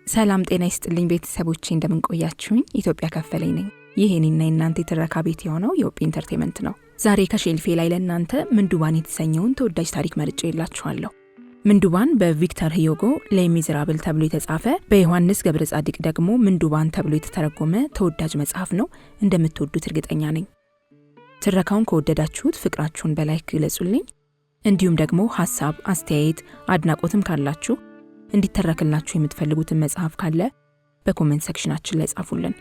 ሰላም ጤና ይስጥልኝ ቤተሰቦቼ እንደምን ቆያችሁኝ? ኢትዮጵያ ከፈለኝ ነኝ። ይህ የኔና የእናንተ የትረካ ቤት የሆነው የኦፒ ኢንተርቴንመንት ነው። ዛሬ ከሼልፌ ላይ ለእናንተ ምንዱባን የተሰኘውን ተወዳጅ ታሪክ መርጬ የላችኋለሁ። ምንዱባን በቪክተር ሂዮጎ ሌ ሚዘራብል ተብሎ የተጻፈ በዮሐንስ ገብረ ጻድቅ ደግሞ ምንዱባን ተብሎ የተተረጎመ ተወዳጅ መጽሐፍ ነው። እንደምትወዱት እርግጠኛ ነኝ። ትረካውን ከወደዳችሁት ፍቅራችሁን በላይክ ግለጹልኝ። እንዲሁም ደግሞ ሐሳብ፣ አስተያየት፣ አድናቆትም ካላችሁ እንዲተረክላችሁ የምትፈልጉትን መጽሐፍ ካለ በኮሜንት ሴክሽናችን ላይ ጻፉልን።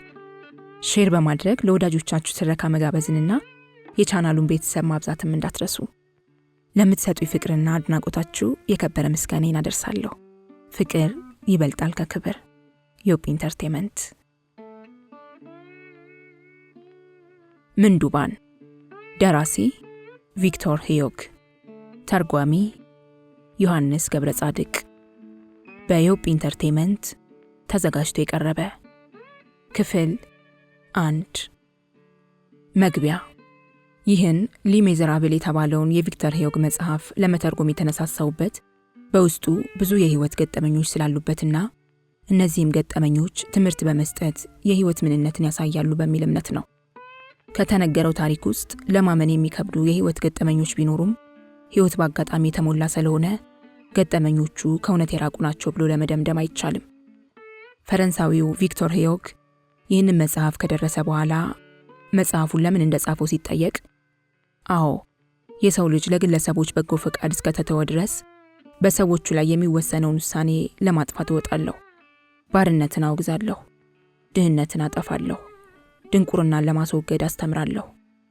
ሼር በማድረግ ለወዳጆቻችሁ ትረካ መጋበዝንና የቻናሉን ቤተሰብ ማብዛትም እንዳትረሱ። ለምትሰጡኝ ፍቅርና አድናቆታችሁ የከበረ ምስጋናዬን አደርሳለሁ። ፍቅር ይበልጣል ከክብር። የኦፒ ኢንተርቴንመንት። ምንዱባን። ደራሲ ቪክተር ሂዮግ፣ ተርጓሚ ዮሐንስ ገብረ ጻድቅ። በኦፒ ኢንተርቴንመንት ተዘጋጅቶ የቀረበ ክፍል 1። መግቢያ። ይህን ሌ ሚዘራብል የተባለውን የቪክተር ሂዮግ መጽሐፍ ለመተርጎም የተነሳሳውበት በውስጡ ብዙ የህይወት ገጠመኞች ስላሉበትና እነዚህም ገጠመኞች ትምህርት በመስጠት የህይወት ምንነትን ያሳያሉ በሚል እምነት ነው። ከተነገረው ታሪክ ውስጥ ለማመን የሚከብዱ የህይወት ገጠመኞች ቢኖሩም ህይወት በአጋጣሚ የተሞላ ስለሆነ ገጠመኞቹ ከእውነት የራቁ ናቸው ብሎ ለመደምደም አይቻልም። ፈረንሳዊው ቪክተር ሂዮግ ይህንን መጽሐፍ ከደረሰ በኋላ መጽሐፉን ለምን እንደጻፈው ሲጠየቅ አዎ የሰው ልጅ ለግለሰቦች በጎ ፈቃድ እስከተተወ ድረስ በሰዎቹ ላይ የሚወሰነውን ውሳኔ ለማጥፋት እወጣለሁ፣ ባርነትን አውግዛለሁ፣ ድህነትን አጠፋለሁ፣ ድንቁርናን ለማስወገድ አስተምራለሁ፣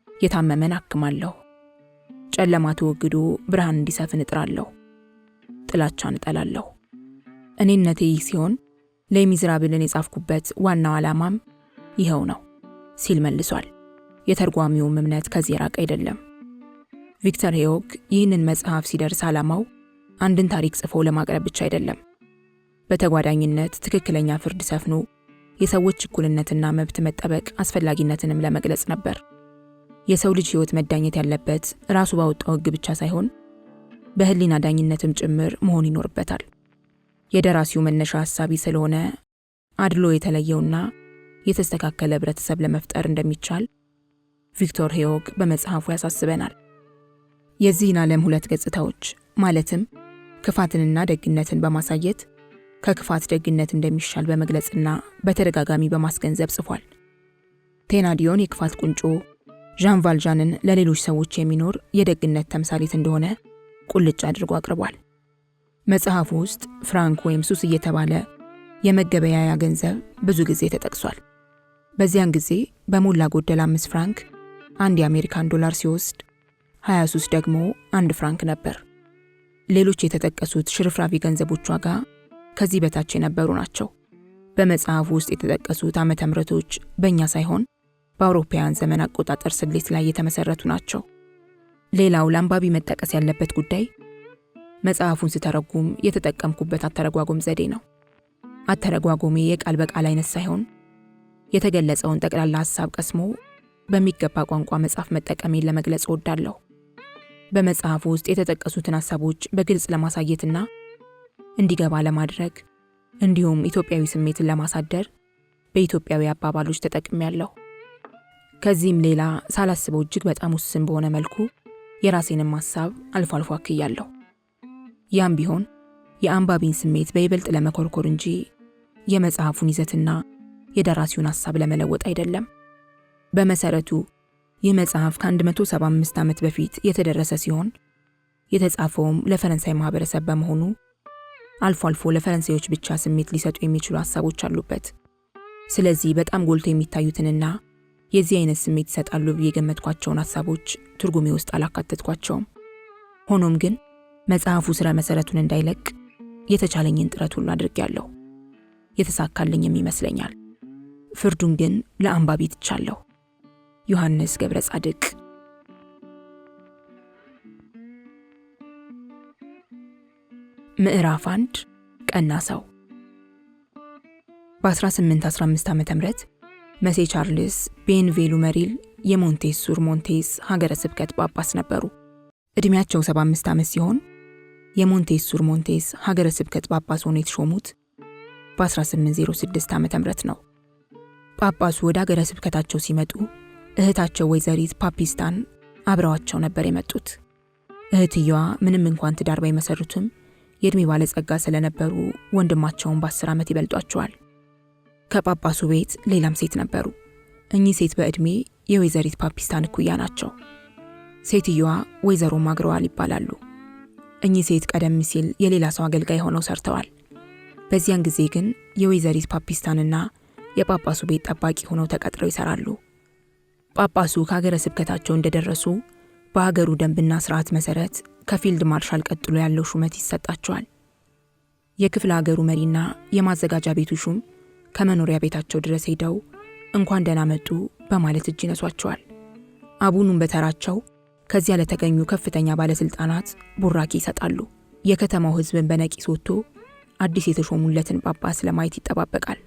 የታመመን አክማለሁ፣ ጨለማ ተወግዶ ብርሃን እንዲሰፍን እጥራለሁ፣ ጥላቻን እጠላለሁ። እኔነቴ ይህ ሲሆን ሌ ሚዘራብልን የጻፍኩበት ዋናው ዓላማም ይኸው ነው ሲል መልሷል። የተርጓሚውም እምነት ከዚህ የራቀ አይደለም። ቪክተር ሂዮግ ይህንን መጽሐፍ ሲደርስ ዓላማው አንድን ታሪክ ጽፎ ለማቅረብ ብቻ አይደለም። በተጓዳኝነት ትክክለኛ ፍርድ ሰፍኖ የሰዎች እኩልነትና መብት መጠበቅ አስፈላጊነትንም ለመግለጽ ነበር። የሰው ልጅ ሕይወት መዳኘት ያለበት ራሱ ባወጣው ሕግ ብቻ ሳይሆን በህሊና ዳኝነትም ጭምር መሆን ይኖርበታል። የደራሲው መነሻ ሐሳቢ ስለሆነ አድሎ የተለየውና የተስተካከለ ህብረተሰብ ለመፍጠር እንደሚቻል ቪክተር ሂዮግ በመጽሐፉ ያሳስበናል። የዚህን ዓለም ሁለት ገጽታዎች ማለትም ክፋትንና ደግነትን በማሳየት ከክፋት ደግነት እንደሚሻል በመግለጽና በተደጋጋሚ በማስገንዘብ ጽፏል። ቴናዲዮን የክፋት ቁንጮ፣ ዣን ቫልዣንን ለሌሎች ሰዎች የሚኖር የደግነት ተምሳሌት እንደሆነ ቁልጭ አድርጎ አቅርቧል። መጽሐፉ ውስጥ ፍራንክ ወይም ሱስ እየተባለ የመገበያያ ገንዘብ ብዙ ጊዜ ተጠቅሷል። በዚያን ጊዜ በሞላ ጎደል 5 ፍራንክ አንድ የአሜሪካን ዶላር ሲወስድ 20 ሱስ ደግሞ 1 ፍራንክ ነበር። ሌሎች የተጠቀሱት ሽርፍራፊ ገንዘቦች ዋጋ ከዚህ በታች የነበሩ ናቸው። በመጽሐፉ ውስጥ የተጠቀሱት ዓመተ ምሕረቶች በእኛ ሳይሆን በአውሮፓውያን ዘመን አቆጣጠር ስሌት ላይ የተመሰረቱ ናቸው። ሌላው ለአንባቢ መጠቀስ ያለበት ጉዳይ መጽሐፉን ስተረጉም የተጠቀምኩበት አተረጓጎም ዘዴ ነው። አተረጓጎሜ የቃል በቃል አይነት ሳይሆን የተገለጸውን ጠቅላላ ሐሳብ ቀስሞ በሚገባ ቋንቋ መጽሐፍ መጠቀሜን ለመግለጽ እወዳለሁ። በመጽሐፉ ውስጥ የተጠቀሱትን ሐሳቦች በግልጽ ለማሳየትና እንዲገባ ለማድረግ እንዲሁም ኢትዮጵያዊ ስሜትን ለማሳደር በኢትዮጵያዊ አባባሎች ተጠቅሜያለሁ። ከዚህም ሌላ ሳላስበው እጅግ በጣም ውስን በሆነ መልኩ የራሴንም ሐሳብ አልፎ አልፎ አክያለሁ። ያም ቢሆን የአንባቢን ስሜት በይበልጥ ለመኮርኮር እንጂ የመጽሐፉን ይዘትና የደራሲውን ሐሳብ ለመለወጥ አይደለም። በመሰረቱ ይህ መጽሐፍ ከ175 ዓመት በፊት የተደረሰ ሲሆን የተጻፈውም ለፈረንሳይ ማህበረሰብ በመሆኑ አልፎ አልፎ ለፈረንሳዮች ብቻ ስሜት ሊሰጡ የሚችሉ ሐሳቦች አሉበት። ስለዚህ በጣም ጎልቶ የሚታዩትንና የዚህ አይነት ስሜት ይሰጣሉ ብዬ የገመትኳቸውን ሐሳቦች ትርጉሜ ውስጥ አላካተትኳቸውም። ሆኖም ግን መጽሐፉ ስረ መሰረቱን እንዳይለቅ የተቻለኝን ጥረት ሁሉ አድርጌያለሁ። የተሳካልኝም ይመስለኛል። ፍርዱን ግን ለአንባቢ ትቻለሁ። ዮሐንስ ገብረ ጻድቅ። ምዕራፍ 1 ቀና ሰው። በ1815 ዓ.ም መሴ ቻርልስ ቤንቬሉ መሪል የሞንቴስ ሱር ሞንቴስ ሀገረ ስብከት ጳጳስ ነበሩ። ዕድሜያቸው 75 ዓመት ሲሆን የሞንቴስ ሱር ሞንቴስ ሀገረ ስብከት ጳጳስ ሆነው የተሾሙት በ1806 ዓ.ም ነው። ጳጳሱ ወደ አገረ ስብከታቸው ሲመጡ እህታቸው ወይዘሪት ፓፒስታን አብረዋቸው ነበር የመጡት። እህትየዋ ምንም እንኳን ትዳር ባይመሰርቱም የዕድሜ ባለጸጋ ስለነበሩ ወንድማቸውን በ10 ዓመት ይበልጧቸዋል። ከጳጳሱ ቤት ሌላም ሴት ነበሩ። እኚህ ሴት በዕድሜ የወይዘሪት ፓፒስታን እኩያ ናቸው። ሴትየዋ ወይዘሮ ማግረዋል ይባላሉ። እኚህ ሴት ቀደም ሲል የሌላ ሰው አገልጋይ ሆነው ሰርተዋል። በዚያን ጊዜ ግን የወይዘሪት ፓፒስታንና የጳጳሱ ቤት ጠባቂ ሆነው ተቀጥረው ይሰራሉ። ጳጳሱ ከሀገረ ስብከታቸው እንደደረሱ በሀገሩ ደንብና ስርዓት መሰረት ከፊልድ ማርሻል ቀጥሎ ያለው ሹመት ይሰጣቸዋል። የክፍለ ሀገሩ መሪና የማዘጋጃ ቤቱ ሹም ከመኖሪያ ቤታቸው ድረስ ሄደው እንኳን ደህና መጡ በማለት እጅ ይነሷቸዋል። አቡኑም በተራቸው ከዚያ ለተገኙ ከፍተኛ ባለስልጣናት ቡራኪ ይሰጣሉ። የከተማው ሕዝብን በነቂስ ወጥቶ አዲስ የተሾሙለትን ጳጳስ ለማየት ይጠባበቃል።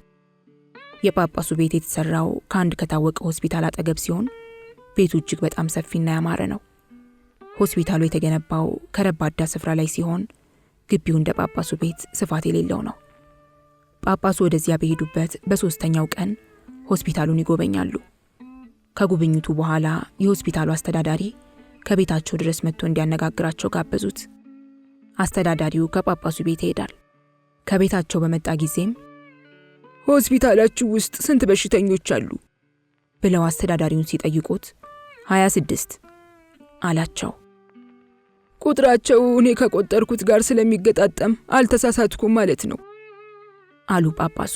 የጳጳሱ ቤት የተሰራው ከአንድ ከታወቀ ሆስፒታል አጠገብ ሲሆን ቤቱ እጅግ በጣም ሰፊና ያማረ ነው። ሆስፒታሉ የተገነባው ከረባዳ ስፍራ ላይ ሲሆን ግቢው እንደ ጳጳሱ ቤት ስፋት የሌለው ነው። ጳጳሱ ወደዚያ በሄዱበት በ3ኛው ቀን ሆስፒታሉን ይጎበኛሉ። ከጉብኝቱ በኋላ የሆስፒታሉ አስተዳዳሪ ከቤታቸው ድረስ መጥቶ እንዲያነጋግራቸው ጋበዙት። አስተዳዳሪው ከጳጳሱ ቤት ይሄዳል። ከቤታቸው በመጣ ጊዜም ሆስፒታላችሁ ውስጥ ስንት በሽተኞች አሉ ብለው አስተዳዳሪውን ሲጠይቁት 26 አላቸው። ቁጥራቸው እኔ ከቆጠርኩት ጋር ስለሚገጣጠም አልተሳሳትኩም ማለት ነው አሉ ጳጳሱ።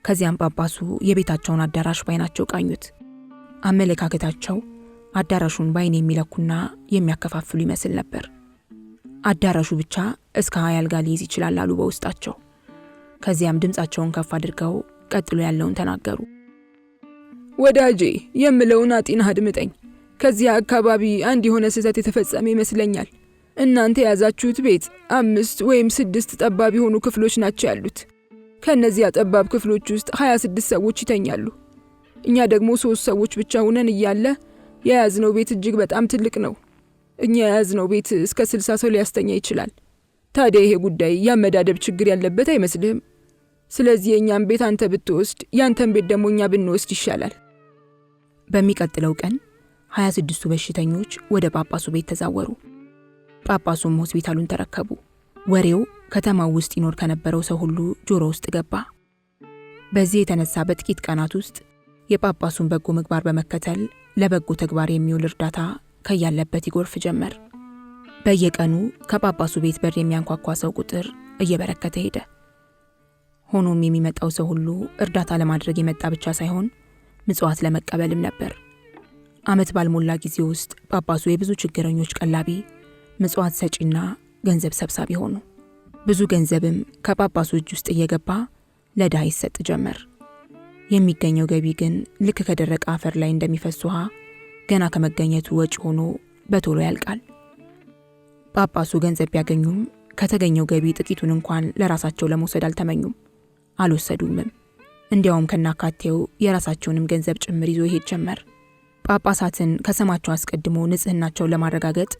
ከዚያም ጳጳሱ የቤታቸውን አዳራሽ ባይናቸው ቃኙት። አመለካከታቸው አዳራሹን ባይን የሚለኩና የሚያከፋፍሉ ይመስል ነበር። አዳራሹ ብቻ እስከ 20 አልጋ ሊይዝ ይችላል አሉ በውስጣቸው። ከዚያም ድምፃቸውን ከፍ አድርገው ቀጥሎ ያለውን ተናገሩ። ወዳጄ የምለውን አጢነህ አድምጠኝ። ከዚያ አካባቢ አንድ የሆነ ስህተት የተፈጸመ ይመስለኛል። እናንተ የያዛችሁት ቤት 5 ወይም 6 ጠባብ የሆኑ ክፍሎች ናቸው ያሉት። ከነዚያ ጠባብ ክፍሎች ውስጥ 26 ሰዎች ይተኛሉ። እኛ ደግሞ 3 ሰዎች ብቻ ሆነን እያለ የያዝነው ቤት እጅግ በጣም ትልቅ ነው። እኛ የያዝነው ቤት እስከ 60 ሰው ሊያስተኛ ይችላል። ታዲያ ይሄ ጉዳይ ያመዳደብ ችግር ያለበት አይመስልህም? ስለዚህ የእኛን ቤት አንተ ብትወስድ፣ ያንተን ቤት ደግሞ እኛ ብንወስድ ይሻላል። በሚቀጥለው ቀን 26ቱ በሽተኞች ወደ ጳጳሱ ቤት ተዛወሩ። ጳጳሱም ሆስፒታሉን ተረከቡ። ወሬው ከተማው ውስጥ ይኖር ከነበረው ሰው ሁሉ ጆሮ ውስጥ ገባ። በዚህ የተነሳ በጥቂት ቀናት ውስጥ የጳጳሱን በጎ ምግባር በመከተል ለበጎ ተግባር የሚውል እርዳታ ከያለበት ይጎርፍ ጀመር። በየቀኑ ከጳጳሱ ቤት በር የሚያንኳኳ ሰው ቁጥር እየበረከተ ሄደ። ሆኖም የሚመጣው ሰው ሁሉ እርዳታ ለማድረግ የመጣ ብቻ ሳይሆን ምጽዋት ለመቀበልም ነበር። ዓመት ባልሞላ ጊዜ ውስጥ ጳጳሱ የብዙ ችግረኞች ቀላቢ፣ ምጽዋት ሰጪና ገንዘብ ሰብሳቢ ሆኑ። ብዙ ገንዘብም ከጳጳሱ እጅ ውስጥ እየገባ ለድሃ ይሰጥ ጀመር። የሚገኘው ገቢ ግን ልክ ከደረቀ አፈር ላይ እንደሚፈስ ውሃ ገና ከመገኘቱ ወጪ ሆኖ በቶሎ ያልቃል። ጳጳሱ ገንዘብ ቢያገኙም ከተገኘው ገቢ ጥቂቱን እንኳን ለራሳቸው ለመውሰድ አልተመኙም፣ አልወሰዱምም። እንዲያውም ከናካቴው የራሳቸውንም ገንዘብ ጭምር ይዞ ይሄድ ጀመር። ጳጳሳትን ከስማቸው አስቀድሞ ንጽህናቸውን ለማረጋገጥ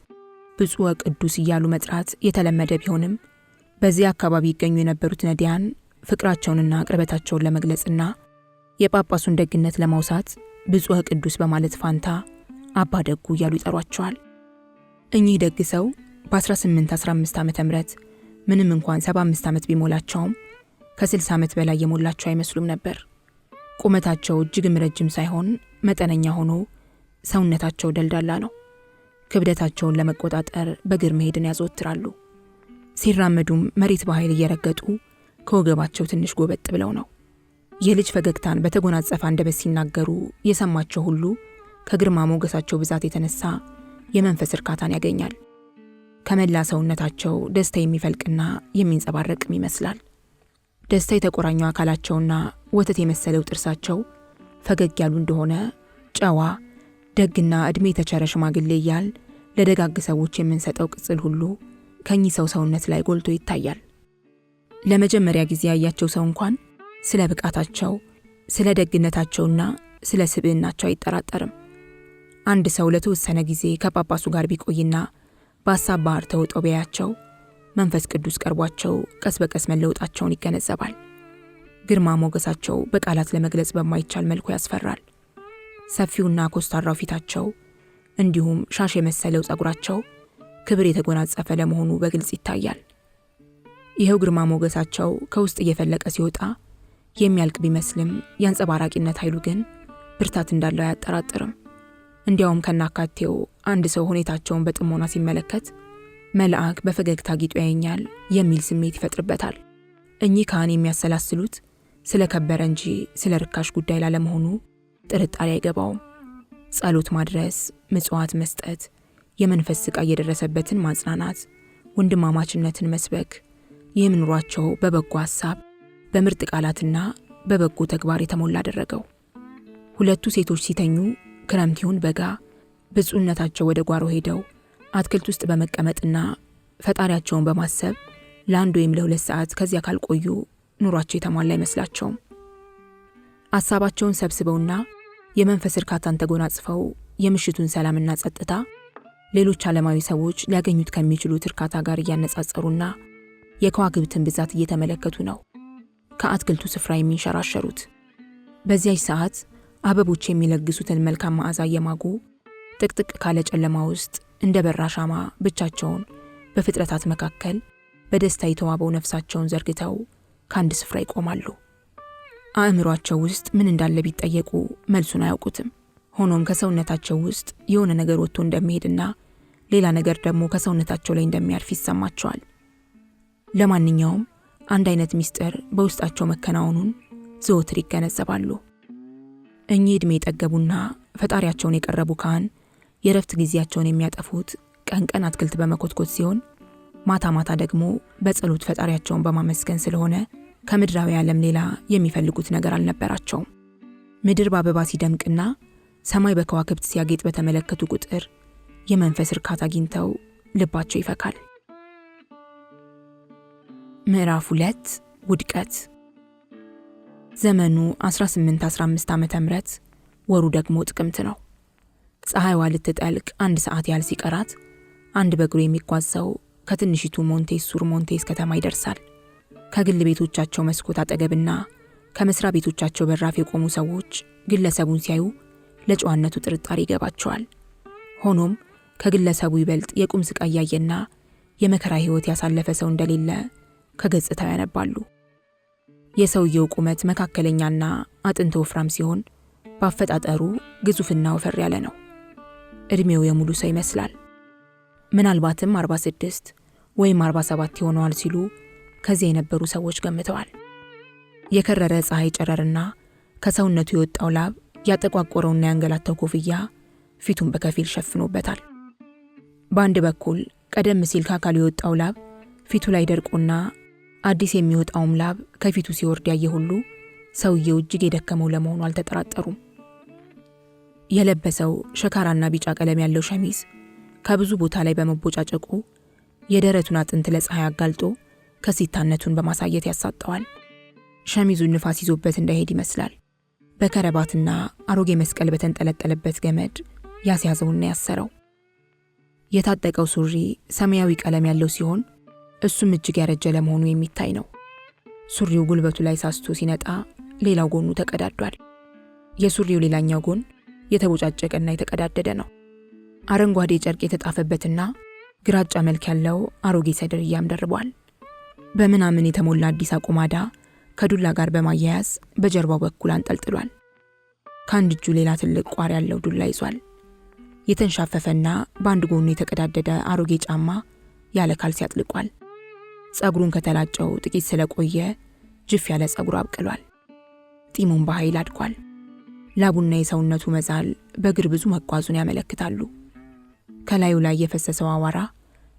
ብፁዕ ወቅዱስ እያሉ መጥራት የተለመደ ቢሆንም በዚህ አካባቢ ይገኙ የነበሩት ነዳያን ፍቅራቸውንና ቅርበታቸውን ለመግለጽና የጳጳሱን ደግነት ለማውሳት ብፁዕ ወቅዱስ በማለት ፋንታ አባ ደጉ እያሉ ይጠሯቸዋል። እኚህ ደግ ሰው በ1815 ዓ.ም ምንም እንኳን 75 ዓመት ቢሞላቸውም ከ60 ዓመት በላይ የሞላቸው አይመስሉም ነበር። ቁመታቸው እጅግም ረጅም ሳይሆን መጠነኛ ሆኖ ሰውነታቸው ደልዳላ ነው። ክብደታቸውን ለመቆጣጠር በእግር መሄድን ያዘወትራሉ። ሲራመዱም መሬት በኃይል እየረገጡ ከወገባቸው ትንሽ ጎበጥ ብለው ነው። የልጅ ፈገግታን በተጎናጸፈ አንደበት ሲናገሩ የሰማቸው ሁሉ ከግርማ ሞገሳቸው ብዛት የተነሳ የመንፈስ እርካታን ያገኛል። ከመላ ሰውነታቸው ደስታ የሚፈልቅና የሚንጸባረቅም ይመስላል። ደስታ የተቆራኘው አካላቸውና ወተት የመሰለው ጥርሳቸው ፈገግ ያሉ እንደሆነ ጨዋ፣ ደግና ዕድሜ የተቸረ ሽማግሌ እያል ለደጋግ ሰዎች የምንሰጠው ቅጽል ሁሉ ከኚህ ሰው ሰውነት ላይ ጎልቶ ይታያል። ለመጀመሪያ ጊዜ ያያቸው ሰው እንኳን ስለ ብቃታቸው፣ ስለ ደግነታቸውና ስለ ስብዕናቸው አይጠራጠርም። አንድ ሰው ለተወሰነ ጊዜ ከጳጳሱ ጋር ቢቆይና በሐሳብ ባህር ተውጠው ቢያያቸው መንፈስ ቅዱስ ቀርቧቸው ቀስ በቀስ መለወጣቸውን ይገነዘባል። ግርማ ሞገሳቸው በቃላት ለመግለጽ በማይቻል መልኩ ያስፈራል። ሰፊውና ኮስታራው ፊታቸው እንዲሁም ሻሽ የመሰለው ጸጉራቸው ክብር የተጎናጸፈ ለመሆኑ በግልጽ ይታያል። ይሄው ግርማ ሞገሳቸው ከውስጥ እየፈለቀ ሲወጣ የሚያልቅ ቢመስልም ያንጸባራቂነት ኃይሉ ግን ብርታት እንዳለው አያጠራጥርም። እንዲያውም ከናካቴው አንድ ሰው ሁኔታቸውን በጥሞና ሲመለከት መልአክ በፈገግታ ጊጡ ያየኛል የሚል ስሜት ይፈጥርበታል። እኚህ ካህን የሚያሰላስሉት ስለ ከበረ እንጂ ስለ ርካሽ ጉዳይ ላለመሆኑ ጥርጣሬ አይገባውም። ጸሎት ማድረስ፣ ምጽዋት መስጠት፣ የመንፈስ ስቃይ የደረሰበትን ማጽናናት፣ ወንድማማችነትን መስበክ፣ ይህም ኑሯቸው በበጎ ሐሳብ፣ በምርጥ ቃላትና በበጎ ተግባር የተሞላ አደረገው። ሁለቱ ሴቶች ሲተኙ ክረምት ይሁን በጋ ብፁዕነታቸው ወደ ጓሮ ሄደው አትክልት ውስጥ በመቀመጥና ፈጣሪያቸውን በማሰብ ለአንድ ወይም ለ2 ሰዓት ከዚያ ካልቆዩ ኑሯቸው የተሟላ አይመስላቸውም። ሐሳባቸውን ሰብስበውና የመንፈስ እርካታን ተጎናጽፈው የምሽቱን ሰላምና ጸጥታ ሌሎች ዓለማዊ ሰዎች ሊያገኙት ከሚችሉት እርካታ ጋር እያነጻጸሩና የከዋክብትን ብዛት እየተመለከቱ ነው ከአትክልቱ ስፍራ የሚንሸራሸሩት። በዚያች ሰዓት አበቦች የሚለግሱትን መልካም መዓዛ እየማጉ ጥቅጥቅ ካለ ጨለማ ውስጥ እንደ በራ ሻማ ብቻቸውን በፍጥረታት መካከል በደስታ የተዋበው ነፍሳቸውን ዘርግተው ከአንድ ስፍራ ይቆማሉ። አእምሯቸው ውስጥ ምን እንዳለ ቢጠየቁ መልሱን አያውቁትም። ሆኖም ከሰውነታቸው ውስጥ የሆነ ነገር ወጥቶ እንደሚሄድና ሌላ ነገር ደግሞ ከሰውነታቸው ላይ እንደሚያርፍ ይሰማቸዋል። ለማንኛውም አንድ አይነት ምስጢር በውስጣቸው መከናወኑን ዘወትር ይገነዘባሉ። እኚህ ዕድሜ የጠገቡና ፈጣሪያቸውን የቀረቡ ካህን የረፍት ጊዜያቸውን የሚያጠፉት ቀን ቀን አትክልት በመኮትኮት ሲሆን ማታ ማታ ደግሞ በጸሎት ፈጣሪያቸውን በማመስገን ስለሆነ ከምድራዊ ዓለም ሌላ የሚፈልጉት ነገር አልነበራቸውም። ምድር በአበባ ሲደምቅና ሰማይ በከዋክብት ሲያጌጥ በተመለከቱ ቁጥር የመንፈስ እርካታ አግኝተው ልባቸው ይፈካል። ምዕራፍ 2 ውድቀት። ዘመኑ 1815 ዓመተ ምህረት ወሩ ደግሞ ጥቅምት ነው። ፀሐይዋ ልትጠልቅ 1 ሰዓት ያህል ሲቀራት አንድ በእግሩ የሚጓዝ ሰው ከትንሽቱ ሞንቴስ ሱር ሞንቴስ ከተማ ይደርሳል። ከግል ቤቶቻቸው መስኮት አጠገብና ከመስሪያ ቤቶቻቸው በራፍ የቆሙ ሰዎች ግለሰቡን ሲያዩ ለጨዋነቱ ጥርጣሬ ይገባቸዋል። ሆኖም ከግለሰቡ ይበልጥ የቁም ስቃይ ያየና የመከራ ሕይወት ያሳለፈ ሰው እንደሌለ ከገጽታው ያነባሉ። የሰውየው ቁመት መካከለኛና አጥንት ወፍራም ሲሆን በአፈጣጠሩ ግዙፍና ወፈር ያለ ነው። ዕድሜው የሙሉ ሰው ይመስላል። ምናልባትም 46 ወይም 47 ይሆነዋል ሲሉ ከዚያ የነበሩ ሰዎች ገምተዋል። የከረረ ፀሐይ ጨረርና ከሰውነቱ የወጣው ላብ ያጠቋቆረውና ያንገላታው ኮፍያ ፊቱን በከፊል ሸፍኖበታል። በአንድ በኩል ቀደም ሲል ከአካሉ የወጣው ላብ ፊቱ ላይ ደርቆና አዲስ የሚወጣውም ላብ ከፊቱ ሲወርድ ያየ ሁሉ ሰውየው እጅግ የደከመው ለመሆኑ አልተጠራጠሩም። የለበሰው ሸካራና ቢጫ ቀለም ያለው ሸሚዝ ከብዙ ቦታ ላይ በመቦጫጨቁ የደረቱን አጥንት ለፀሐይ አጋልጦ ከሲታነቱን በማሳየት ያሳጠዋል። ሸሚዙን ንፋስ ይዞበት እንዳይሄድ ይመስላል። በከረባትና አሮጌ መስቀል በተንጠለጠለበት ገመድ ያስያዘውና ያሰረው። የታጠቀው ሱሪ ሰማያዊ ቀለም ያለው ሲሆን እሱም እጅግ ያረጀ ለመሆኑ የሚታይ ነው። ሱሪው ጉልበቱ ላይ ሳስቶ ሲነጣ ሌላው ጎኑ ተቀዳዷል። የሱሪው ሌላኛው ጎን የተቦጫጨቀና የተቀዳደደ ነው። አረንጓዴ ጨርቅ የተጣፈበትና ግራጫ መልክ ያለው አሮጌ ሰድርያም ደርቧል። በምናምን የተሞላ አዲስ አቁማዳ ከዱላ ጋር በማያያዝ በጀርባው በኩል አንጠልጥሏል። ከአንድ እጁ ሌላ ትልቅ ቋር ያለው ዱላ ይዟል። የተንሻፈፈና በአንድ ጎኑ የተቀዳደደ አሮጌ ጫማ ያለ ካልሲ አጥልቋል። ጸጉሩን ከተላጨው ጥቂት ስለቆየ ጅፍ ያለ ጸጉሩ አብቅሏል። ጢሙን በኃይል አድጓል። ላቡና የሰውነቱ መዛል በእግር ብዙ መጓዙን ያመለክታሉ። ከላዩ ላይ የፈሰሰው አዋራ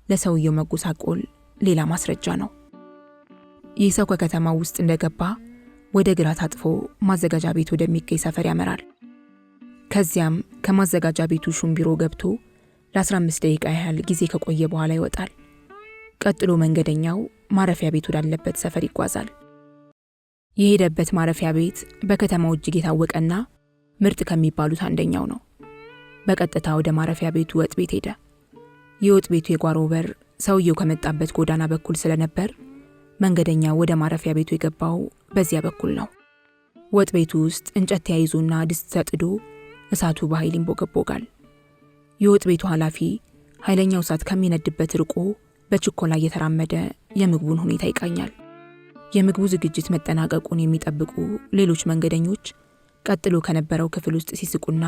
ለሰውየው መጎሳቆል ሌላ ማስረጃ ነው። ይህ ሰው ከከተማው ውስጥ እንደገባ ወደ ግራ ታጥፎ ማዘጋጃ ቤት ወደሚገኝ ሰፈር ያመራል። ከዚያም ከማዘጋጃ ቤቱ ሹም ቢሮ ገብቶ ለ15 ደቂቃ ያህል ጊዜ ከቆየ በኋላ ይወጣል። ቀጥሎ መንገደኛው ማረፊያ ቤት ወዳለበት ሰፈር ይጓዛል። የሄደበት ማረፊያ ቤት በከተማው እጅግ የታወቀና ምርጥ ከሚባሉት አንደኛው ነው። በቀጥታ ወደ ማረፊያ ቤቱ ወጥ ቤት ሄደ። የወጥ ቤቱ የጓሮ በር ሰውየው ከመጣበት ጎዳና በኩል ስለነበር መንገደኛው ወደ ማረፊያ ቤቱ የገባው በዚያ በኩል ነው። ወጥ ቤቱ ውስጥ እንጨት ተያይዞና ድስት ተጥዶ እሳቱ በኃይል ይንቦገቦጋል። የወጥ ቤቱ ኃላፊ ኃይለኛው እሳት ከሚነድበት ርቆ በችኮላ እየተራመደ የምግቡን ሁኔታ ይቃኛል። የምግቡ ዝግጅት መጠናቀቁን የሚጠብቁ ሌሎች መንገደኞች ቀጥሎ ከነበረው ክፍል ውስጥ ሲስቁና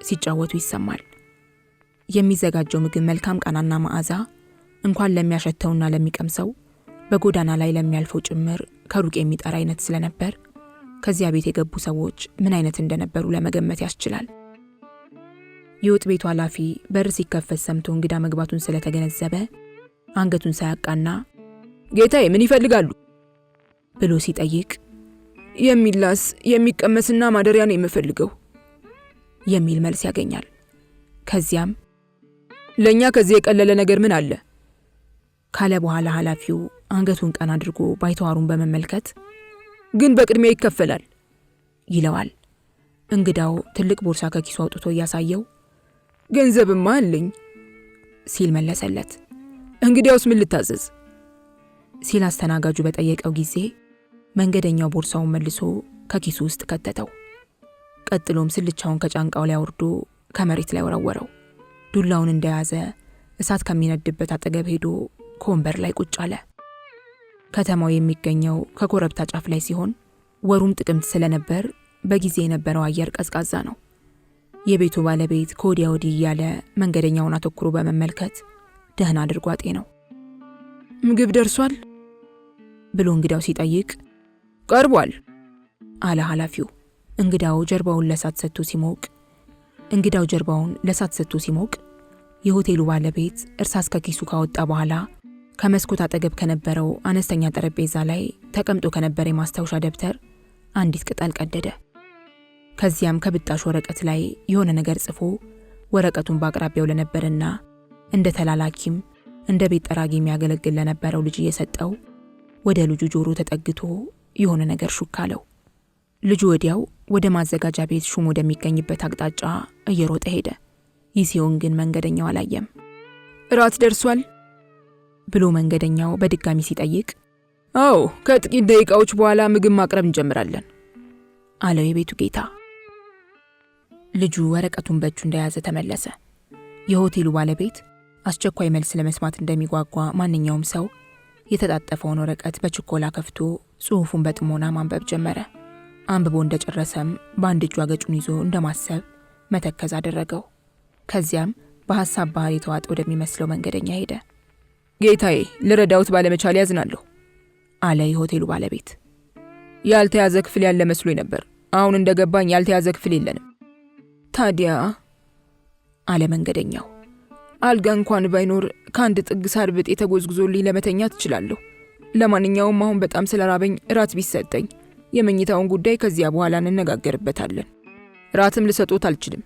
ሲጫወቱ ይሰማል። የሚዘጋጀው ምግብ መልካም ቃናና መዓዛ እንኳን ለሚያሸተውና ለሚቀምሰው በጎዳና ላይ ለሚያልፈው ጭምር ከሩቅ የሚጠራ አይነት ስለነበር ከዚያ ቤት የገቡ ሰዎች ምን አይነት እንደነበሩ ለመገመት ያስችላል። የወጥ ቤቱ ኃላፊ በር ሲከፈት ሰምቶ እንግዳ መግባቱን ስለተገነዘበ አንገቱን ሳያቃና ጌታዬ ምን ይፈልጋሉ ብሎ ሲጠይቅ የሚላስ የሚቀመስና ማደሪያ ነው የምፈልገው የሚል መልስ ያገኛል። ከዚያም ለኛ ከዚህ የቀለለ ነገር ምን አለ ካለ በኋላ ኃላፊው አንገቱን ቀና አድርጎ ባይተዋሩን በመመልከት ግን በቅድሚያ ይከፈላል ይለዋል። እንግዳው ትልቅ ቦርሳ ከኪሱ አውጥቶ እያሳየው ገንዘብማ አለኝ ሲል መለሰለት። እንግዲያውስ ምን ልታዘዝ ሲል አስተናጋጁ በጠየቀው ጊዜ መንገደኛው ቦርሳውን መልሶ ከኪሱ ውስጥ ከተተው። ቀጥሎም ስልቻውን ከጫንቃው ላይ አውርዶ ከመሬት ላይ ወረወረው። ዱላውን እንደያዘ እሳት ከሚነድበት አጠገብ ሄዶ ከወንበር ላይ ቁጭ አለ። ከተማው የሚገኘው ከኮረብታ ጫፍ ላይ ሲሆን ወሩም ጥቅምት ስለነበር በጊዜ የነበረው አየር ቀዝቃዛ ነው። የቤቱ ባለቤት ከወዲያ ወዲህ እያለ መንገደኛውን አተኩሮ በመመልከት ደህና አድርጎ አጤነው። ምግብ ደርሷል ብሎ እንግዳው ሲጠይቅ ቀርቧል አለ ኃላፊው። እንግዳው ጀርባውን ለእሳት ሰጥቶ ሲሞቅ የሆቴሉ ባለቤት እርሳስ ከኪሱ ካወጣ በኋላ ከመስኮት አጠገብ ከነበረው አነስተኛ ጠረጴዛ ላይ ተቀምጦ ከነበረ የማስታወሻ ደብተር አንዲት ቅጠል ቀደደ። ከዚያም ከብጣሽ ወረቀት ላይ የሆነ ነገር ጽፎ ወረቀቱን በአቅራቢያው ለነበርና እንደ ተላላኪም እንደ ቤት ጠራጊ የሚያገለግል ለነበረው ልጅ እየሰጠው ወደ ልጁ ጆሮ ተጠግቶ የሆነ ነገር ሹክ አለው። ልጁ ወዲያው ወደ ማዘጋጃ ቤት ሹም ወደሚገኝበት አቅጣጫ እየሮጠ ሄደ። ይህ ሲሆን ግን መንገደኛው አላየም። እራት ደርሷል ብሎ መንገደኛው በድጋሚ ሲጠይቅ አዎ ከጥቂት ደቂቃዎች በኋላ ምግብ ማቅረብ እንጀምራለን አለው የቤቱ ጌታ። ልጁ ወረቀቱን በእጁ እንደያዘ ተመለሰ። የሆቴሉ ባለቤት አስቸኳይ መልስ ለመስማት እንደሚጓጓ ማንኛውም ሰው የተጣጠፈውን ወረቀት በችኮላ ከፍቶ ጽሑፉን በጥሞና ማንበብ ጀመረ። አንብቦ እንደጨረሰም በአንድ እጁ አገጩን ይዞ እንደማሰብ መተከዝ አደረገው። ከዚያም በሐሳብ ባህር የተዋጠ ወደሚመስለው መንገደኛ ሄደ። ጌታዬ ልረዳውት ባለመቻል ያዝናለሁ አለ የሆቴሉ ባለቤት። ያልተያዘ ክፍል ያለ መስሎኝ ነበር። አሁን እንደገባኝ ያልተያዘ ክፍል የለንም። ታዲያ አለ መንገደኛው አልጋ እንኳን ባይኖር ከአንድ ጥግ ሳር ብጤ ተጎዝጉዞልኝ ለመተኛት እችላለሁ። ለማንኛውም አሁን በጣም ስለራበኝ ራት ቢሰጠኝ የመኝታውን ጉዳይ ከዚያ በኋላ እንነጋገርበታለን። ራትም ልሰጦት አልችልም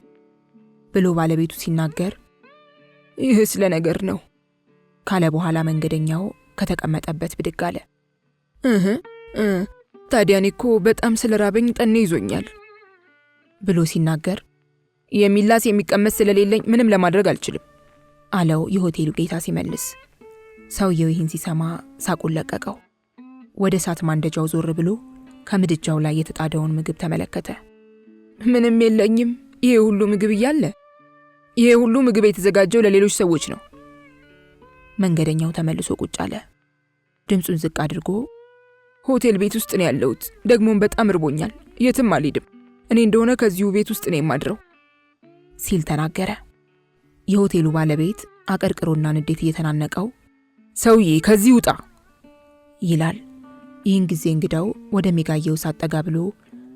ብሎ ባለቤቱ ሲናገር ይህ ስለ ነገር ነው ካለ በኋላ መንገደኛው ከተቀመጠበት ብድግ አለ። ታዲያ እኔ እኮ በጣም ስለራበኝ ጠኔ ይዞኛል ብሎ ሲናገር የሚላስ የሚቀመስ ስለሌለኝ ምንም ለማድረግ አልችልም አለው የሆቴሉ ጌታ ሲመልስ። ሰውየው ይህን ሲሰማ ሳቁን ለቀቀው። ወደ እሳት ማንደጃው ዞር ብሎ ከምድጃው ላይ የተጣደውን ምግብ ተመለከተ። ምንም የለኝም። ይሄ ሁሉ ምግብ እያለ ይሄ ሁሉ ምግብ የተዘጋጀው ለሌሎች ሰዎች ነው። መንገደኛው ተመልሶ ቁጭ አለ። ድምፁን ዝቅ አድርጎ ሆቴል ቤት ውስጥ ነው ያለሁት፣ ደግሞም በጣም ርቦኛል፣ የትም አልሄድም። እኔ እንደሆነ ከዚሁ ቤት ውስጥ ነው የማድረው ሲል ተናገረ። የሆቴሉ ባለቤት አቀርቅሮና ንዴት እየተናነቀው ሰውዬ ከዚህ ውጣ ይላል። ይህን ጊዜ እንግዳው ወደሚጋየው እሳት ጠጋ ብሎ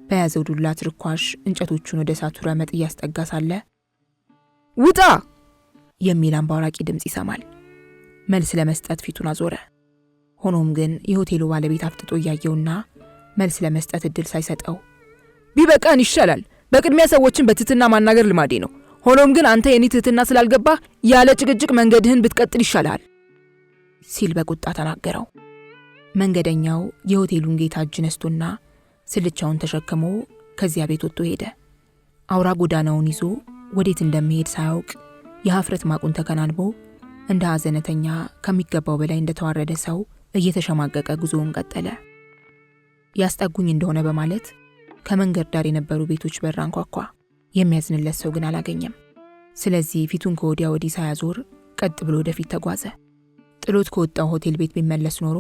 በያዘው ዱላ ትርኳሽ እንጨቶቹን ወደ እሳቱ ረመጥ እያስጠጋ ሳለ ውጣ የሚል አንባራቂ ድምፅ ይሰማል። መልስ ለመስጠት ፊቱን አዞረ። ሆኖም ግን የሆቴሉ ባለቤት አፍጥጦ እያየውና መልስ ለመስጠት እድል ሳይሰጠው ቢበቃን ይሻላል። በቅድሚያ ሰዎችን በትህትና ማናገር ልማዴ ነው። ሆኖም ግን አንተ የኔ ትህትና ስላልገባ ያለ ጭቅጭቅ መንገድህን ብትቀጥል ይሻላል ሲል በቁጣ ተናገረው። መንገደኛው የሆቴሉን ጌታ እጅ ነስቶና ስልቻውን ተሸክሞ ከዚያ ቤት ወጥቶ ሄደ። አውራ ጎዳናውን ይዞ ወዴት እንደሚሄድ ሳያውቅ የሀፍረት ማቁን ተከናንቦ እንደ ሐዘነተኛ ከሚገባው በላይ እንደተዋረደ ሰው እየተሸማቀቀ ጉዞውን ቀጠለ። ያስጠጉኝ እንደሆነ በማለት ከመንገድ ዳር የነበሩ ቤቶች በር አንኳኳ። የሚያዝንለት ሰው ግን አላገኘም። ስለዚህ ፊቱን ከወዲያ ወዲህ ሳያዞር ቀጥ ብሎ ወደፊት ተጓዘ። ጥሎት ከወጣው ሆቴል ቤት ቢመለስ ኖሮ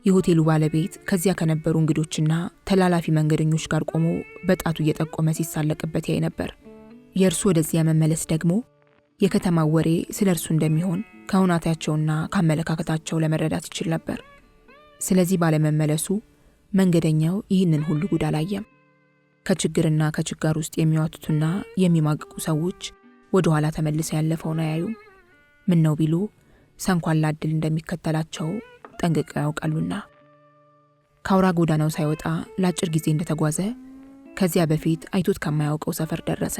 የሆቴሉ ባለቤት ከዚያ ከነበሩ እንግዶችና ተላላፊ መንገደኞች ጋር ቆሞ በጣቱ እየጠቆመ ሲሳለቅበት ያይ ነበር። የእርሱ ወደዚያ መመለስ ደግሞ የከተማው ወሬ ስለ እርሱ እንደሚሆን ከሁናታቸውና ካመለካከታቸው ለመረዳት ይችል ነበር። ስለዚህ ባለመመለሱ መንገደኛው ይህንን ሁሉ ጉድ አላየም። ከችግርና ከችጋር ውስጥ የሚዋቱትና የሚማቅቁ ሰዎች ወደ ኋላ ተመልሰው ያለፈውን አያዩም። ምን ነው ቢሉ ሰንኳላ ዕድል እንደሚከተላቸው ጠንቅቀው ያውቃሉና። ከአውራ ጎዳናው ሳይወጣ ለአጭር ጊዜ እንደተጓዘ ከዚያ በፊት አይቶት ከማያውቀው ሰፈር ደረሰ።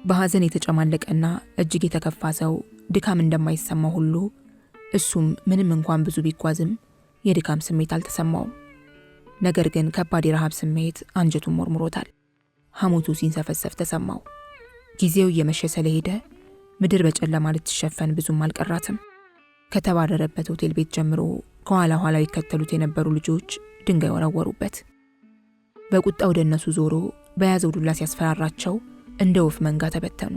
በሐዘን የተጨማለቀና እጅግ የተከፋ ሰው ድካም እንደማይሰማው ሁሉ እሱም ምንም እንኳን ብዙ ቢጓዝም የድካም ስሜት አልተሰማውም። ነገር ግን ከባድ የረሃብ ስሜት አንጀቱን ሞርሙሮታል። ሐሞቱ ሲንሰፈሰፍ ተሰማው። ጊዜው እየመሸ ስለሄደ ምድር በጨለማ ልትሸፈን ብዙም አልቀራትም። ከተባረረበት ሆቴል ቤት ጀምሮ ከኋላ ኋላው ይከተሉት የነበሩ ልጆች ድንጋይ ወረወሩበት። በቁጣ ወደ እነሱ ዞሮ በያዘው ዱላ ሲያስፈራራቸው እንደ ወፍ መንጋ ተበተኑ።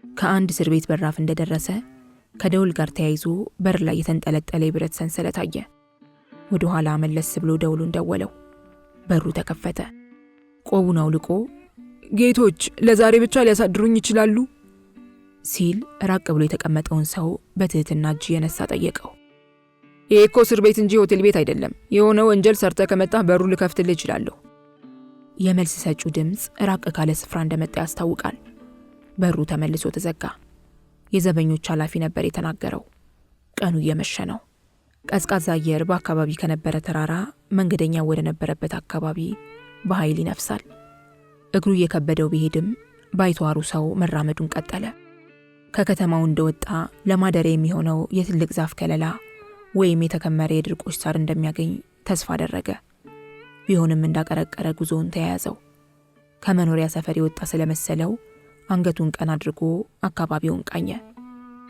ከአንድ እስር ቤት በራፍ እንደደረሰ ከደውል ጋር ተያይዞ በር ላይ የተንጠለጠለ የብረት ሰንሰለት አየ። ወደ ኋላ መለስ ብሎ ደውሉን ደወለው። በሩ ተከፈተ። ቆቡን አውልቆ ጌቶች ለዛሬ ብቻ ሊያሳድሩኝ ይችላሉ ሲል ራቅ ብሎ የተቀመጠውን ሰው በትህትና እጅ የነሳ ጠየቀው። ይሄ እኮ እስር ቤት እንጂ ሆቴል ቤት አይደለም። የሆነ ወንጀል ሰርተ ከመጣ በሩ ልከፍትልህ እችላለሁ። የመልስ ሰጪው ድምፅ ራቅ ካለ ስፍራ እንደመጣ ያስታውቃል። በሩ ተመልሶ ተዘጋ። የዘበኞች ኃላፊ ነበር የተናገረው። ቀኑ እየመሸ ነው። ቀዝቃዛ አየር በአካባቢ ከነበረ ተራራ መንገደኛው ወደ ነበረበት አካባቢ በኃይል ይነፍሳል። እግሩ እየከበደው ቢሄድም ባይተዋሩ ሰው መራመዱን ቀጠለ። ከከተማው እንደወጣ ለማደሪያ የሚሆነው የትልቅ ዛፍ ከለላ ወይም የተከመረ የድርቆሽ ሳር እንደሚያገኝ ተስፋ አደረገ። ቢሆንም እንዳቀረቀረ ጉዞውን ተያያዘው። ከመኖሪያ ሰፈር የወጣ ስለመሰለው አንገቱን ቀና አድርጎ አካባቢውን ቃኘ።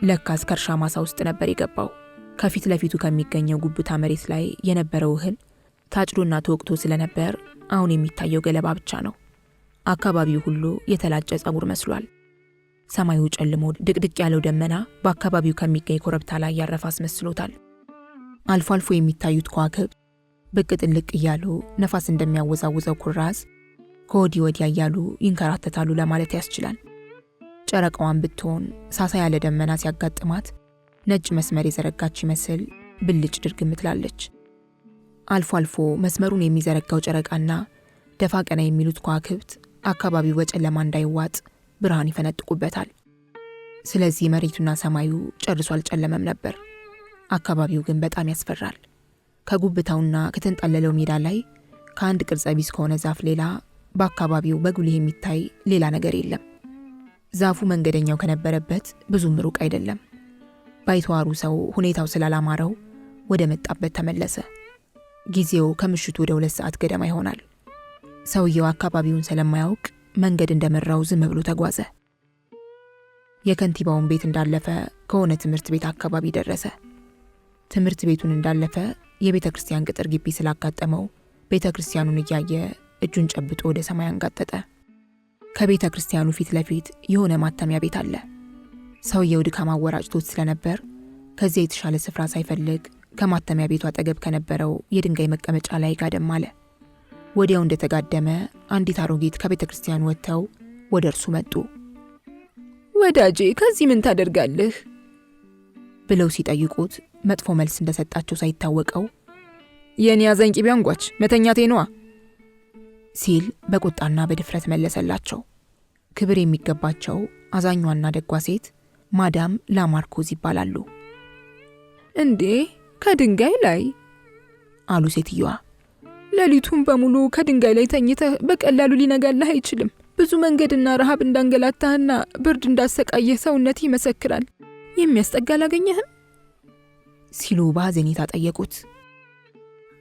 ለካስ ከእርሻ ማሳ ውስጥ ነበር የገባው። ከፊት ለፊቱ ከሚገኘው ጉብታ መሬት ላይ የነበረው እህል ታጭዶና ተወቅቶ ስለነበር አሁን የሚታየው ገለባ ብቻ ነው። አካባቢው ሁሉ የተላጨ ጸጉር መስሏል። ሰማዩ ጨልሞ ድቅድቅ ያለው ደመና በአካባቢው ከሚገኝ ኮረብታ ላይ ያረፈ አስመስሎታል። አልፎ አልፎ የሚታዩት ከዋክብት ብቅ ጥልቅ እያሉ ነፋስ እንደሚያወዛውዘው ኩራዝ ከወዲህ ወዲያ እያሉ ይንከራተታሉ ለማለት ያስችላል። ጨረቃዋን ብትሆን ሳሳ ያለ ደመና ሲያጋጥማት ነጭ መስመር የዘረጋች ይመስል ብልጭ ድርግም ትላለች። አልፎ አልፎ መስመሩን የሚዘረጋው ጨረቃና ደፋ ቀና የሚሉት ከዋክብት አካባቢው በጨለማ እንዳይዋጥ ብርሃን ይፈነጥቁበታል። ስለዚህ መሬቱና ሰማዩ ጨርሶ አልጨለመም ነበር። አካባቢው ግን በጣም ያስፈራል። ከጉብታውና ከተንጣለለው ሜዳ ላይ ከአንድ ቅርጸ ቢስ ከሆነ ዛፍ ሌላ በአካባቢው በጉልህ የሚታይ ሌላ ነገር የለም። ዛፉ መንገደኛው ከነበረበት ብዙም ሩቅ አይደለም። ባይተዋሩ ሰው ሁኔታው ስላላማረው ወደ መጣበት ተመለሰ። ጊዜው ከምሽቱ ወደ 2 ሰዓት ገደማ ይሆናል። ሰውየው አካባቢውን ስለማያውቅ መንገድ እንደመራው ዝም ብሎ ተጓዘ። የከንቲባውን ቤት እንዳለፈ ከሆነ ትምህርት ቤት አካባቢ ደረሰ። ትምህርት ቤቱን እንዳለፈ የቤተ ክርስቲያን ቅጥር ግቢ ስላጋጠመው ቤተ ክርስቲያኑን እያየ እጁን ጨብጦ ወደ ሰማይ አንጋጠጠ። ከቤተ ክርስቲያኑ ፊት ለፊት የሆነ ማተሚያ ቤት አለ። ሰውየው ድካም አወራጭቶት ስለነበር ከዚያ የተሻለ ስፍራ ሳይፈልግ ከማተሚያ ቤቱ አጠገብ ከነበረው የድንጋይ መቀመጫ ላይ ጋደም አለ። ወዲያው እንደተጋደመ አንዲት አሮጊት ከቤተ ክርስቲያኑ ወጥተው ወደ እርሱ መጡ። ወዳጄ ከዚህ ምን ታደርጋለህ? ብለው ሲጠይቁት መጥፎ መልስ እንደሰጣቸው ሳይታወቀው የኔ ያዘኝ ቂቤ አንጓች መተኛቴ ነዋ ሲል በቁጣና በድፍረት መለሰላቸው። ክብር የሚገባቸው አዛኟና ደጓ ሴት ማዳም ላማርኮዝ ይባላሉ። እንዴ ከድንጋይ ላይ አሉ ሴትየዋ። ሌሊቱን በሙሉ ከድንጋይ ላይ ተኝተህ በቀላሉ ሊነጋልህ አይችልም። ብዙ መንገድና ረሃብ እንዳንገላታህና ብርድ እንዳሰቃየህ ሰውነት ይመሰክራል። የሚያስጠጋ አላገኘህም? ሲሉ በሐዘኔታ ጠየቁት።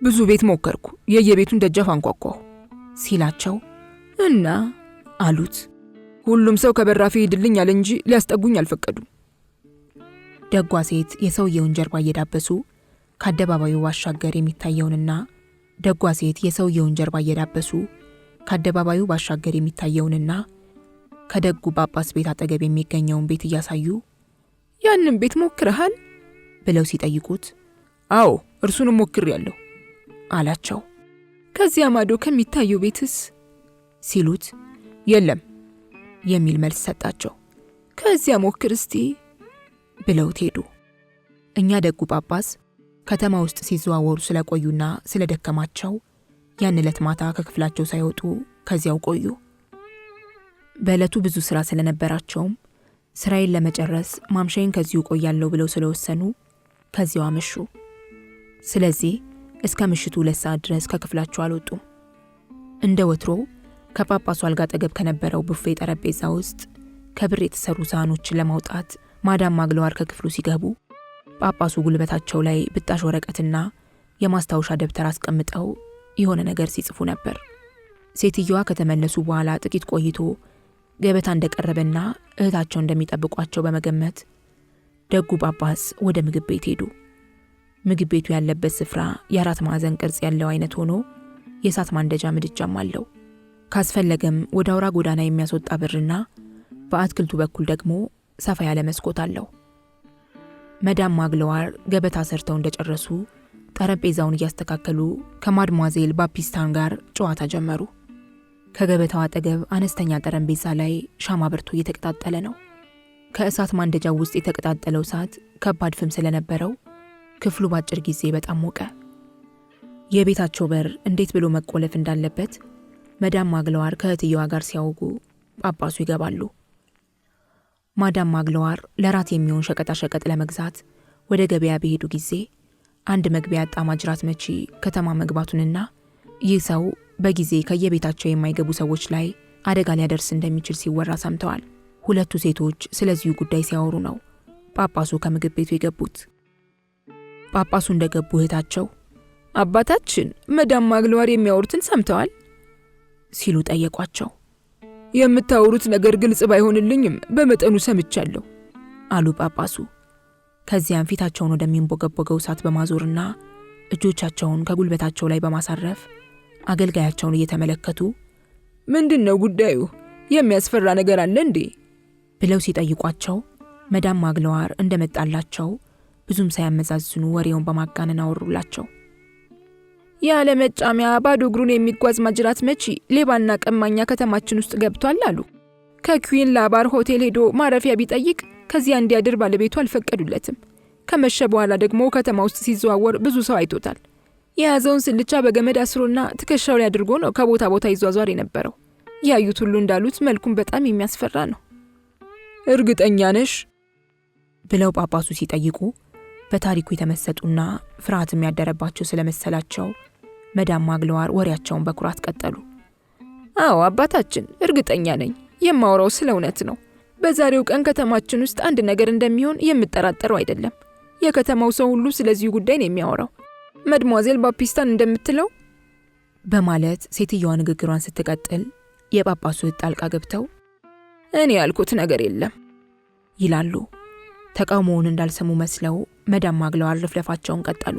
ብዙ ቤት ሞከርኩ፣ የየቤቱን ደጃፍ አንኳኳሁ ሲላቸው እና አሉት። ሁሉም ሰው ከበራፌ ይድልኝ አለ እንጂ ሊያስጠጉኝ አልፈቀዱም። ደጓ ሴት የሰውየውን ጀርባ እየዳበሱ ከአደባባዩ ባሻገር የሚታየውንና ደጓ ሴት የሰውየውን ጀርባ እየዳበሱ ከአደባባዩ ባሻገር የሚታየውንና ከደጉ ጳጳስ ቤት አጠገብ የሚገኘውን ቤት እያሳዩ ያንን ቤት ሞክረሃል ብለው ሲጠይቁት አዎ እርሱንም ሞክሬያለሁ አላቸው። ከዚያ ማዶ ከሚታየው ቤትስ ሲሉት የለም የሚል መልስ ሰጣቸው። ከዚያ ሞክር እስቲ ብለውት ሄዱ። እኛ ደጉ ጳጳስ ከተማ ውስጥ ሲዘዋወሩ ስለቆዩና ስለደከማቸው ያን ዕለት ማታ ከክፍላቸው ሳይወጡ ከዚያው ቆዩ። በዕለቱ ብዙ ሥራ ስለነበራቸውም ስራዬን ለመጨረስ ማምሻዬን ከዚሁ ቆያለሁ ብለው ስለወሰኑ ከዚያው አመሹ። ስለዚህ እስከ ምሽቱ 2 ሰዓት ድረስ ከክፍላቸው አልወጡም። እንደ ወትሮ ከጳጳሱ አልጋ አጠገብ ከነበረው ቡፌ ጠረጴዛ ውስጥ ከብር የተሰሩ ሳህኖችን ለማውጣት ማዳም ማግለዋር ከክፍሉ ሲገቡ ጳጳሱ ጉልበታቸው ላይ ብጣሽ ወረቀትና የማስታወሻ ደብተር አስቀምጠው የሆነ ነገር ሲጽፉ ነበር። ሴትየዋ ከተመለሱ በኋላ ጥቂት ቆይቶ ገበታ እንደቀረበና እህታቸው እንደሚጠብቋቸው በመገመት ደጉ ጳጳስ ወደ ምግብ ቤት ሄዱ። ምግብ ቤቱ ያለበት ስፍራ የ4 ማዕዘን ቅርጽ ያለው አይነት ሆኖ የእሳት ማንደጃ ምድጃም አለው። ካስፈለገም ወደ አውራ ጎዳና የሚያስወጣ በርና በአትክልቱ በኩል ደግሞ ሰፋ ያለ መስኮት አለው። መዳም ማግለዋር ገበታ ሰርተው እንደጨረሱ ጠረጴዛውን እያስተካከሉ ከማድሟዜል ባፒስታን ጋር ጨዋታ ጀመሩ። ከገበታው አጠገብ አነስተኛ ጠረጴዛ ላይ ሻማ በርቶ እየተቀጣጠለ ነው። ከእሳት ማንደጃው ውስጥ የተቀጣጠለው እሳት ከባድ ፍም ስለነበረው ክፍሉ ባጭር ጊዜ በጣም ሞቀ። የቤታቸው በር እንዴት ብሎ መቆለፍ እንዳለበት መዳም ማግለዋር ከእህትየዋ ጋር ሲያወጉ ጳጳሱ ይገባሉ። ማዳም ማግለዋር ለራት የሚሆን ሸቀጣሸቀጥ ለመግዛት ወደ ገበያ በሄዱ ጊዜ አንድ መግቢያ ያጣ ማጅራት መቺ ከተማ መግባቱንና ይህ ሰው በጊዜ ከየቤታቸው የማይገቡ ሰዎች ላይ አደጋ ሊያደርስ እንደሚችል ሲወራ ሰምተዋል። ሁለቱ ሴቶች ስለዚሁ ጉዳይ ሲያወሩ ነው ጳጳሱ ከምግብ ቤቱ የገቡት። ጳጳሱ እንደገቡ እህታቸው አባታችን መዳም ማግለዋር የሚያወሩትን ሰምተዋል ሲሉ ጠየቋቸው። የምታወሩት ነገር ግልጽ ባይሆንልኝም በመጠኑ ሰምቻለሁ አሉ ጳጳሱ። ከዚያም ፊታቸውን ወደሚንቦገቦገው እሳት በማዞርና እጆቻቸውን ከጉልበታቸው ላይ በማሳረፍ አገልጋያቸውን እየተመለከቱ ምንድነው ጉዳዩ? የሚያስፈራ ነገር አለ እንዴ? ብለው ሲጠይቋቸው መዳም ማግለዋር እንደመጣላቸው ብዙም ሳያመዛዝኑ ወሬውን በማጋነን አወሩላቸው። ያለ መጫሚያ ባዶ እግሩን የሚጓዝ ማጅራት መቺ ሌባና ቀማኛ ከተማችን ውስጥ ገብቷል አሉ። ከኩዊን ላባር ሆቴል ሄዶ ማረፊያ ቢጠይቅ ከዚያ እንዲያድር ባለቤቱ አልፈቀዱለትም። ከመሸ በኋላ ደግሞ ከተማ ውስጥ ሲዘዋወር ብዙ ሰው አይቶታል። የያዘውን ስልቻ በገመድ አስሮና ትከሻው ላይ አድርጎ ነው ከቦታ ቦታ ይዟዟር የነበረው። ያዩት ሁሉ እንዳሉት መልኩም በጣም የሚያስፈራ ነው። እርግጠኛ ነሽ? ብለው ጳጳሱ ሲጠይቁ በታሪኩ የተመሰጡና ፍርሃት የሚያደረባቸው ስለመሰላቸው መዳም ማግለዋር ወሬያቸውን በኩራት ቀጠሉ። አዎ አባታችን፣ እርግጠኛ ነኝ። የማወራው ስለ እውነት ነው። በዛሬው ቀን ከተማችን ውስጥ አንድ ነገር እንደሚሆን የምጠራጠረው አይደለም። የከተማው ሰው ሁሉ ስለዚህ ጉዳይ ነው የሚያወራው። መድሟዜል ባፒስታን እንደምትለው በማለት ሴትየዋ ንግግሯን ስትቀጥል የጳጳሱ ጣልቃ ገብተው እኔ ያልኩት ነገር የለም ይላሉ። ተቃውሞውን እንዳልሰሙ መስለው መዳም ማግለዋር ልፍለፋቸውን ቀጠሉ።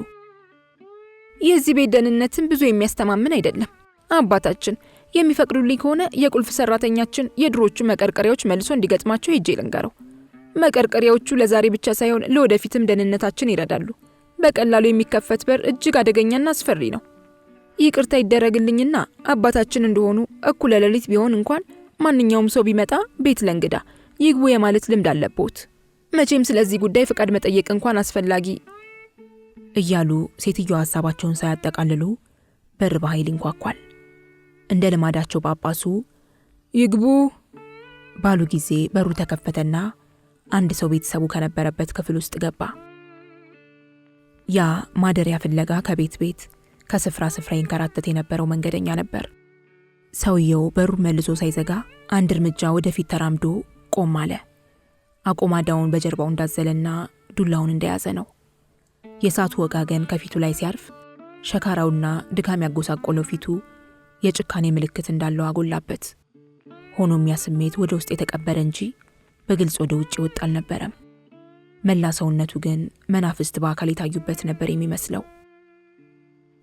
የዚህ ቤት ደህንነትን ብዙ የሚያስተማምን አይደለም አባታችን። የሚፈቅዱልኝ ከሆነ የቁልፍ ሰራተኛችን የድሮቹ መቀርቀሪያዎች መልሶ እንዲገጥማቸው ሄጄ ልንገረው። መቀርቀሪያዎቹ ለዛሬ ብቻ ሳይሆን ለወደፊትም ደህንነታችን ይረዳሉ። በቀላሉ የሚከፈት በር እጅግ አደገኛና አስፈሪ ነው። ይቅርታ ይደረግልኝና አባታችን እንደሆኑ እኩለ ሌሊት ቢሆን እንኳን ማንኛውም ሰው ቢመጣ ቤት ለእንግዳ ይግቡ የማለት ልምድ አለቦት። መቼም ስለዚህ ጉዳይ ፍቃድ መጠየቅ እንኳን አስፈላጊ እያሉ ሴትየዋ ሐሳባቸውን ሳያጠቃልሉ በር በኃይል ይንኳኳል። እንደ ልማዳቸው ጳጳሱ ይግቡ ባሉ ጊዜ በሩ ተከፈተና አንድ ሰው ቤተሰቡ ከነበረበት ክፍል ውስጥ ገባ። ያ ማደሪያ ፍለጋ ከቤት ቤት ከስፍራ ስፍራ ይንከራተት የነበረው መንገደኛ ነበር። ሰውየው በሩ መልሶ ሳይዘጋ አንድ እርምጃ ወደፊት ተራምዶ ቆም አለ። አቆማዳውን በጀርባው እንዳዘለና ዱላውን እንደያዘ ነው። የእሳቱ ወጋገን ከፊቱ ላይ ሲያርፍ ሸካራውና ድካም ያጎሳቆለው ፊቱ የጭካኔ ምልክት እንዳለው አጎላበት። ሆኖም ያ ስሜት ወደ ውስጥ የተቀበረ እንጂ በግልጽ ወደ ውጭ ወጣ አልነበረም። መላ ሰውነቱ ግን መናፍስት በአካል የታዩበት ነበር የሚመስለው።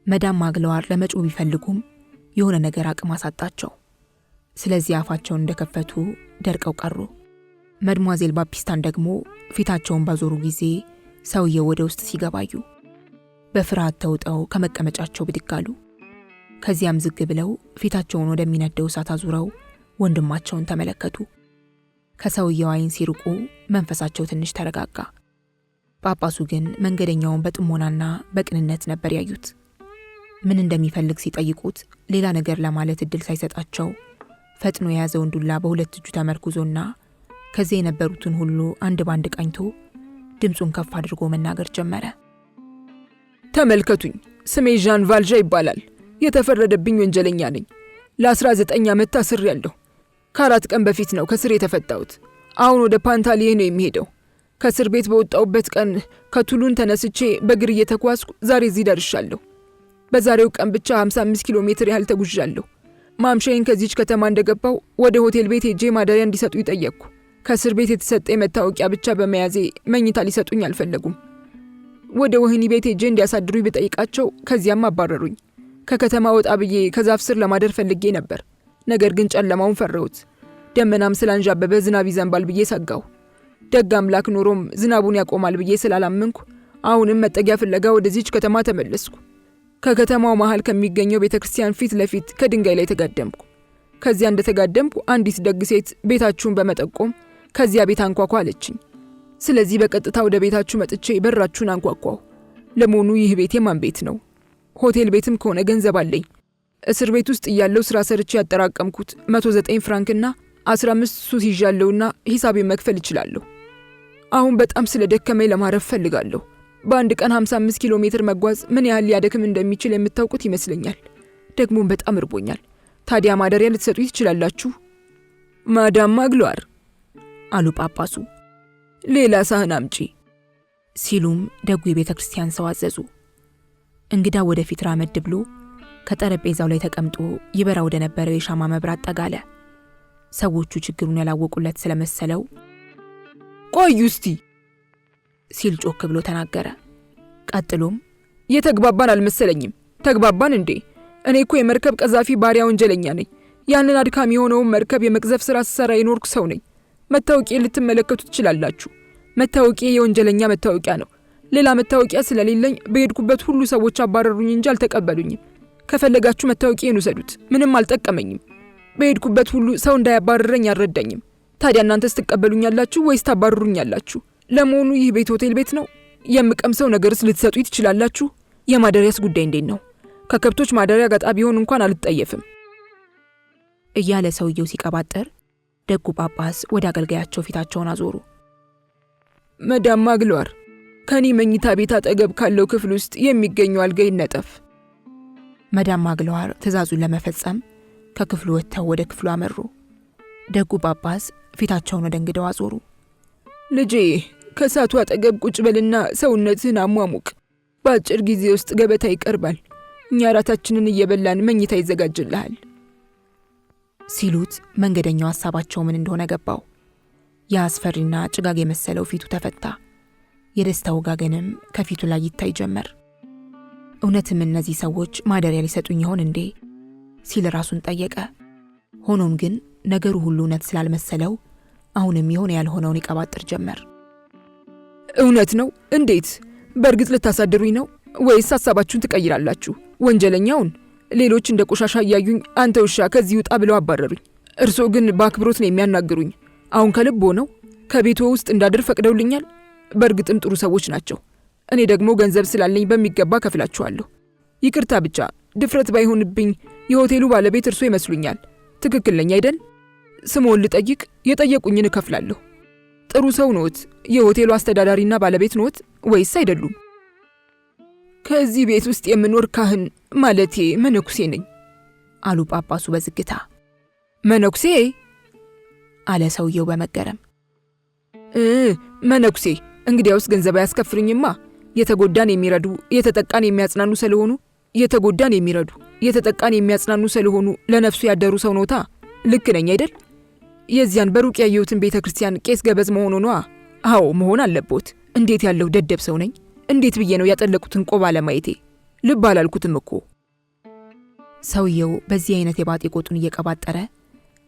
መዳም ማግለዋር ለመጮህ ቢፈልጉም የሆነ ነገር አቅም አሳጣቸው። ስለዚህ አፋቸውን እንደከፈቱ ደርቀው ቀሩ። መድሟዜል ባፒስታን ደግሞ ፊታቸውን ባዞሩ ጊዜ ሰውየው ወደ ውስጥ ሲገባዩ በፍርሃት ተውጠው ከመቀመጫቸው ብድግ አሉ። ከዚያም ዝግ ብለው ፊታቸውን ወደሚነደው እሳት አዙረው ወንድማቸውን ተመለከቱ። ከሰውየው ዓይን ሲርቁ መንፈሳቸው ትንሽ ተረጋጋ። ጳጳሱ ግን መንገደኛውን በጥሞናና በቅንነት ነበር ያዩት። ምን እንደሚፈልግ ሲጠይቁት ሌላ ነገር ለማለት እድል ሳይሰጣቸው ፈጥኖ የያዘውን ዱላ በሁለት እጁ ተመርኩዞና ከዚህ የነበሩትን ሁሉ አንድ ባንድ ቃኝቶ ድምፁን ከፍ አድርጎ መናገር ጀመረ። ተመልከቱኝ፣ ስሜ ዣን ቫልዣ ይባላል። የተፈረደብኝ ወንጀለኛ ነኝ። ለ19 ዓመት ታስሬያለሁ። ከ4 ቀን በፊት ነው ከስር የተፈታሁት። አሁን ወደ ፓንታሊዬ ነው የሚሄደው። ከስር ቤት በወጣሁበት ቀን ከቱሉን ተነስቼ በእግር እየተጓዝኩ ዛሬ እዚህ ደርሻለሁ። በዛሬው ቀን ብቻ 55 ኪሎ ሜትር ያህል ተጉዣለሁ። ማምሻዬን ከዚች ከተማ እንደገባው ወደ ሆቴል ቤት ሄጄ ማደሪያ እንዲሰጡ ይጠየቅኩ። ከስር ቤት የተሰጠ መታወቂያ ብቻ በመያዜ መኝታ ሊሰጡኝ አልፈለጉም። ወደ ወህኒ ቤት ሄጄ እንዲያሳድሩኝ ብጠይቃቸው ከዚያም አባረሩኝ። ከከተማ ወጣ ብዬ ከዛፍ ስር ለማደር ፈልጌ ነበር። ነገር ግን ጨለማውን ፈረሁት። ደመናም ስላንዣበበ ዝናብ ይዘንባል ብዬ ሰጋሁ። ደግ አምላክ ኖሮም ዝናቡን ያቆማል ብዬ ስላላመንኩ አሁንም መጠጊያ ፍለጋ ወደዚች ከተማ ተመለስኩ። ከከተማው መሃል ከሚገኘው ቤተክርስቲያን ፊት ለፊት ከድንጋይ ላይ ተጋደምኩ። ከዚያ እንደተጋደምኩ አንዲት ደግ ሴት ቤታችሁን በመጠቆም ከዚያ ቤት አንኳኳ አለችኝ። ስለዚህ በቀጥታ ወደ ቤታችሁ መጥቼ በራችሁን አንኳኳሁ። ለመሆኑ ይህ ቤት የማን ቤት ነው? ሆቴል ቤትም ከሆነ ገንዘብ አለኝ። እስር ቤት ውስጥ እያለሁ ስራ ሰርቼ ያጠራቀምኩት 109 ፍራንክና 15 ሱስ ይዣለሁና ሂሳቤን መክፈል እችላለሁ። አሁን በጣም ስለደከመኝ ለማረፍ ፈልጋለሁ። በአንድ ቀን 55 ኪሎ ሜትር መጓዝ ምን ያህል ሊያደክም እንደሚችል የምታውቁት ይመስለኛል። ደግሞም በጣም እርቦኛል። ታዲያ ማደሪያ ልትሰጡ ትችላላችሁ? ማዳም ማግለዋር አሉ ጳጳሱ። ሌላ ሳህን አምጪ ሲሉም ደጉ የቤተ ክርስቲያን ሰው አዘዙ። እንግዳ ወደፊት ራመድ ብሎ ከጠረጴዛው ላይ ተቀምጦ ይበራ ወደ ነበረው የሻማ መብራት ጠጋለ። ሰዎቹ ችግሩን ያላወቁለት ስለመሰለው ቆዩ እስቲ ሲል ጮክ ብሎ ተናገረ። ቀጥሎም የተግባባን አልመሰለኝም። ተግባባን እንዴ? እኔ እኮ የመርከብ ቀዛፊ ባሪያ ወንጀለኛ ነኝ። ያንን አድካሚ የሆነውን መርከብ የመቅዘፍ ሥራ ስሰራ የኖርኩ ሰው ነኝ። መታወቂያ ልትመለከቱ ትችላላችሁ። መታወቂያ የወንጀለኛ መታወቂያ ነው። ሌላ መታወቂያ ስለሌለኝ በሄድኩበት ሁሉ ሰዎች አባረሩኝ እንጂ አልተቀበሉኝም። ከፈለጋችሁ መታወቂያን ውሰዱት፣ ምንም አልጠቀመኝም። በሄድኩበት ሁሉ ሰው እንዳያባረረኝ አልረዳኝም። ታዲያ እናንተስ ትቀበሉኛላችሁ ወይስ ታባረሩኛላችሁ? ለመሆኑ ይህ ቤት ሆቴል ቤት ነው? የምቀምሰው ነገርስ ልትሰጡ ትችላላችሁ? የማደሪያስ ጉዳይ እንዴት ነው? ከከብቶች ማደሪያ ጋጣ ቢሆን እንኳን አልጠየፍም እያለ ሰውየው ሲቀባጠር ደጉ ጳጳስ ወደ አገልጋያቸው ፊታቸውን አዞሩ። መዳም ማግለዋር፣ ከኔ መኝታ ቤት አጠገብ ካለው ክፍል ውስጥ የሚገኘው አልጋ ይነጠፍ። መዳም ማግለዋር ትእዛዙን ለመፈጸም ከክፍሉ ወጥተው ወደ ክፍሉ አመሩ። ደጉ ጳጳስ ፊታቸውን ወደ እንግዳው አዞሩ። ልጄ፣ ከእሳቱ አጠገብ ቁጭ በልና ሰውነትህን አሟሙቅ። በአጭር ጊዜ ውስጥ ገበታ ይቀርባል። እኛ ራታችንን እየበላን መኝታ ይዘጋጅልሃል ሲሉት መንገደኛው ሐሳባቸው ምን እንደሆነ ገባው። የአስፈሪና ጭጋግ የመሰለው ፊቱ ተፈታ። የደስታው ጋገንም ከፊቱ ላይ ይታይ ጀመር። እውነትም እነዚህ ሰዎች ማደሪያ ሊሰጡኝ ይሆን እንዴ ሲል ራሱን ጠየቀ። ሆኖም ግን ነገሩ ሁሉ እውነት ስላልመሰለው አሁንም ይሆን ያልሆነውን ይቀባጥር ጀመር። እውነት ነው? እንዴት? በእርግጥ ልታሳድሩኝ ነው ወይስ ሐሳባችሁን ትቀይራላችሁ? ወንጀለኛውን ሌሎች እንደ ቆሻሻ እያዩኝ አንተ ውሻ ከዚህ ውጣ ብለው አባረሩኝ። እርሶ ግን በአክብሮት ነው የሚያናግሩኝ። አሁን ከልቦ ነው? ከቤቶ ውስጥ እንዳድር ፈቅደውልኛል። በእርግጥም ጥሩ ሰዎች ናቸው። እኔ ደግሞ ገንዘብ ስላለኝ በሚገባ ከፍላችኋለሁ። ይቅርታ ብቻ ድፍረት ባይሆንብኝ የሆቴሉ ባለቤት እርሶ ይመስሉኛል። ትክክል ነኝ አይደል? ስሞን ልጠይቅ? የጠየቁኝን እከፍላለሁ። ጥሩ ሰው ኖት? የሆቴሉ አስተዳዳሪና ባለቤት ኖት ወይስ አይደሉም? ከዚህ ቤት ውስጥ የምኖር ካህን ማለቴ መነኩሴ ነኝ አሉ ጳጳሱ በዝግታ። መነኩሴ? አለ ሰውየው በመገረም። መነኩሴ? እንግዲያውስ ገንዘብ አያስከፍርኝማ። የተጎዳን የሚረዱ የተጠቃን የሚያጽናኑ ስለሆኑ የተጠቃን የሚያጽናኑ ስለሆኑ ለነፍሱ ያደሩ ሰው ኖታ። ልክ ነኝ አይደል? የዚያን በሩቅ ያየሁትን ቤተክርስቲያን ቄስ ገበዝ መሆኑ ነዋ። አዎ መሆን አለቦት። እንዴት ያለው ደደብ ሰው ነኝ! እንዴት ብዬ ነው ያጠለቁትን ቆብ አለማየቴ? ልብ አላልኩትም እኮ። ሰውየው በዚህ አይነት የባጤ ቆጡን እየቀባጠረ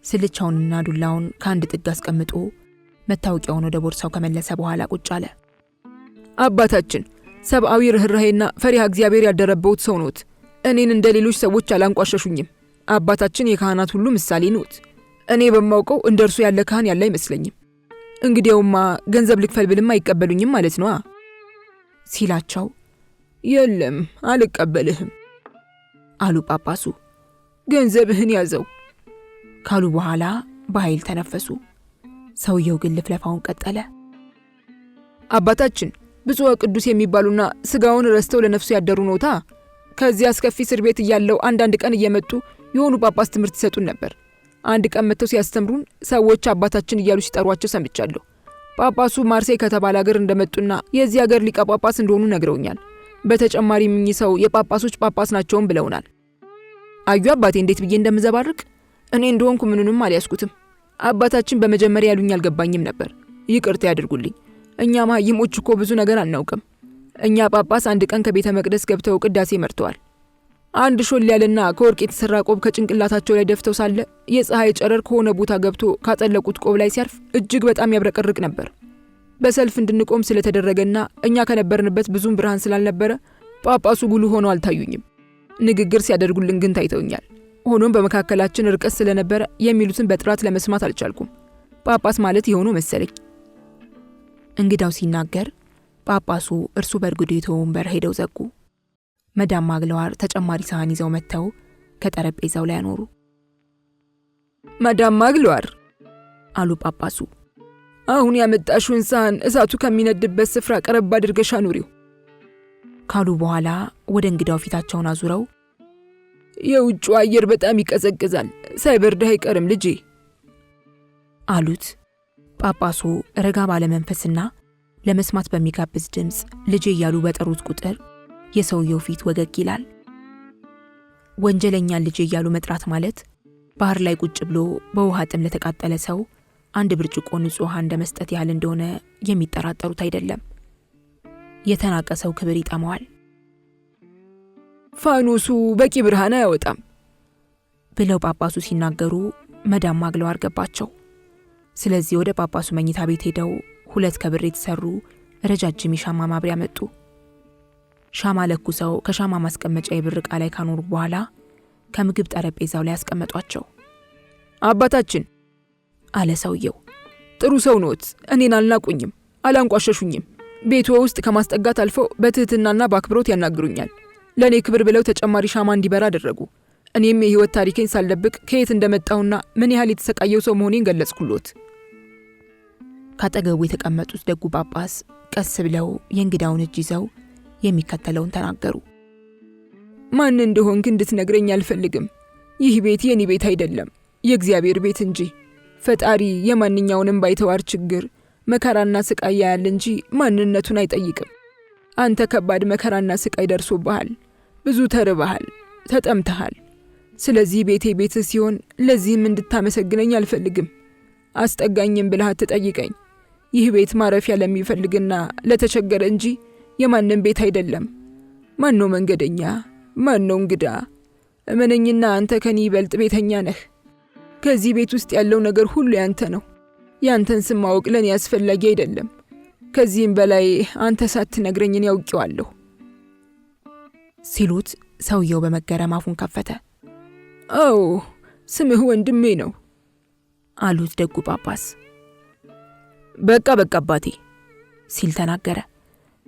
ስልቻውንና ዱላውን ከአንድ ጥግ አስቀምጦ መታወቂያውን ወደ ቦርሳው ከመለሰ በኋላ ቁጭ አለ። አባታችን ሰብአዊ ርህራሄና ፈሪሃ እግዚአብሔር ያደረበውት ሰው ኖት። እኔን እንደ ሌሎች ሰዎች አላንቋሸሹኝም። አባታችን የካህናት ሁሉ ምሳሌ ኖት። እኔ በማውቀው እንደርሱ ያለ ካህን ያለ አይመስለኝም። እንግዲያውማ ገንዘብ ልክፈል ብልም አይቀበሉኝም ማለት ነው ሲላቸው፣ የለም አልቀበልህም አሉ ጳጳሱ። ገንዘብህን ያዘው ካሉ በኋላ በኃይል ተነፈሱ። ሰውየው ግን ልፍለፋውን ቀጠለ። አባታችን ብፁዕ ቅዱስ የሚባሉና ስጋውን ረስተው ለነፍሱ ያደሩ ኖታ። ከዚህ አስከፊ እስር ቤት እያለው አንዳንድ ቀን እየመጡ የሆኑ ጳጳስ ትምህርት ይሰጡን ነበር። አንድ ቀን መጥተው ሲያስተምሩን ሰዎች አባታችን እያሉ ሲጠሯቸው ሰምቻለሁ። ጳጳሱ ማርሴይ ከተባለ ሀገር እንደመጡና የዚህ ሀገር ሊቀ ጳጳስ እንደሆኑ ነግረውኛል። በተጨማሪም እኚህ ሰው የጳጳሶች ጳጳስ ናቸውም ብለውናል። አዩ አባቴ እንዴት ብዬ እንደምዘባርቅ። እኔ እንደሆንኩ ምንንም አልያዝኩትም። አባታችን በመጀመሪያ ያሉኝ አልገባኝም ነበር። ይቅርታ ያድርጉልኝ። እኛ መሃይሞች እኮ ብዙ ነገር አናውቅም። እኛ ጳጳስ አንድ ቀን ከቤተ መቅደስ ገብተው ቅዳሴ መርተዋል። አንድ ሾል ያለና ከወርቅ የተሰራ ቆብ ከጭንቅላታቸው ላይ ደፍተው ሳለ የፀሐይ ጨረር ከሆነ ቦታ ገብቶ ካጠለቁት ቆብ ላይ ሲያርፍ እጅግ በጣም ያብረቀርቅ ነበር። በሰልፍ እንድንቆም ስለተደረገና እኛ ከነበርንበት ብዙም ብርሃን ስላልነበረ ጳጳሱ ጉልህ ሆነው አልታዩኝም። ንግግር ሲያደርጉልን ግን ታይተውኛል። ሆኖም በመካከላችን ርቀት ስለነበረ የሚሉትን በጥራት ለመስማት አልቻልኩም። ጳጳስ ማለት የሆኑ መሰለኝ። እንግዳው ሲናገር ጳጳሱ እርሱ በእርግዱ የተወውን በር ሄደው ዘጉ። መዳም ማግለዋር ተጨማሪ ሳህን ይዘው መጥተው ከጠረጴዛው ላይ አኖሩ። መዳም ማግለዋር አሉ ጳጳሱ፣ አሁን ያመጣሽውን ሳህን እሳቱ ከሚነድበት ስፍራ ቀረብ አድርገሽ አኑሪው ካሉ በኋላ ወደ እንግዳው ፊታቸውን አዙረው የውጭ አየር በጣም ይቀዘቅዛል፣ ሳይበርድ አይቀርም ልጄ አሉት። ጳጳሱ ረጋ ባለ መንፈስና ለመስማት በሚጋብዝ ድምፅ ልጄ እያሉ በጠሩት ቁጥር የሰውየው ፊት ወገግ ይላል። ወንጀለኛን ልጄ እያሉ መጥራት ማለት ባህር ላይ ቁጭ ብሎ በውሃ ጥም ለተቃጠለ ሰው አንድ ብርጭቆ ንጹህ ውሃ እንደመስጠት ያህል እንደሆነ የሚጠራጠሩት አይደለም። የተናቀ ሰው ክብር ይጠማዋል። ፋኖሱ በቂ ብርሃን አያወጣም ብለው ጳጳሱ ሲናገሩ መዳም ማግለዋር ገባቸው። ስለዚህ ወደ ጳጳሱ መኝታ ቤት ሄደው 2 ከብር የተሰሩ ረጃጅም የሻማ ማብሪያ መጡ። ሻማ ለኩሰው ከሻማ ማስቀመጫ የብር ዕቃ ላይ ካኖሩ በኋላ ከምግብ ጠረጴዛው ላይ ያስቀመጧቸው። አባታችን አለ ሰውየው፣ ጥሩ ሰው ኖት። እኔን አልናቁኝም፣ አላንቋሸሹኝም። ቤቱ ውስጥ ከማስጠጋት አልፈው በትህትናና በአክብሮት ያናግሩኛል። ለእኔ ክብር ብለው ተጨማሪ ሻማ እንዲበራ አደረጉ። እኔም የህይወት ታሪኬን ሳልደብቅ ከየት እንደመጣሁና ምን ያህል የተሰቃየው ሰው መሆኔን ገለጽኩሎት። ካጠገቡ የተቀመጡት ደጉ ጳጳስ ቀስ ብለው የእንግዳውን እጅ ይዘው የሚከተለውን ተናገሩ። ማን እንደሆንክ እንድትነግረኝ አልፈልግም። ይህ ቤት የኔ ቤት አይደለም፣ የእግዚአብሔር ቤት እንጂ። ፈጣሪ የማንኛውንም ባይተዋር ችግር መከራና ስቃይ ያያል እንጂ ማንነቱን አይጠይቅም። አንተ ከባድ መከራና ስቃይ ደርሶብሃል፣ ብዙ ተርበሃል፣ ተጠምተሃል። ስለዚህ ቤቴ ቤትህ ሲሆን ለዚህም እንድታመሰግነኝ አልፈልግም። አስጠጋኝም ብለህ አትጠይቀኝ። ይህ ቤት ማረፊያ ለሚፈልግና ለተቸገረ እንጂ የማንም ቤት አይደለም። ማን ነው መንገደኛ? ማን ነው እንግዳ? እመነኝና አንተ ከኔ ይበልጥ ቤተኛ ነህ። ከዚህ ቤት ውስጥ ያለው ነገር ሁሉ ያንተ ነው። ያንተን ስም ማወቅ ለኔ አስፈላጊ አይደለም። ከዚህም በላይ አንተ ሳትነግረኝን ያውቀዋለሁ ሲሉት ሰውየው በመገረም አፉን ከፈተ። አዎ ስምህ ወንድሜ ነው አሉት ደጉ ጳጳስ። በቃ አባቴ ሲል ተናገረ።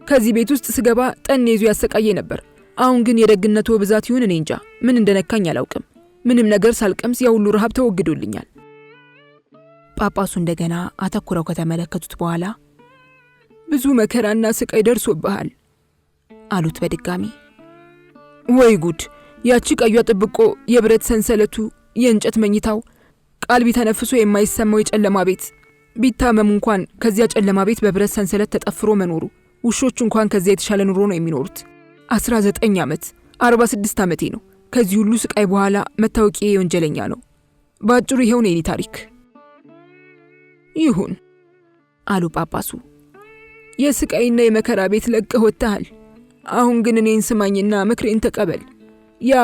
ከዚህ ቤት ውስጥ ስገባ ጠኔ ይዞ ያሰቃየ ነበር። አሁን ግን የደግነቱ ብዛት ይሁን እኔ እንጃ ምን እንደነካኝ አላውቅም። ምንም ነገር ሳልቀምስ ያ ሁሉ ረሃብ ተወግዶልኛል። ጳጳሱ እንደገና አተኩረው ከተመለከቱት በኋላ ብዙ መከራና ስቃይ ደርሶብሃል አሉት በድጋሚ። ወይ ጉድ! ያቺ ቀዩ ጥብቆ፣ የብረት ሰንሰለቱ፣ የእንጨት መኝታው፣ ቃል ቢተነፍሶ የማይሰማው የጨለማ ቤት፣ ቢታመም እንኳን ከዚያ ጨለማ ቤት በብረት ሰንሰለት ተጠፍሮ መኖሩ። ውሾች እንኳን ከዚያ የተሻለ ኑሮ ነው የሚኖሩት። 19 ዓመት 46 ዓመቴ ነው። ከዚህ ሁሉ ስቃይ በኋላ መታወቂያ የወንጀለኛ ነው። ባጭሩ ይሄው ነው የኔ ታሪክ። ይሁን አሉ ጳጳሱ። የስቃይና የመከራ ቤት ለቀህ ወጥተሃል። አሁን ግን እኔን ስማኝና ምክሬን ተቀበል። ያ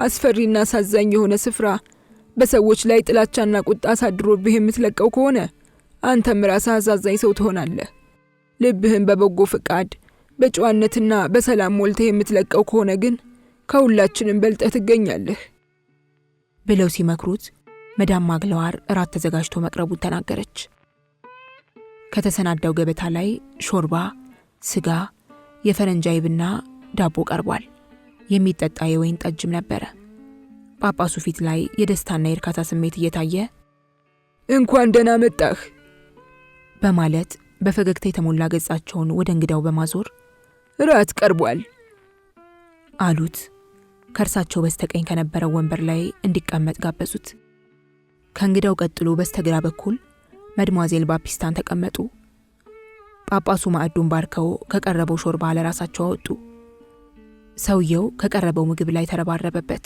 አስፈሪና አሳዛኝ የሆነ ስፍራ በሰዎች ላይ ጥላቻና ቁጣ አሳድሮብህ የምትለቀው ከሆነ አንተም ራስህ አሳዛኝ ሰው ትሆናለህ። ልብህን በበጎ ፍቃድ በጨዋነትና በሰላም ሞልተህ የምትለቀው ከሆነ ግን ከሁላችንም በልጠህ ትገኛለህ ብለው ሲመክሩት መዳም ማግለዋር እራት ተዘጋጅቶ መቅረቡን ተናገረች። ከተሰናዳው ገበታ ላይ ሾርባ፣ ስጋ፣ የፈረንጅ አይብና ዳቦ ቀርቧል። የሚጠጣ የወይን ጠጅም ነበረ። ጳጳሱ ፊት ላይ የደስታና የእርካታ ስሜት እየታየ እንኳን ደህና መጣህ በማለት በፈገግታ የተሞላ ገጻቸውን ወደ እንግዳው በማዞር ራት ቀርቧል አሉት። ከእርሳቸው በስተቀኝ ከነበረው ወንበር ላይ እንዲቀመጥ ጋበዙት። ከእንግዳው ቀጥሎ በስተግራ በኩል መድሟዜል ባፒስታን ተቀመጡ። ጳጳሱ ማዕዱን ባርከው ከቀረበው ሾርባ ለራሳቸው አወጡ። ሰውየው ከቀረበው ምግብ ላይ ተረባረበበት።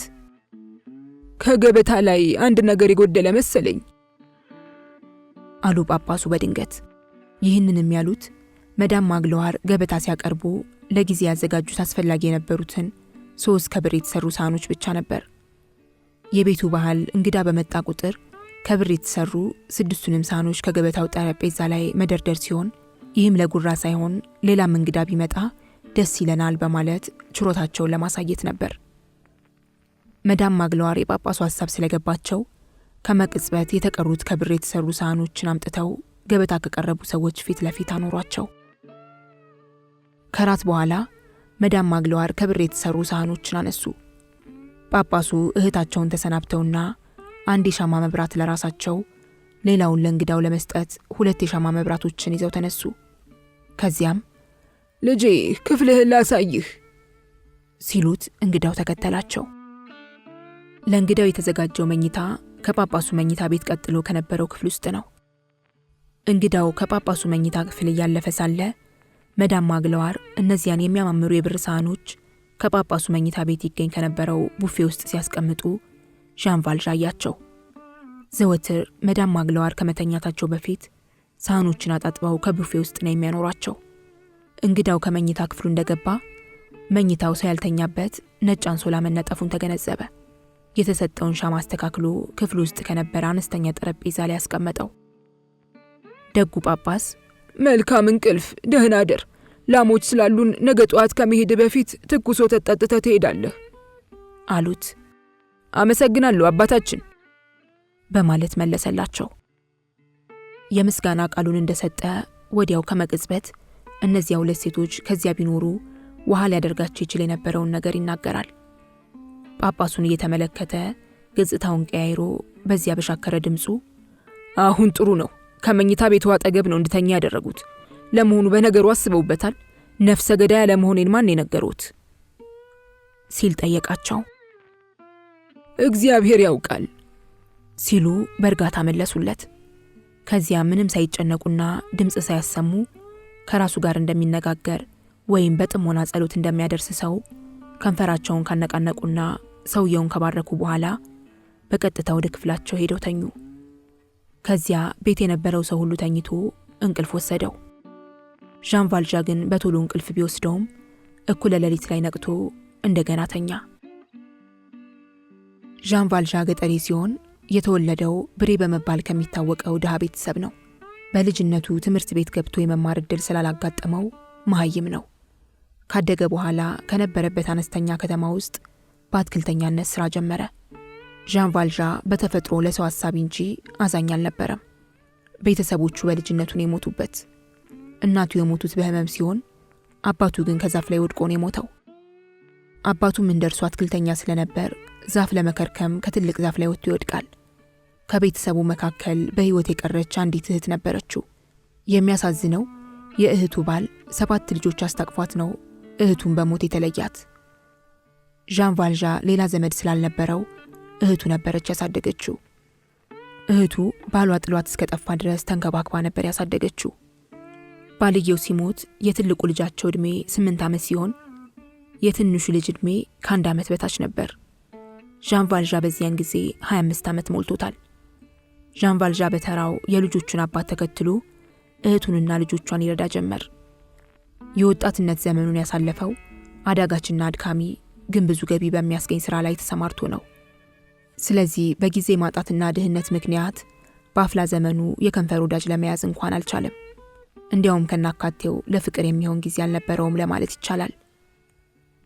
ከገበታ ላይ አንድ ነገር የጎደለ መሰለኝ አሉ ጳጳሱ በድንገት። ይህንንም ያሉት መዳም ማግለዋር ገበታ ሲያቀርቡ ለጊዜ ያዘጋጁት አስፈላጊ የነበሩትን 3 ከብር የተሰሩ ሳህኖች ብቻ ነበር። የቤቱ ባህል እንግዳ በመጣ ቁጥር ከብር የተሰሩ 6ቱንም ሳህኖች ከገበታው ጠረጴዛ ላይ መደርደር ሲሆን ይህም ለጉራ ሳይሆን ሌላም እንግዳ ቢመጣ ደስ ይለናል በማለት ችሮታቸውን ለማሳየት ነበር። መዳም ማግለዋር የጳጳሱ ሐሳብ ስለገባቸው ከመቅጽበት የተቀሩት ከብር የተሰሩ ሳህኖችን አምጥተው ገበታ ከቀረቡ ሰዎች ፊት ለፊት አኖሯቸው። ከራት በኋላ መዳም ማግለዋር ከብር የተሰሩ ሳህኖችን አነሱ። ጳጳሱ እህታቸውን ተሰናብተውና 1 የሻማ መብራት ለራሳቸው ሌላውን ለእንግዳው ለመስጠት 2 የሻማ መብራቶችን ይዘው ተነሱ። ከዚያም ልጄ ክፍልህን ላሳይህ ሲሉት እንግዳው ተከተላቸው። ለእንግዳው የተዘጋጀው መኝታ ከጳጳሱ መኝታ ቤት ቀጥሎ ከነበረው ክፍል ውስጥ ነው። እንግዳው ከጳጳሱ መኝታ ክፍል እያለፈ ሳለ መዳም ማግለዋር እነዚያን የሚያማምሩ የብር ሳህኖች ከጳጳሱ መኝታ ቤት ይገኝ ከነበረው ቡፌ ውስጥ ሲያስቀምጡ ዣን ቫልዣ አያቸው። ዘወትር መዳም ማግለዋር ከመተኛታቸው በፊት ሳህኖችን አጣጥበው ከቡፌ ውስጥ ነው የሚያኖሯቸው። እንግዳው ከመኝታ ክፍሉ እንደገባ መኝታው ሰው ያልተኛበት ነጭ አንሶላ መነጠፉን ተገነዘበ። የተሰጠውን ሻማ አስተካክሎ ክፍሉ ውስጥ ከነበረ አነስተኛ ጠረጴዛ ላይ ያስቀመጠው። ደጉ ጳጳስ መልካም እንቅልፍ፣ ደህና አደር። ላሞች ስላሉን ነገ ጠዋት ከመሄድ በፊት ትኩስ ወተት ጠጥተህ ትሄዳለህ አሉት። አመሰግናለሁ አባታችን በማለት መለሰላቸው። የምስጋና ቃሉን እንደሰጠ ወዲያው ከመቅጽበት እነዚያ 2 ሴቶች ከዚያ ቢኖሩ ውሃ ሊያደርጋቸው ይችል የነበረውን ነገር ይናገራል። ጳጳሱን እየተመለከተ ገጽታውን ቀያይሮ በዚያ በሻከረ ድምፁ አሁን ጥሩ ነው። ከመኝታ ቤቱ አጠገብ ነው እንድተኛ ያደረጉት። ለመሆኑ በነገሩ አስበውበታል? ነፍሰ ገዳይ ያለመሆኔን ማን የነገሩት ሲል ጠየቃቸው። እግዚአብሔር ያውቃል ሲሉ በእርጋታ መለሱለት። ከዚያ ምንም ሳይጨነቁና ድምፅ ሳያሰሙ ከራሱ ጋር እንደሚነጋገር ወይም በጥሞና ጸሎት እንደሚያደርስ ሰው ከንፈራቸውን ካነቃነቁና ሰውየውን ከባረኩ በኋላ በቀጥታ ወደ ክፍላቸው ሄደው ተኙ። ከዚያ ቤት የነበረው ሰው ሁሉ ተኝቶ እንቅልፍ ወሰደው። ዣን ቫልዣ ግን በቶሎ እንቅልፍ ቢወስደውም እኩለ ሌሊት ላይ ነቅቶ እንደገና ተኛ። ዣን ቫልዣ ገጠሬ ሲሆን የተወለደው ብሬ በመባል ከሚታወቀው ድሃ ቤተሰብ ነው። በልጅነቱ ትምህርት ቤት ገብቶ የመማር ዕድል ስላላጋጠመው መሃይም ነው። ካደገ በኋላ ከነበረበት አነስተኛ ከተማ ውስጥ በአትክልተኛነት ሥራ ጀመረ። ዣን ቫልዣ በተፈጥሮ ለሰው አሳቢ እንጂ አዛኝ አልነበረም። ቤተሰቦቹ በልጅነቱ ነው የሞቱበት። እናቱ የሞቱት በህመም ሲሆን አባቱ ግን ከዛፍ ላይ ወድቆ ነው የሞተው። አባቱም እንደርሱ አትክልተኛ ስለነበር ዛፍ ለመከርከም ከትልቅ ዛፍ ላይ ወጥቶ ይወድቃል። ከቤተሰቡ መካከል በህይወት የቀረች አንዲት እህት ነበረችው። የሚያሳዝነው የእህቱ ባል 7 ልጆች አስታቅፏት ነው እህቱን በሞት የተለያት። ዣን ቫልዣ ሌላ ዘመድ ስላልነበረው እህቱ ነበረች ያሳደገችው። እህቱ ባሏ ጥሏት እስከ ጠፋ ድረስ ተንከባክባ ነበር ያሳደገችው። ባልየው ሲሞት የትልቁ ልጃቸው ዕድሜ 8 ዓመት ሲሆን የትንሹ ልጅ ዕድሜ ከ1 ዓመት በታች ነበር። ዣን ቫልዣ በዚያን ጊዜ 25 ዓመት ሞልቶታል። ዣን ቫልዣ በተራው የልጆቹን አባት ተከትሎ እህቱንና ልጆቿን ይረዳ ጀመር። የወጣትነት ዘመኑን ያሳለፈው አዳጋችና አድካሚ ግን ብዙ ገቢ በሚያስገኝ ሥራ ላይ ተሰማርቶ ነው። ስለዚህ በጊዜ ማጣትና ድህነት ምክንያት በአፍላ ዘመኑ የከንፈር ወዳጅ ለመያዝ እንኳን አልቻለም። እንዲያውም ከናካቴው ለፍቅር የሚሆን ጊዜ አልነበረውም ለማለት ይቻላል።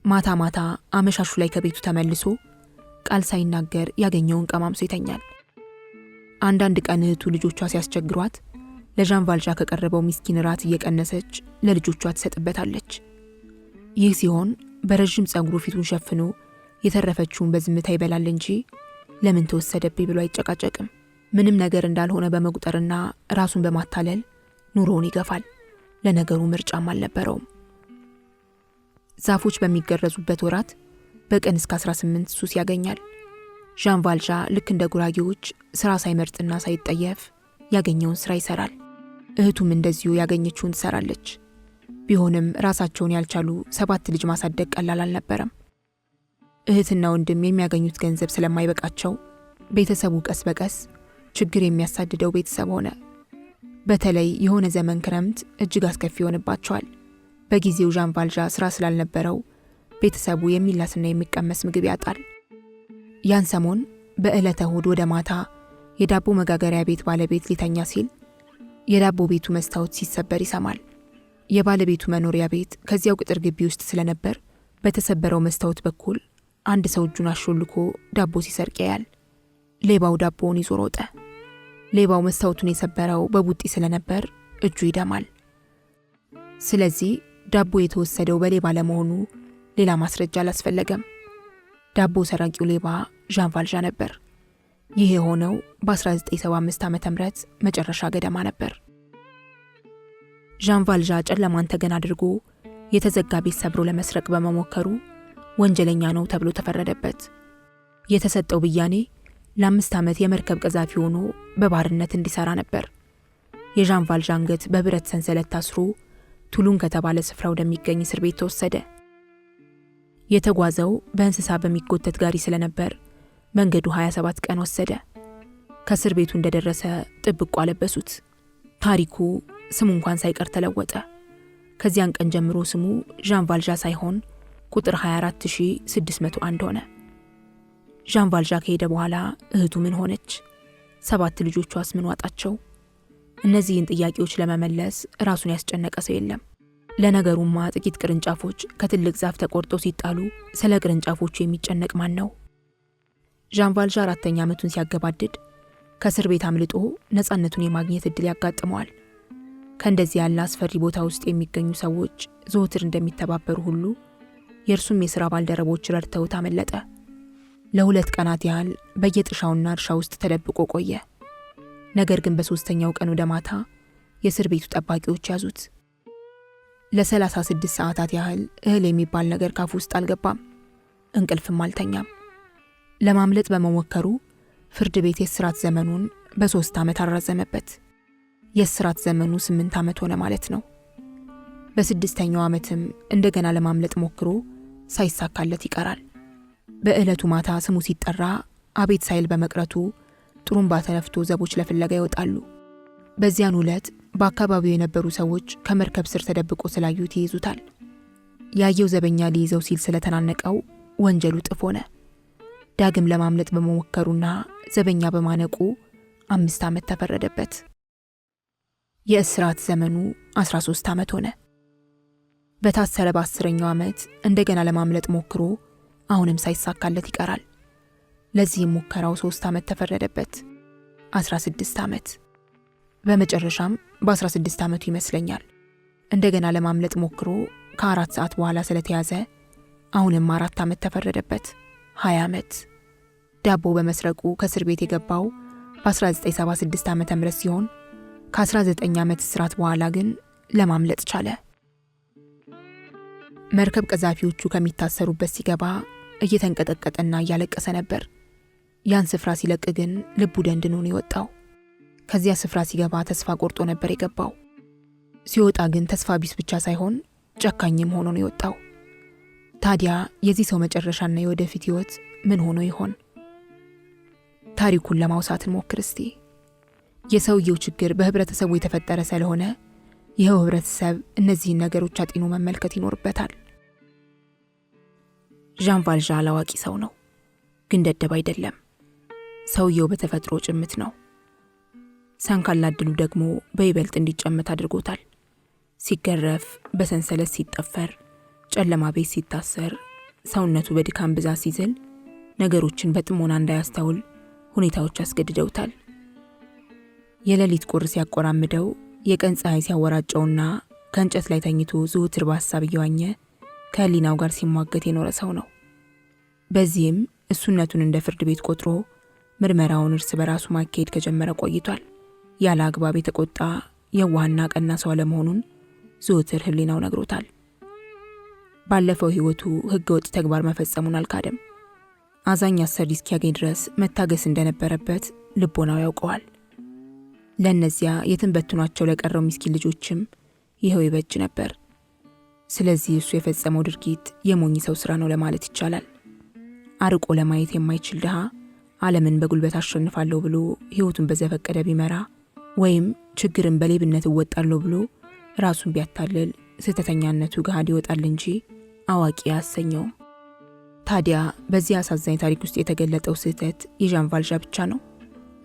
ማታ ማታ አመሻሹ ላይ ከቤቱ ተመልሶ ቃል ሳይናገር ያገኘውን ቀማምሶ ይተኛል። አንዳንድ ቀን እህቱ ልጆቿ ሲያስቸግሯት ለዣን ቫልዣ ከቀረበው ምስኪን ራት እየቀነሰች ለልጆቿ ትሰጥበታለች። ይህ ሲሆን በረዥም ጸጉሩ ፊቱን ሸፍኖ የተረፈችውን በዝምታ ይበላል እንጂ ለምን ተወሰደብኝ ብሎ አይጨቃጨቅም። ምንም ነገር እንዳልሆነ በመቁጠርና ራሱን በማታለል ኑሮውን ይገፋል። ለነገሩ ምርጫም አልነበረውም። ዛፎች በሚገረዙበት ወራት በቀን እስከ 18 ሱስ ያገኛል። ዣን ቫልዣ ልክ እንደ ጉራጌዎች ስራ ሳይመርጥና ሳይጠየፍ ያገኘውን ስራ ይሰራል። እህቱም እንደዚሁ ያገኘችውን ትሰራለች። ቢሆንም ራሳቸውን ያልቻሉ 7 ልጅ ማሳደግ ቀላል አልነበረም። እህትና ወንድም የሚያገኙት ገንዘብ ስለማይበቃቸው ቤተሰቡ ቀስ በቀስ ችግር የሚያሳድደው ቤተሰብ ሆነ። በተለይ የሆነ ዘመን ክረምት እጅግ አስከፊ ይሆንባቸዋል። በጊዜው ዣን ቫልዣ ስራ ስላልነበረው ቤተሰቡ የሚላስና የሚቀመስ ምግብ ያጣል። ያን ሰሞን በዕለተ እሁድ ወደ ማታ የዳቦ መጋገሪያ ቤት ባለቤት ሊተኛ ሲል የዳቦ ቤቱ መስታወት ሲሰበር ይሰማል። የባለቤቱ መኖሪያ ቤት ከዚያው ቅጥር ግቢ ውስጥ ስለነበር በተሰበረው መስታወት በኩል አንድ ሰው እጁን አሾልኮ ዳቦ ሲሰርቅ ያያል። ሌባው ዳቦውን ይዞ ሮጠ። ሌባው መስታወቱን የሰበረው በቡጢ ስለነበር እጁ ይደማል። ስለዚህ ዳቦ የተወሰደው በሌባ ለመሆኑ ሌላ ማስረጃ አላስፈለገም። ዳቦ ሰራቂው ሌባ ዣን ቫልዣ ነበር። ይህ የሆነው በ1975 ዓ.ም መጨረሻ ገደማ ነበር። ዣን ቫልዣ ጨለማን ተገን አድርጎ የተዘጋ ቤት ሰብሮ ለመስረቅ በመሞከሩ ወንጀለኛ ነው ተብሎ ተፈረደበት። የተሰጠው ብያኔ ለ5 ዓመት የመርከብ ቀዛፊ ሆኖ በባርነት እንዲሰራ ነበር። የዣን ቫልዣ አንገት በብረት ሰንሰለት ታስሮ ቱሉን ከተባለ ስፍራ ወደሚገኝ እስር ቤት ተወሰደ። የተጓዘው በእንስሳ በሚጎተት ጋሪ ስለነበር መንገዱ 27 ቀን ወሰደ። ከእስር ቤቱ እንደደረሰ ጥብቆ አለበሱት። ታሪኩ ስሙ እንኳን ሳይቀር ተለወጠ። ከዚያን ቀን ጀምሮ ስሙ ዣን ቫልዣ ሳይሆን ቁጥር 24601 ሆነ። ዣን ቫልዣ ከሄደ በኋላ እህቱ ምን ሆነች? 7 ልጆቿስ ምን ዋጣቸው? እነዚህን ጥያቄዎች ለመመለስ ራሱን ያስጨነቀ ሰው የለም። ለነገሩማ ጥቂት ቅርንጫፎች ከትልቅ ዛፍ ተቆርጠው ሲጣሉ ስለ ቅርንጫፎቹ የሚጨነቅ ማን ነው? ዣን ቫልዣ 4ኛ ዓመቱን ሲያገባድድ ከእስር ቤት አምልጦ ነፃነቱን የማግኘት እድል ያጋጥመዋል። ከእንደዚህ ያለ አስፈሪ ቦታ ውስጥ የሚገኙ ሰዎች ዘወትር እንደሚተባበሩ ሁሉ የእርሱም የሥራ ባልደረቦች ረድተውት አመለጠ። ለ2 ቀናት ያህል በየጥሻውና እርሻ ውስጥ ተደብቆ ቆየ። ነገር ግን በ3ኛው ቀን ወደ ማታ የእስር ቤቱ ጠባቂዎች ያዙት። ለ36 ሰዓታት ያህል እህል የሚባል ነገር ካፉ ውስጥ አልገባም፣ እንቅልፍም አልተኛም። ለማምለጥ በመሞከሩ ፍርድ ቤት የእስራት ዘመኑን በ3 ዓመት አራዘመበት። የእስራት ዘመኑ 8 ዓመት ሆነ ማለት ነው። በ6ኛው ዓመትም እንደገና ለማምለጥ ሞክሮ ሳይሳካለት ይቀራል። በዕለቱ ማታ ስሙ ሲጠራ አቤት ሳይል በመቅረቱ ጥሩምባ ተነፍቶ ዘቦች ለፍለጋ ይወጣሉ። በዚያን ዕለት በአካባቢው የነበሩ ሰዎች ከመርከብ ስር ተደብቆ ስላዩት ይይዙታል። ያየው ዘበኛ ሊይዘው ሲል ስለተናነቀው ወንጀሉ ጥፍ ሆነ። ዳግም ለማምለጥ በመሞከሩና ዘበኛ በማነቁ 5 ዓመት ተፈረደበት። የእስራት ዘመኑ 13 ዓመት ሆነ። በታሰረ በ10ኛው ዓመት እንደገና ለማምለጥ ሞክሮ አሁንም ሳይሳካለት ይቀራል። ለዚህም ሙከራው 3 ዓመት ተፈረደበት፣ 16 ዓመት። በመጨረሻም በ16 ዓመቱ ይመስለኛል እንደገና ለማምለጥ ሞክሮ ከ4 ሰዓት በኋላ ስለተያዘ አሁንም 4 ዓመት ተፈረደበት፣ 20 ዓመት። ዳቦ በመስረቁ ከእስር ቤት የገባው በ1976 ዓ.ም ሲሆን ከ19 ዓመት እስራት በኋላ ግን ለማምለጥ ቻለ። መርከብ ቀዛፊዎቹ ከሚታሰሩበት ሲገባ እየተንቀጠቀጠና እያለቀሰ ነበር። ያን ስፍራ ሲለቅ ግን ልቡ ደንድኖ ነው የወጣው። ከዚያ ስፍራ ሲገባ ተስፋ ቆርጦ ነበር የገባው። ሲወጣ ግን ተስፋ ቢስ ብቻ ሳይሆን ጨካኝም ሆኖ ነው የወጣው። ታዲያ የዚህ ሰው መጨረሻና የወደፊት ህይወት ምን ሆኖ ይሆን? ታሪኩን ለማውሳት እንሞክር እስቲ። የሰውየው ችግር በህብረተሰቡ የተፈጠረ ስለሆነ ይኸው ህብረተሰብ እነዚህን ነገሮች አጢኖ መመልከት ይኖርበታል። ዣን ቫልዣ አላዋቂ ሰው ነው፣ ግን ደደብ አይደለም። ሰውየው በተፈጥሮ ጭምት ነው። ሳንካላ ዕድሉ ደግሞ በይበልጥ እንዲጨምት አድርጎታል። ሲገረፍ፣ በሰንሰለት ሲጠፈር፣ ጨለማ ቤት ሲታሰር፣ ሰውነቱ በድካም ብዛት ሲዝል፣ ነገሮችን በጥሞና እንዳያስተውል ሁኔታዎች አስገድደውታል። የሌሊት ቁር ሲያቆራምደው፣ የቀን ፀሐይ ሲያወራጨውና ከእንጨት ላይ ተኝቶ ዘወትር በሀሳብ እየዋኘ ከህሊናው ጋር ሲሟገት የኖረ ሰው ነው። በዚህም እሱነቱን እንደ ፍርድ ቤት ቆጥሮ ምርመራውን እርስ በራሱ ማካሄድ ከጀመረ ቆይቷል። ያለ አግባብ የተቆጣ የዋህና ቀና ሰው አለመሆኑን ዘወትር ህሊናው ነግሮታል። ባለፈው ህይወቱ ህገወጥ ተግባር መፈጸሙን አልካደም። አዛኝ አሰሪ እስኪያገኝ ድረስ መታገስ እንደነበረበት ልቦናው ያውቀዋል። ለእነዚያ የትን በትኗቸው ለቀረው ምስኪን ልጆችም ይኸው ይበጅ ነበር። ስለዚህ እሱ የፈጸመው ድርጊት የሞኝ ሰው ስራ ነው ለማለት ይቻላል። አርቆ ለማየት የማይችል ድሃ ዓለምን በጉልበት አሸንፋለሁ ብሎ ህይወቱን በዘፈቀደ ቢመራ ወይም ችግርን በሌብነት እወጣለሁ ብሎ ራሱን ቢያታልል ስህተተኛነቱ ገሃድ ይወጣል እንጂ አዋቂ አያሰኘውም። ታዲያ በዚህ አሳዛኝ ታሪክ ውስጥ የተገለጠው ስህተት የዣን ቫልዣ ብቻ ነው?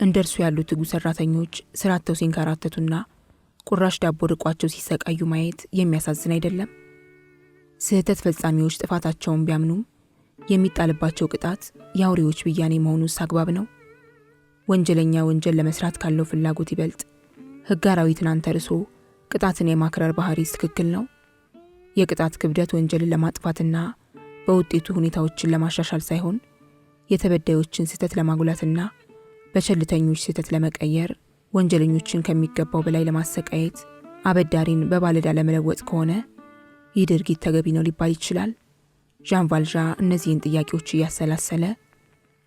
እንደ እርሱ ያሉ ትጉ ሰራተኞች ስራተው ሲንከራተቱና ቁራሽ ዳቦ ርቋቸው ሲሰቃዩ ማየት የሚያሳዝን አይደለም? ስህተት ፈጻሚዎች ጥፋታቸውን ቢያምኑም የሚጣልባቸው ቅጣት የአውሬዎች ብያኔ መሆኑስ አግባብ ነው? ወንጀለኛ ወንጀል ለመስራት ካለው ፍላጎት ይበልጥ ሕግ አራዊትን አንተርሶ ቅጣትን የማክረር ባህሪስ ትክክል ነው? የቅጣት ክብደት ወንጀልን ለማጥፋትና በውጤቱ ሁኔታዎችን ለማሻሻል ሳይሆን የተበዳዮችን ስህተት ለማጉላትና በቸልተኞች ስህተት ለመቀየር ወንጀለኞችን ከሚገባው በላይ ለማሰቃየት አበዳሪን በባለዕዳ ለመለወጥ ከሆነ ይህ ድርጊት ተገቢ ነው ሊባል ይችላል? ዣን ቫልዣ እነዚህን ጥያቄዎች እያሰላሰለ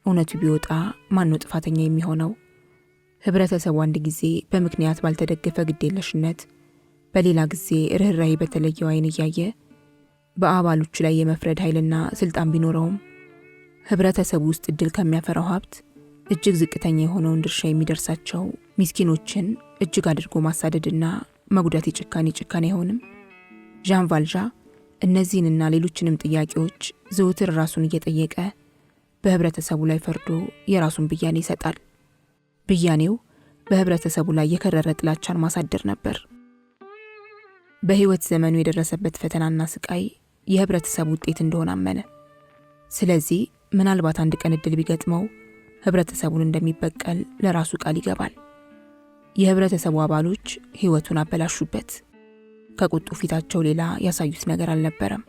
እውነቱ ቢወጣ ማን ነው ጥፋተኛ የሚሆነው? ህብረተሰቡ አንድ ጊዜ በምክንያት ባልተደገፈ ግዴለሽነት፣ በሌላ ጊዜ ርኅራኄ በተለየው ዓይን እያየ በአባሎቹ ላይ የመፍረድ ኃይልና ስልጣን ቢኖረውም ህብረተሰቡ ውስጥ እድል ከሚያፈራው ሀብት እጅግ ዝቅተኛ የሆነውን ድርሻ የሚደርሳቸው ምስኪኖችን እጅግ አድርጎ ማሳደድና መጉዳት የጭካኔ አይሆንም? ዣን ቫልዣ እነዚህንና ሌሎችንም ጥያቄዎች ዘውትር ራሱን እየጠየቀ በህብረተሰቡ ላይ ፈርዶ የራሱን ብያኔ ይሰጣል። ብያኔው በህብረተሰቡ ላይ የከረረ ጥላቻን ማሳደር ነበር። በህይወት ዘመኑ የደረሰበት ፈተናና ስቃይ የህብረተሰቡ ውጤት እንደሆነ አመነ። ስለዚህ ምናልባት አንድ ቀን እድል ቢገጥመው ህብረተሰቡን እንደሚበቀል ለራሱ ቃል ይገባል። የህብረተሰቡ አባሎች ህይወቱን አበላሹበት። ከቁጡ ፊታቸው ሌላ ያሳዩት ነገር አልነበረም።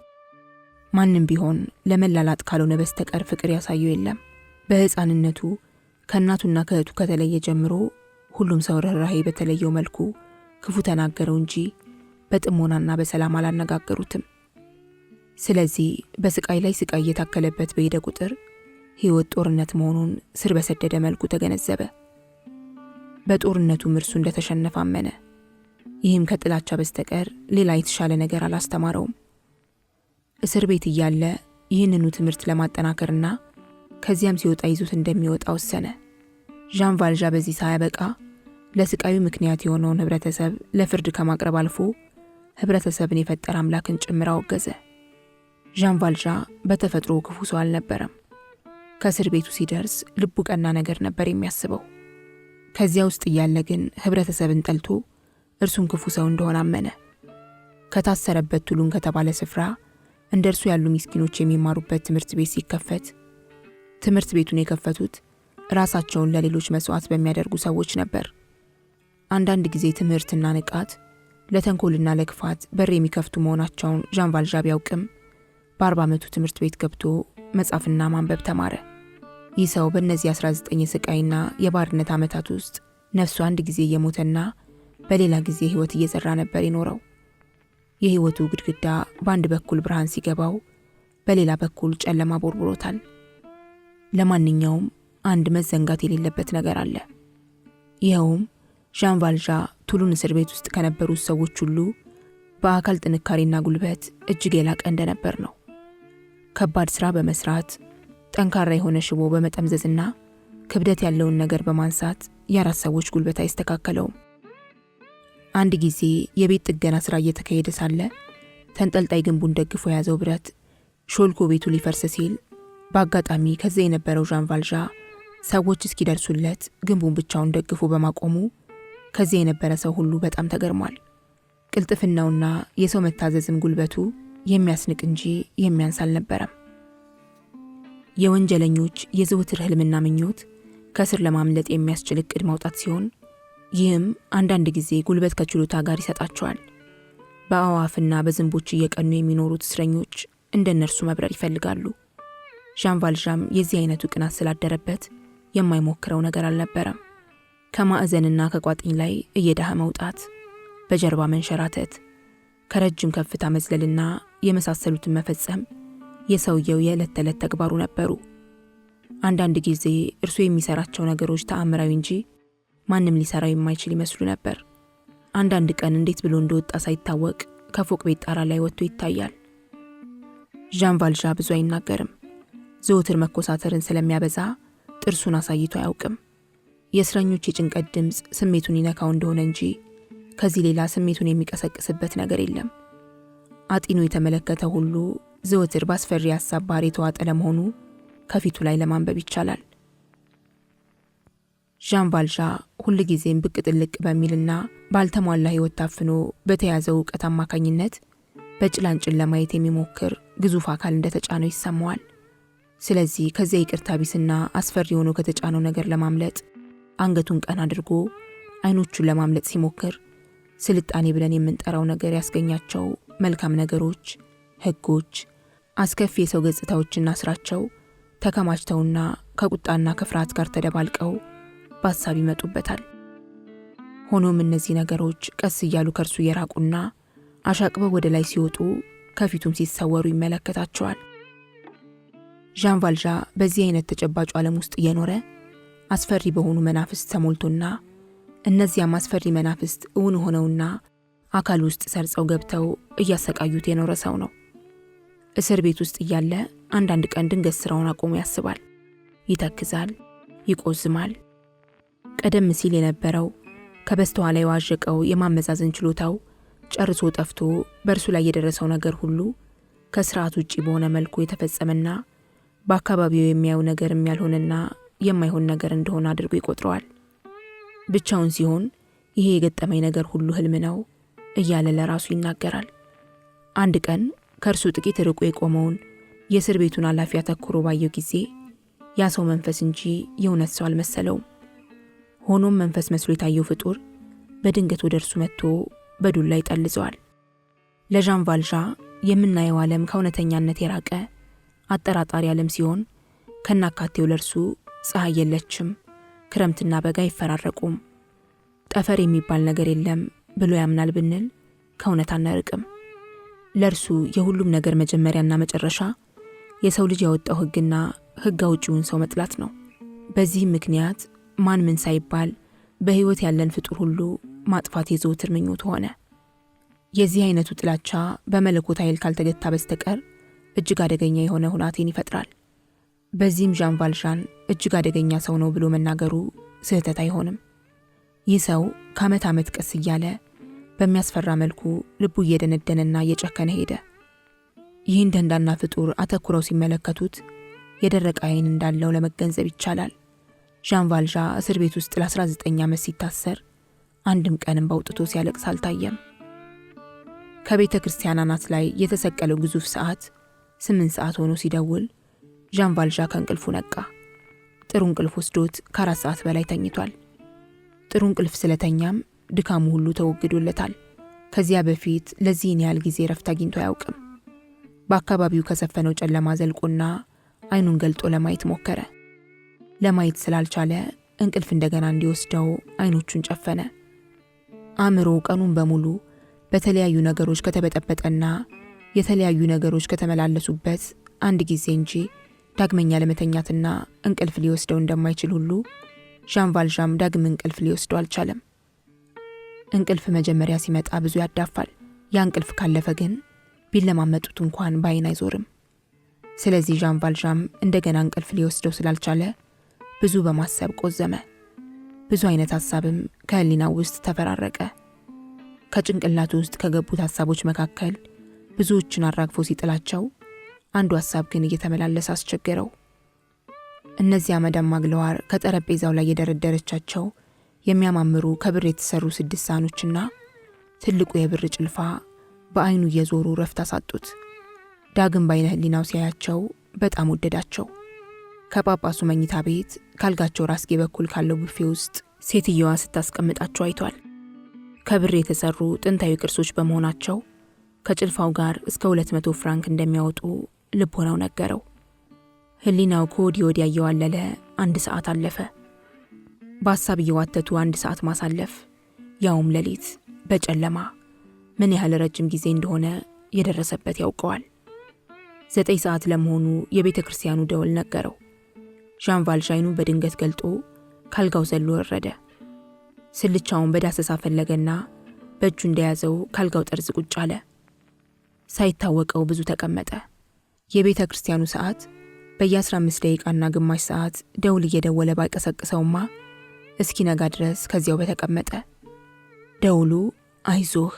ማንም ቢሆን ለመላላጥ ካልሆነ በስተቀር ፍቅር ያሳየው የለም። በህፃንነቱ ከእናቱና ከእህቱ ከተለየ ጀምሮ ሁሉም ሰው ርኅራኄ በተለየው መልኩ ክፉ ተናገረው እንጂ በጥሞናና በሰላም አላነጋገሩትም። ስለዚህ በስቃይ ላይ ስቃይ እየታከለበት በሄደ ቁጥር ህይወት ጦርነት መሆኑን ስር በሰደደ መልኩ ተገነዘበ። በጦርነቱም እርሱ እንደተሸነፈ አመነ። ይህም ከጥላቻ በስተቀር ሌላ የተሻለ ነገር አላስተማረውም። እስር ቤት እያለ ይህንኑ ትምህርት ለማጠናከርና ከዚያም ሲወጣ ይዞት እንደሚወጣ ወሰነ። ዣን ቫልዣ በዚህ ሳያበቃ ለስቃዩ ምክንያት የሆነውን ህብረተሰብ ለፍርድ ከማቅረብ አልፎ ህብረተሰብን የፈጠረ አምላክን ጭምር አወገዘ። ዣን ቫልዣ በተፈጥሮ ክፉ ሰው አልነበረም። ከእስር ቤቱ ሲደርስ ልቡ ቀና ነገር ነበር የሚያስበው። ከዚያ ውስጥ እያለ ግን ህብረተሰብን ጠልቶ እርሱም ክፉ ሰው እንደሆነ አመነ። ከታሰረበት ቱሉን ከተባለ ስፍራ እንደ እርሱ ያሉ ምስኪኖች የሚማሩበት ትምህርት ቤት ሲከፈት ትምህርት ቤቱን የከፈቱት ራሳቸውን ለሌሎች መስዋዕት በሚያደርጉ ሰዎች ነበር። አንዳንድ ጊዜ ትምህርትና ንቃት ለተንኮልና ለክፋት በር የሚከፍቱ መሆናቸውን ዣን ቫልዣ ቢያውቅም በ40 ዓመቱ ትምህርት ቤት ገብቶ መጻፍና ማንበብ ተማረ። ይህ ሰው በእነዚህ 19 የስቃይና የባርነት ዓመታት ውስጥ ነፍሱ አንድ ጊዜ እየሞተና በሌላ ጊዜ ህይወት እየዘራ ነበር የኖረው። የህይወቱ ግድግዳ በአንድ በኩል ብርሃን ሲገባው፣ በሌላ በኩል ጨለማ ቦርብሮታል። ለማንኛውም አንድ መዘንጋት የሌለበት ነገር አለ። ይኸውም ዣን ቫልዣ ቱሉን እስር ቤት ውስጥ ከነበሩት ሰዎች ሁሉ በአካል ጥንካሬና ጉልበት እጅግ የላቀ እንደነበር ነው። ከባድ ስራ በመስራት ጠንካራ የሆነ ሽቦ በመጠምዘዝና ክብደት ያለውን ነገር በማንሳት የአራት ሰዎች ጉልበት አይስተካከለውም። አንድ ጊዜ የቤት ጥገና ስራ እየተካሄደ ሳለ ተንጠልጣይ ግንቡን ደግፎ የያዘው ብረት ሾልኮ ቤቱ ሊፈርስ ሲል በአጋጣሚ ከዚያ የነበረው ዣን ቫልዣ ሰዎች እስኪደርሱለት ግንቡን ብቻውን ደግፎ በማቆሙ ከዚያ የነበረ ሰው ሁሉ በጣም ተገርሟል። ቅልጥፍናውና የሰው መታዘዝም ጉልበቱ የሚያስንቅ እንጂ የሚያንስ አልነበረም። የወንጀለኞች የዘወትር ህልምና ምኞት ከስር ለማምለጥ የሚያስችል እቅድ ማውጣት ሲሆን ይህም አንዳንድ ጊዜ ጉልበት ከችሎታ ጋር ይሰጣቸዋል። በአዋፍና በዝንቦች እየቀኑ የሚኖሩት እስረኞች እንደነርሱ መብረር ይፈልጋሉ። ዣን ቫልዣም የዚህ አይነቱ ቅናት ስላደረበት የማይሞክረው ነገር አልነበረም። ከማዕዘንና ከቋጥኝ ላይ እየዳህ መውጣት፣ በጀርባ መንሸራተት፣ ከረጅም ከፍታ መዝለልና የመሳሰሉትን መፈጸም የሰውየው የዕለት ተዕለት ተግባሩ ነበሩ። አንዳንድ ጊዜ እርሱ የሚሰራቸው ነገሮች ተአምራዊ እንጂ ማንም ሊሰራው የማይችል ይመስሉ ነበር። አንዳንድ ቀን እንዴት ብሎ እንደወጣ ሳይታወቅ ከፎቅ ቤት ጣራ ላይ ወጥቶ ይታያል። ዣን ቫልዣ ብዙ አይናገርም። ዘወትር መኮሳተርን ስለሚያበዛ ጥርሱን አሳይቶ አያውቅም። የእስረኞች የጭንቀት ድምፅ ስሜቱን ይነካው እንደሆነ እንጂ ከዚህ ሌላ ስሜቱን የሚቀሰቅስበት ነገር የለም። አጢኖ የተመለከተ ሁሉ ዘወትር በአስፈሪ ሐሳብ ባህር የተዋጠ ለመሆኑ ከፊቱ ላይ ለማንበብ ይቻላል። ዣን ቫልዣ ሁል ጊዜም ብቅ ጥልቅ በሚልና ባልተሟላ ሕይወት ታፍኖ በተያዘው ዕውቀት አማካኝነት በጭላንጭል ለማየት የሚሞክር ግዙፍ አካል እንደተጫነው ይሰማዋል። ስለዚህ ከዚያ ይቅርታ ቢስና አስፈሪ ሆኖ ከተጫነው ነገር ለማምለጥ አንገቱን ቀና አድርጎ አይኖቹን ለማምለጥ ሲሞክር ስልጣኔ ብለን የምንጠራው ነገር ያስገኛቸው መልካም ነገሮች፣ ሕጎች፣ አስከፊ የሰው ገጽታዎችና ስራቸው ተከማችተውና ከቁጣና ከፍርሃት ጋር ተደባልቀው በሐሳብ ይመጡበታል። ሆኖም እነዚህ ነገሮች ቀስ እያሉ ከእርሱ እየራቁና አሻቅበው ወደ ላይ ሲወጡ ከፊቱም ሲሰወሩ ይመለከታቸዋል። ዣን ቫልዣ በዚህ አይነት ተጨባጭ ዓለም ውስጥ እየኖረ አስፈሪ በሆኑ መናፍስት ተሞልቶና እነዚያም አስፈሪ መናፍስት እውን ሆነውና አካል ውስጥ ሰርጸው ገብተው እያሰቃዩት የኖረ ሰው ነው። እስር ቤት ውስጥ እያለ አንዳንድ ቀን ድንገት ስራውን አቆሞ ያስባል፣ ይተክዛል፣ ይቆዝማል። ቀደም ሲል የነበረው ከበስተኋላ የዋዠቀው የማመዛዘን ችሎታው ጨርሶ ጠፍቶ በእርሱ ላይ የደረሰው ነገር ሁሉ ከስርዓት ውጪ በሆነ መልኩ የተፈጸመና በአካባቢው የሚያየው ነገርም ያልሆነና የማይሆን ነገር እንደሆነ አድርጎ ይቆጥረዋል። ብቻውን ሲሆን ይሄ የገጠመኝ ነገር ሁሉ ህልም ነው እያለ ለራሱ ይናገራል። አንድ ቀን ከእርሱ ጥቂት ርቆ የቆመውን የእስር ቤቱን ኃላፊ አተኩሮ ባየው ጊዜ ያ ሰው መንፈስ እንጂ የእውነት ሰው አልመሰለውም። ሆኖም መንፈስ መስሎ የታየው ፍጡር በድንገት ወደ እርሱ መጥቶ በዱላ ይጠልዘዋል። ለዣን ቫልዣ የምናየው ዓለም ከእውነተኛነት የራቀ አጠራጣሪ ዓለም ሲሆን ከናካቴው ለእርሱ ፀሐይ የለችም፣ ክረምትና በጋ አይፈራረቁም፣ ጠፈር የሚባል ነገር የለም ብሎ ያምናል ብንል ከእውነት አናርቅም። ለእርሱ የሁሉም ነገር መጀመሪያና መጨረሻ የሰው ልጅ ያወጣው ሕግና ሕግ አውጪውን ሰው መጥላት ነው። በዚህም ምክንያት ማን ምን ሳይባል በሕይወት ያለን ፍጡር ሁሉ ማጥፋት የዘወትር ምኞት ሆነ። የዚህ አይነቱ ጥላቻ በመለኮት ኃይል ካልተገታ በስተቀር እጅግ አደገኛ የሆነ ሁናቴን ይፈጥራል። በዚህም ዣን ቫልዣን እጅግ አደገኛ ሰው ነው ብሎ መናገሩ ስህተት አይሆንም። ይህ ሰው ከዓመት ዓመት ቀስ እያለ በሚያስፈራ መልኩ ልቡ እየደነደነና እየጨከነ ሄደ። ይህን ደንዳና ፍጡር አተኩረው ሲመለከቱት የደረቀ ዓይን እንዳለው ለመገንዘብ ይቻላል። ዣን ቫልዣ እስር ቤት ውስጥ ለ19 ዓመት ሲታሰር አንድም ቀንም በውጥቶ ሲያለቅስ አልታየም። ከቤተ ክርስቲያን አናት ላይ የተሰቀለው ግዙፍ ሰዓት 8 ሰዓት ሆኖ ሲደውል ዣን ቫልዣ ከእንቅልፉ ነቃ። ጥሩ እንቅልፍ ወስዶት ከ4 ሰዓት በላይ ተኝቷል። ጥሩ እንቅልፍ ስለተኛም ድካሙ ሁሉ ተወግዶለታል። ከዚያ በፊት ለዚህን ያህል ጊዜ ረፍት አግኝቶ አያውቅም። በአካባቢው ከሰፈነው ጨለማ ዘልቆና አይኑን ገልጦ ለማየት ሞከረ። ለማየት ስላልቻለ እንቅልፍ እንደገና እንዲወስደው አይኖቹን ጨፈነ። አእምሮ ቀኑን በሙሉ በተለያዩ ነገሮች ከተበጠበጠና የተለያዩ ነገሮች ከተመላለሱበት አንድ ጊዜ እንጂ ዳግመኛ ለመተኛትና እንቅልፍ ሊወስደው እንደማይችል ሁሉ ዣን ቫልዣም ዳግም እንቅልፍ ሊወስደው አልቻለም። እንቅልፍ መጀመሪያ ሲመጣ ብዙ ያዳፋል። ያ እንቅልፍ ካለፈ ግን ቢለማመጡት እንኳን በአይን አይዞርም። ስለዚህ ዣን ቫልዣም እንደገና እንቅልፍ ሊወስደው ስላልቻለ ብዙ በማሰብ ቆዘመ። ብዙ አይነት ሐሳብም ከህሊናው ውስጥ ተፈራረቀ። ከጭንቅላቱ ውስጥ ከገቡት ሐሳቦች መካከል ብዙዎችን አራግፎ ሲጥላቸው፣ አንዱ ሐሳብ ግን እየተመላለሰ አስቸገረው። እነዚያ መዳም ማግለዋር ከጠረጴዛው ላይ የደረደረቻቸው የሚያማምሩ ከብር የተሰሩ 6 ሳህኖችና ትልቁ የብር ጭልፋ በአይኑ እየዞሩ ረፍት አሳጡት። ዳግም በአይነ ህሊናው ሲያያቸው በጣም ወደዳቸው። ከጳጳሱ መኝታ ቤት ካልጋቸው ራስጌ በኩል ካለው ቡፌ ውስጥ ሴትየዋ ስታስቀምጣቸው አይቷል። ከብር የተሰሩ ጥንታዊ ቅርሶች በመሆናቸው ከጭልፋው ጋር እስከ 200 ፍራንክ እንደሚያወጡ ልቦናው ነገረው። ህሊናው ከወዲህ ወዲያ እየዋለለ 1 ሰዓት አለፈ። በሐሳብ እየዋተቱ 1 ሰዓት ማሳለፍ ያውም ሌሊት በጨለማ ምን ያህል ረጅም ጊዜ እንደሆነ የደረሰበት ያውቀዋል። 9 ሰዓት ለመሆኑ የቤተ ክርስቲያኑ ደወል ነገረው። ዣን ቫልዣይኑ በድንገት ገልጦ ካልጋው ዘሎ ወረደ። ስልቻውን በዳሰሳ ፈለገና በእጁ እንደያዘው ካልጋው ጠርዝ ቁጭ አለ። ሳይታወቀው ብዙ ተቀመጠ። የቤተ ክርስቲያኑ ሰዓት በየ15 ደቂቃና ግማሽ ሰዓት ደውል እየደወለ ባይቀሰቅሰውማ እስኪነጋ ድረስ ከዚያው በተቀመጠ። ደውሉ አይዞህ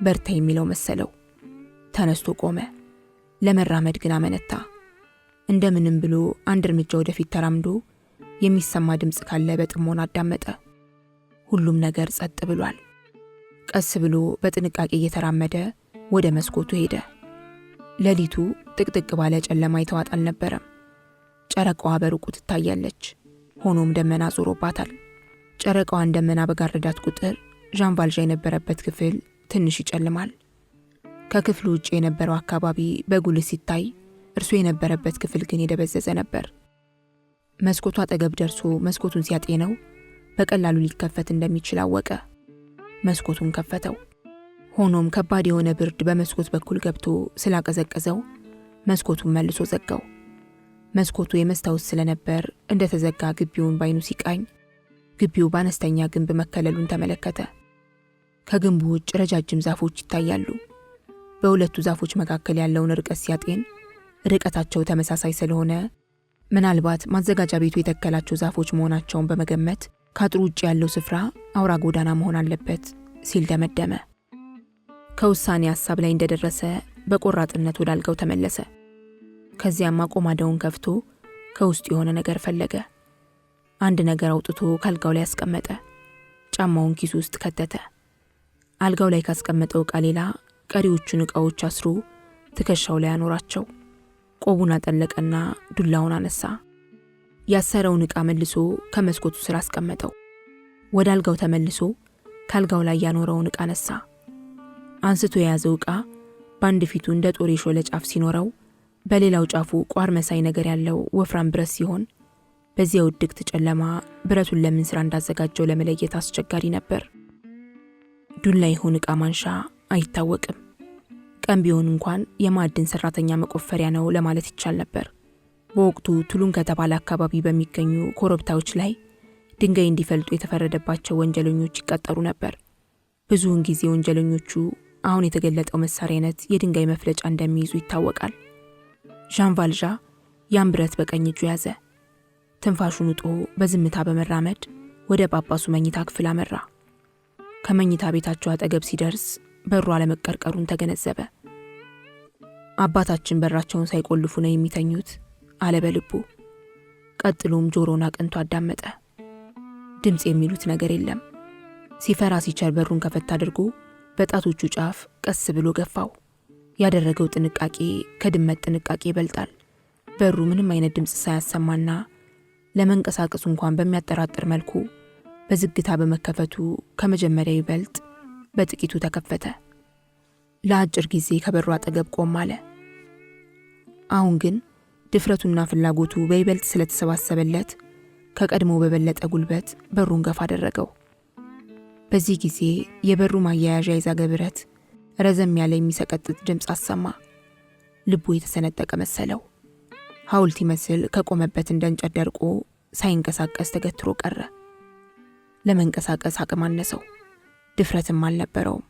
በርታ የሚለው መሰለው። ተነስቶ ቆመ። ለመራመድ ግን አመነታ። እንደምንም ብሎ 1 እርምጃ ወደፊት ተራምዶ የሚሰማ ድምፅ ካለ በጥሞና አዳመጠ። ሁሉም ነገር ጸጥ ብሏል። ቀስ ብሎ በጥንቃቄ እየተራመደ ወደ መስኮቱ ሄደ። ሌሊቱ ጥቅጥቅ ባለ ጨለማ የተዋጠ አልነበረም። ጨረቃዋ በሩቁ ትታያለች። ሆኖም ደመና ዞሮባታል። ጨረቃዋን ደመና በጋረዳት ቁጥር ዣን ቫልዣ የነበረበት ክፍል ትንሽ ይጨልማል። ከክፍሉ ውጭ የነበረው አካባቢ በጉልህ ሲታይ፣ እርሱ የነበረበት ክፍል ግን የደበዘዘ ነበር። መስኮቱ አጠገብ ደርሶ መስኮቱን ሲያጤነው በቀላሉ ሊከፈት እንደሚችል አወቀ። መስኮቱን ከፈተው። ሆኖም ከባድ የሆነ ብርድ በመስኮት በኩል ገብቶ ስላቀዘቀዘው መስኮቱን መልሶ ዘጋው። መስኮቱ የመስታወት ስለነበር እንደተዘጋ ግቢውን ባይኑ ሲቃኝ ግቢው በአነስተኛ ግንብ መከለሉን ተመለከተ። ከግንቡ ውጭ ረጃጅም ዛፎች ይታያሉ። በሁለቱ ዛፎች መካከል ያለውን ርቀት ሲያጤን ርቀታቸው ተመሳሳይ ስለሆነ ምናልባት ማዘጋጃ ቤቱ የተከላቸው ዛፎች መሆናቸውን በመገመት ከአጥሩ ውጭ ያለው ስፍራ አውራ ጎዳና መሆን አለበት ሲል ደመደመ። ከውሳኔ ሐሳብ ላይ እንደደረሰ በቆራጥነት ወደ አልጋው ተመለሰ። ከዚያም አቆማዳውን ከፍቶ ከውስጡ የሆነ ነገር ፈለገ። አንድ ነገር አውጥቶ ካልጋው ላይ አስቀመጠ። ጫማውን ኪሱ ውስጥ ከተተ። አልጋው ላይ ካስቀመጠው ዕቃ ሌላ ቀሪዎቹን ዕቃዎች አስሮ ትከሻው ላይ አኖራቸው። ቆቡን አጠለቀና ዱላውን አነሳ። ያሰረውን ዕቃ መልሶ ከመስኮቱ ስር አስቀመጠው። ወደ አልጋው ተመልሶ ካልጋው ላይ ያኖረውን ዕቃ አነሳ። አንስቶ የያዘው ዕቃ በአንድ ፊቱ እንደ ጦር የሾለ ጫፍ ሲኖረው፣ በሌላው ጫፉ ቋር መሳይ ነገር ያለው ወፍራም ብረት ሲሆን፣ በዚያ ውድቅት ጨለማ ብረቱን ለምን ስራ እንዳዘጋጀው ለመለየት አስቸጋሪ ነበር። ዱላ ይሁን ዕቃ ማንሻ አይታወቅም። ቀን ቢሆን እንኳን የማዕድን ሰራተኛ መቆፈሪያ ነው ለማለት ይቻል ነበር። በወቅቱ ቱሉን ከተባለ አካባቢ በሚገኙ ኮረብታዎች ላይ ድንጋይ እንዲፈልጡ የተፈረደባቸው ወንጀለኞች ይቀጠሩ ነበር። ብዙውን ጊዜ ወንጀለኞቹ አሁን የተገለጠው መሳሪያ አይነት የድንጋይ መፍለጫ እንደሚይዙ ይታወቃል። ዣን ቫልዣ ያን ብረት በቀኝ እጁ ያዘ። ትንፋሹን ውጦ በዝምታ በመራመድ ወደ ጳጳሱ መኝታ ክፍል አመራ። ከመኝታ ቤታቸው አጠገብ ሲደርስ በሩ አለመቀርቀሩን ተገነዘበ። አባታችን በራቸውን ሳይቆልፉ ነው የሚተኙት አለ በልቡ። ቀጥሎም ጆሮውን አቅንቶ አዳመጠ። ድምፅ የሚሉት ነገር የለም። ሲፈራ ሲቸር በሩን ከፈት አድርጎ በጣቶቹ ጫፍ ቀስ ብሎ ገፋው። ያደረገው ጥንቃቄ ከድመት ጥንቃቄ ይበልጣል። በሩ ምንም አይነት ድምፅ ሳያሰማና ለመንቀሳቀስ እንኳን በሚያጠራጥር መልኩ በዝግታ በመከፈቱ ከመጀመሪያ ይበልጥ በጥቂቱ ተከፈተ። ለአጭር ጊዜ ከበሩ አጠገብ ቆም አለ። አሁን ግን ድፍረቱና ፍላጎቱ በይበልጥ ስለተሰባሰበለት ከቀድሞ በበለጠ ጉልበት በሩን ገፋ አደረገው። በዚህ ጊዜ የበሩ ማያያዣ የዛገ ብረት ረዘም ያለ የሚሰቀጥጥ ድምፅ አሰማ። ልቡ የተሰነጠቀ መሰለው። ሐውልት ይመስል ከቆመበት እንደ እንጨት ደርቆ ሳይንቀሳቀስ ተገትሮ ቀረ። ለመንቀሳቀስ አቅም አነሰው። ድፍረትም አልነበረውም።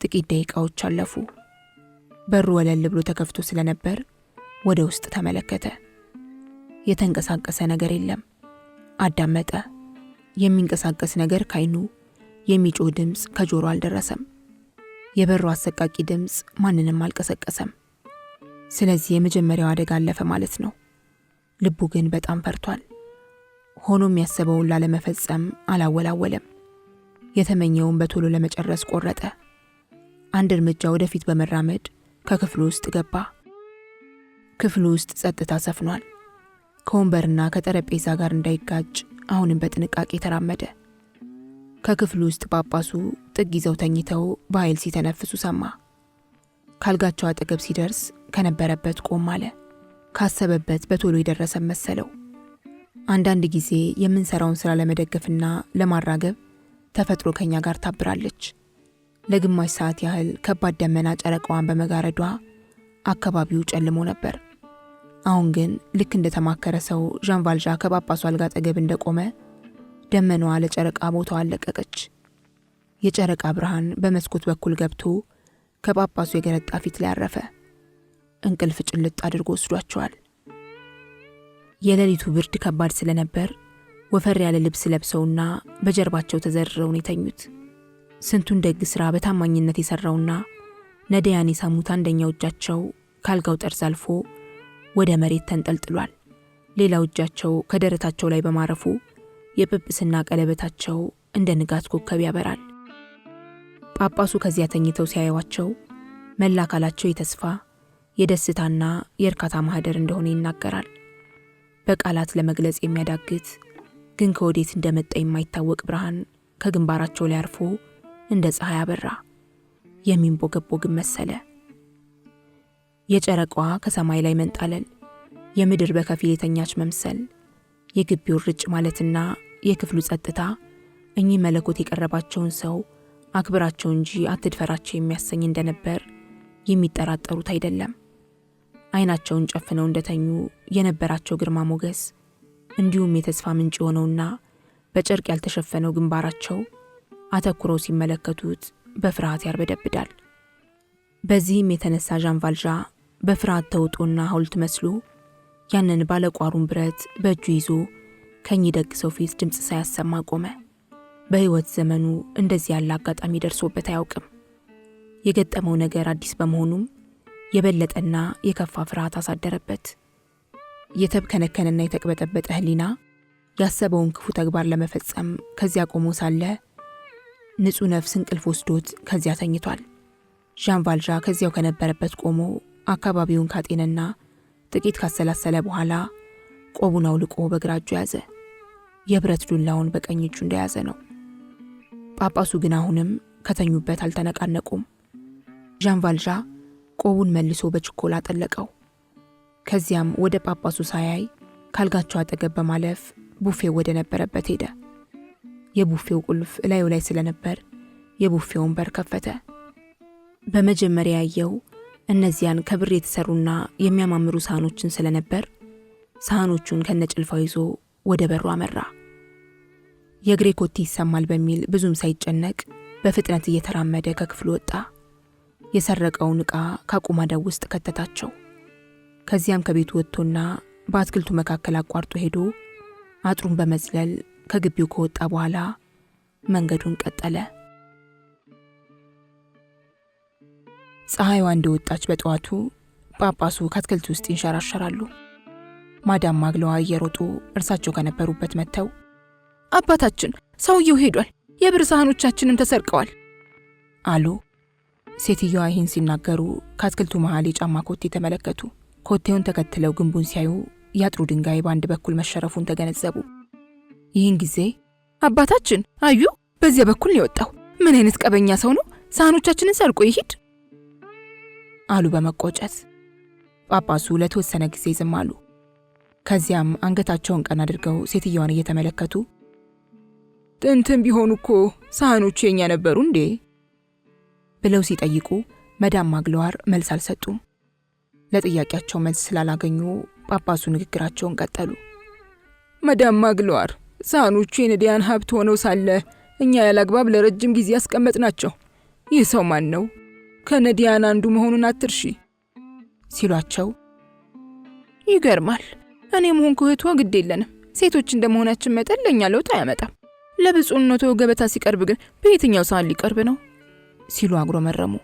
ጥቂት ደቂቃዎች አለፉ። በሩ ወለል ብሎ ተከፍቶ ስለነበር ወደ ውስጥ ተመለከተ። የተንቀሳቀሰ ነገር የለም። አዳመጠ። የሚንቀሳቀስ ነገር ካይኑ፣ የሚጮህ ድምፅ ከጆሮ አልደረሰም። የበሩ አሰቃቂ ድምፅ ማንንም አልቀሰቀሰም። ስለዚህ የመጀመሪያው አደጋ አለፈ ማለት ነው። ልቡ ግን በጣም ፈርቷል። ሆኖም ያሰበውን ላለመፈጸም አላወላወለም። የተመኘውን በቶሎ ለመጨረስ ቆረጠ። አንድ እርምጃ ወደፊት በመራመድ ከክፍሉ ውስጥ ገባ። ክፍሉ ውስጥ ጸጥታ ሰፍኗል። ከወንበርና ከጠረጴዛ ጋር እንዳይጋጭ አሁንም በጥንቃቄ ተራመደ። ከክፍሉ ውስጥ ጳጳሱ ጥግ ይዘው ተኝተው በኃይል ሲተነፍሱ ሰማ። ካልጋቸው አጠገብ ሲደርስ ከነበረበት ቆም አለ። ካሰበበት በቶሎ የደረሰ መሰለው። አንዳንድ ጊዜ የምንሰራውን ስራ ለመደገፍና ለማራገብ ተፈጥሮ ከኛ ጋር ታብራለች። ለግማሽ ሰዓት ያህል ከባድ ደመና ጨረቃዋን በመጋረዷ አካባቢው ጨልሞ ነበር። አሁን ግን ልክ እንደተማከረ ሰው ዣን ቫልዣ ከጳጳሱ አልጋ አጠገብ እንደቆመ ደመናዋ ለጨረቃ ቦታዋን ለቀቀች። የጨረቃ ብርሃን በመስኮት በኩል ገብቶ ከጳጳሱ የገረጣ ፊት ላይ አረፈ። እንቅልፍ ጭልጥ አድርጎ ወስዷቸዋል። የሌሊቱ ብርድ ከባድ ስለነበር ወፈር ያለ ልብስ ለብሰውና በጀርባቸው ተዘርረው ነው የተኙት። ስንቱን ደግ ስራ በታማኝነት የሰራውና ነዳያን የሳሙት አንደኛው እጃቸው ካልጋው ጠርዝ አልፎ ወደ መሬት ተንጠልጥሏል። ሌላው እጃቸው ከደረታቸው ላይ በማረፉ የጵጵስና ቀለበታቸው እንደ ንጋት ኮከብ ያበራል። ጳጳሱ ከዚያ ተኝተው ሲያዩዋቸው መላ አካላቸው የተስፋ የደስታና የእርካታ ማህደር እንደሆነ ይናገራል። በቃላት ለመግለጽ የሚያዳግት ግን ከወዴት እንደመጣ የማይታወቅ ብርሃን ከግንባራቸው ላይ አርፎ እንደ ፀሐይ አበራ። የሚንቦገቦግ መሰለ። የጨረቃዋ ከሰማይ ላይ መንጣለል፣ የምድር በከፊል የተኛች መምሰል፣ የግቢው ርጭ ማለትና የክፍሉ ጸጥታ እኚህ መለኮት የቀረባቸውን ሰው አክብራቸው እንጂ አትድፈራቸው የሚያሰኝ እንደነበር የሚጠራጠሩት አይደለም። አይናቸውን ጨፍነው እንደተኙ የነበራቸው ግርማ ሞገስ እንዲሁም የተስፋ ምንጭ ሆነውና በጨርቅ ያልተሸፈነው ግንባራቸው አተኩረው ሲመለከቱት በፍርሃት ያርበደብዳል። በዚህም የተነሳ ዣን ቫልዣ በፍርሃት ተውጦና ሐውልት መስሎ ያንን ባለቋሩን ብረት በእጁ ይዞ ከኚህ ደግ ሰው ፊት ድምፅ ሳያሰማ ቆመ። በሕይወት ዘመኑ እንደዚህ ያለ አጋጣሚ ደርሶበት አያውቅም። የገጠመው ነገር አዲስ በመሆኑም የበለጠና የከፋ ፍርሃት አሳደረበት። የተብከነከነና የተቅበጠበጠ ሕሊና ያሰበውን ክፉ ተግባር ለመፈጸም ከዚያ ቆሞ ሳለ ንጹሕ ነፍስ እንቅልፍ ወስዶት ከዚያ ተኝቷል። ዣን ቫልዣ ከዚያው ከነበረበት ቆሞ አካባቢውን ካጤነና ጥቂት ካሰላሰለ በኋላ ቆቡን አውልቆ በግራ እጁ ያዘ። የብረት ዱላውን በቀኝ እጁ እንደያዘ ነው። ጳጳሱ ግን አሁንም ከተኙበት አልተነቃነቁም። ዣን ቫልዣ ቆቡን መልሶ በችኮላ ጠለቀው። ከዚያም ወደ ጳጳሱ ሳያይ ካልጋቸው አጠገብ በማለፍ ቡፌው ወደ ነበረበት ሄደ። የቡፌው ቁልፍ እላዩ ላይ ስለነበር የቡፌውን በር ከፈተ። በመጀመሪያ ያየው እነዚያን ከብር የተሰሩና የሚያማምሩ ሳህኖችን ስለነበር ሳህኖቹን ከነጭልፋው ይዞ ወደ በሩ አመራ። የእግሬ ኮቴ ይሰማል በሚል ብዙም ሳይጨነቅ በፍጥነት እየተራመደ ከክፍሉ ወጣ። የሰረቀውን ዕቃ ከቁማዳው ውስጥ ከተታቸው። ከዚያም ከቤቱ ወጥቶና በአትክልቱ መካከል አቋርጦ ሄዶ አጥሩን በመዝለል ከግቢው ከወጣ በኋላ መንገዱን ቀጠለ። ፀሐይዋ እንደወጣች በጠዋቱ ጳጳሱ ከአትክልቱ ውስጥ ይንሸራሸራሉ። ማዳም ማግለዋ እየሮጡ እርሳቸው ከነበሩበት መጥተው አባታችን፣ ሰውየው ሄዷል፣ የብር ሳህኖቻችንም ተሰርቀዋል አሉ። ሴትዮዋ ይህን ሲናገሩ ከአትክልቱ መሃል የጫማ ኮቴ ተመለከቱ። ኮቴውን ተከትለው ግንቡን ሲያዩ ያጥሩ ድንጋይ በአንድ በኩል መሸረፉን ተገነዘቡ። ይህን ጊዜ አባታችን አዩ፣ በዚያ በኩል ነው የወጣው። ምን አይነት ቀበኛ ሰው ነው? ሳህኖቻችንን ሰርቆ ይሂድ አሉ በመቆጨት። ጳጳሱ ለተወሰነ ጊዜ ዝም አሉ። ከዚያም አንገታቸውን ቀና አድርገው ሴትዮዋን እየተመለከቱ ጥንትም ቢሆኑ እኮ ሳህኖቹ የኛ ነበሩ እንዴ ብለው ሲጠይቁ መዳም ማግለዋር መልስ አልሰጡም። ለጥያቄያቸው መልስ ስላላገኙ ጳጳሱ ንግግራቸውን ቀጠሉ። መዳም ማግለዋር፣ ሳህኖቹ የነዳያን ሀብት ሆነው ሳለ እኛ ያላግባብ ለረጅም ጊዜ ያስቀመጥናቸው። ይህ ሰው ማን ነው? ከነዳያን አንዱ መሆኑን አትርሺ ሲሏቸው፣ ይገርማል፣ እኔም ሆንኩ እህቷ ግድ የለንም። ሴቶች እንደመሆናችን መጠን ለእኛ ለውጥ አያመጣም። ለብፁዕነቱ ገበታ ሲቀርብ ግን በየትኛው ሳህን ሊቀርብ ነው ሲሉ አጉረመረሙ።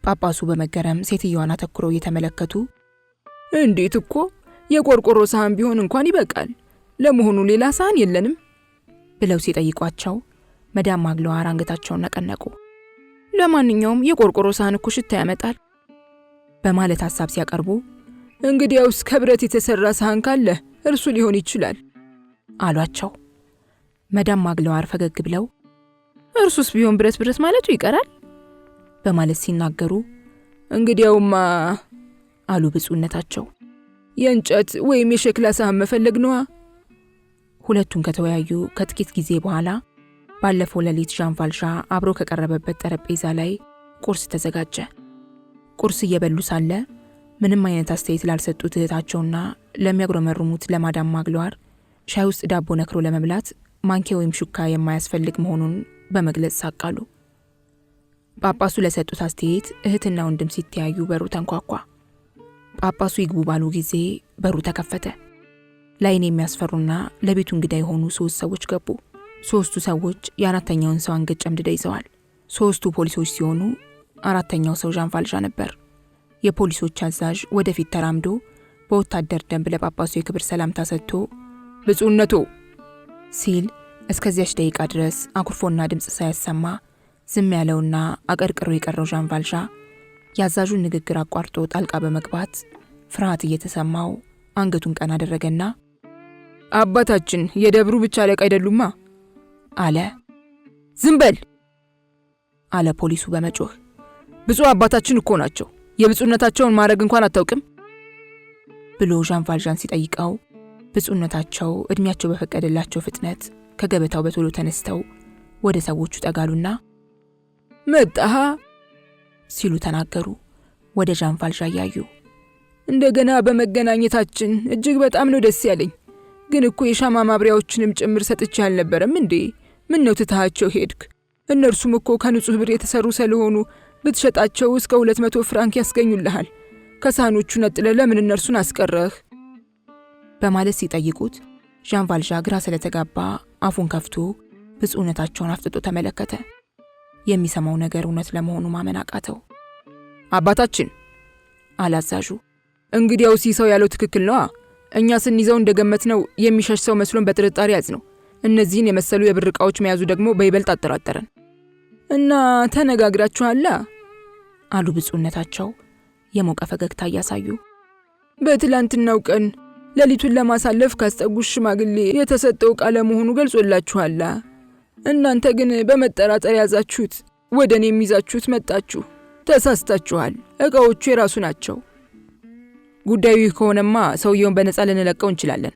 ጳጳሱ በመገረም ሴትዮዋን አተኩረው እየተመለከቱ እንዴት እኮ የቆርቆሮ ሳህን ቢሆን እንኳን ይበቃል። ለመሆኑ ሌላ ሳህን የለንም? ብለው ሲጠይቋቸው መዳም ማግለዋር አንገታቸውን ነቀነቁ። ለማንኛውም የቆርቆሮ ሳህን እኮ ሽታ ያመጣል በማለት ሐሳብ ሲያቀርቡ እንግዲያውስ ከብረት የተሰራ ሳህን ካለ እርሱ ሊሆን ይችላል አሏቸው። መዳም ማግለዋር ፈገግ ብለው እርሱስ ቢሆን ብረት ማለቱ ይቀራል በማለት ሲናገሩ እንግዲያውማ አሉ ብፁዕነታቸው የእንጨት ወይም የሸክላ ሳህን መፈለግ ነዋ። ሁለቱም ከተወያዩ ከጥቂት ጊዜ በኋላ ባለፈው ሌሊት ዣን ቫልዣን አብሮ ከቀረበበት ጠረጴዛ ላይ ቁርስ ተዘጋጀ። ቁርስ እየበሉ ሳለ ምንም አይነት አስተያየት ላልሰጡት እህታቸውና ለሚያጉረመርሙት ለማዳም ማግለዋር ሻይ ውስጥ ዳቦ ነክሮ ለመብላት ማንኪያ ወይም ሹካ የማያስፈልግ መሆኑን በመግለጽ ሳቃሉ። ጳጳሱ ለሰጡት አስተያየት እህትና ወንድም ሲተያዩ በሩ ተንኳኳ። ጳጳሱ ይግቡ ባሉ ጊዜ በሩ ተከፈተ። ላይን የሚያስፈሩና ለቤቱ እንግዳ የሆኑ 3 ሰዎች ገቡ። 3ቱ ሰዎች የአራተኛውን ሰው አንገት ጨምድደው ይዘዋል። 3ቱ ፖሊሶች ሲሆኑ አራተኛው ሰው ዣን ቫልዣን ነበር። የፖሊሶች አዛዥ ወደፊት ተራምዶ በወታደር ደንብ ለጳጳሱ የክብር ሰላምታ ሰጥቶ ብፁዕነቶ ሲል እስከዚያች ደቂቃ ድረስ አኩርፎና ድምፅ ሳያሰማ ዝም ያለውና አቀርቅሮ የቀረው ዣን ቫልዣን የአዛዡን ንግግር አቋርጦ ጣልቃ በመግባት ፍርሃት እየተሰማው አንገቱን ቀና አደረገና አባታችን የደብሩ ብቻ አለቃ አይደሉማ አለ። ዝም በል አለ ፖሊሱ በመጮህ። ብፁዕ አባታችን እኮ ናቸው። የብፁዕነታቸውን ማድረግ እንኳን አታውቅም ብሎ ዣን ቫልዣን ሲጠይቀው ብፁዕነታቸው እድሜያቸው በፈቀደላቸው ፍጥነት ከገበታው በቶሎ ተነስተው ወደ ሰዎቹ ጠጋሉና መጣሃ ሲሉ ተናገሩ። ወደ ዣን ቫልዣን ያዩ። እንደገና በመገናኘታችን እጅግ በጣም ነው ደስ ያለኝ። ግን እኮ የሻማ ማብሪያዎችንም ጭምር ሰጥቼ አልነበረም እንዴ? ምን ነው ትታሃቸው ሄድክ? እነርሱም እኮ ከንጹህ ብር የተሰሩ ስለሆኑ ብትሸጣቸው እስከ 200 ፍራንክ ያስገኙልሃል። ከሳህኖቹ ነጥለ ለምን እነርሱን አስቀረህ? በማለት ሲጠይቁት ዣን ቫልዣን ግራ ስለተጋባ አፉን ከፍቶ ብፁዕነታቸውን አፍጥጦ ተመለከተ። የሚሰማው ነገር እውነት ለመሆኑ ማመን አቃተው። አባታችን አላዛዡ እንግዲያውስ ሰው ያለው ትክክል ነዋ። እኛ ስንይዘው እንደገመትነው የሚሸሽ ሰው መስሎን በጥርጣሬ ያዝ ነው። እነዚህን የመሰሉ የብር ዕቃዎች መያዙ ደግሞ በይበልጥ አጠራጠረን እና ተነጋግራችኋላ አሉ ብፁዕነታቸው የሞቀ ፈገግታ እያሳዩ። በትላንትናው ቀን ሌሊቱን ለማሳለፍ ካስጠጉሽ ሽማግሌ የተሰጠው ቃለ መሆኑ ገልጾላችኋላ። እናንተ ግን በመጠራጠር ያዛችሁት፣ ወደ እኔ የሚይዛችሁት መጣችሁ። ተሳስታችኋል። ዕቃዎቹ የራሱ ናቸው። ጉዳዩ ከሆነማ ሰውየውን በነፃ ልንለቀው እንችላለን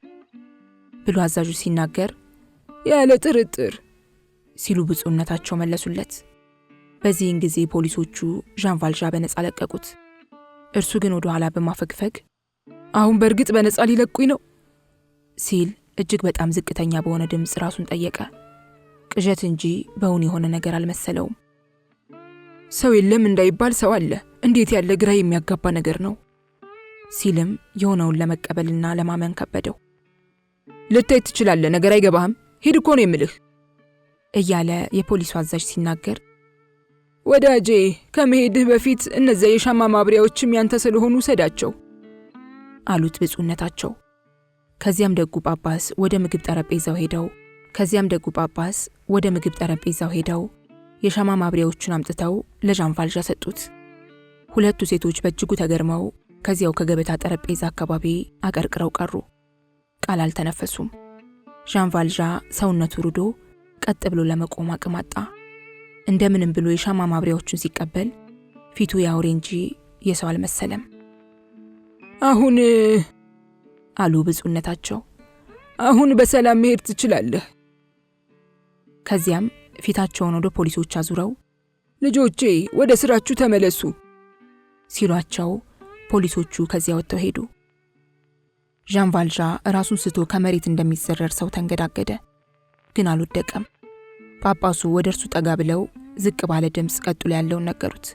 ብሎ አዛዡ ሲናገር ያለ ጥርጥር ሲሉ ብፁዕነታቸው መለሱለት። በዚህን ጊዜ ፖሊሶቹ ዣን ቫልዣን በነፃ ለቀቁት። እርሱ ግን ወደ ኋላ በማፈግፈግ አሁን በእርግጥ በነፃ ሊለቁኝ ነው ሲል እጅግ በጣም ዝቅተኛ በሆነ ድምፅ ራሱን ጠየቀ። ቅዠት እንጂ በእውን የሆነ ነገር አልመሰለውም። ሰው የለም እንዳይባል ሰው አለ። እንዴት ያለ ግራ የሚያጋባ ነገር ነው ሲልም የሆነውን ለመቀበልና ለማመን ከበደው። ልታይ ትችላለህ፣ ነገር አይገባህም። ሂድ እኮ ነው የምልህ እያለ የፖሊሱ አዛዥ ሲናገር ወዳጄ ከመሄድህ በፊት እነዚያ የሻማ ማብሪያዎችም ያንተ ስለሆኑ ሰዳቸው አሉት ብፁዕነታቸው። ከዚያም ደጉ ጳጳስ ወደ ምግብ ጠረጴዛው ሄደው የሻማ ማብሪያዎቹን አምጥተው ለዣን ቫልዣን ሰጡት። ሁለቱ ሴቶች በእጅጉ ተገርመው ከዚያው ከገበታ ጠረጴዛ አካባቢ አቀርቅረው ቀሩ። ቃል አልተነፈሱም። ዣን ቫልዣን ሰውነቱ ሩዶ ቀጥ ብሎ ለመቆም አቅም አጣ። እንደምንም ብሎ የሻማ ማብሪያዎቹን ሲቀበል ፊቱ ያውሬ እንጂ የሰው አልመሰለም። አሁን አሉ ብፁዕነታቸው፣ አሁን በሰላም መሄድ ትችላለህ። ከዚያም ፊታቸውን ወደ ፖሊሶች አዙረው ልጆቼ ወደ ስራችሁ ተመለሱ ሲሏቸው ፖሊሶቹ ከዚያ ወጥተው ሄዱ። ዣን ቫልዣን ራሱን ስቶ ከመሬት እንደሚዘረር ሰው ተንገዳገደ፣ ግን አልወደቀም። ጳጳሱ ወደ እርሱ ጠጋ ብለው ዝቅ ባለ ድምፅ ቀጥሎ ያለውን ነገሩት።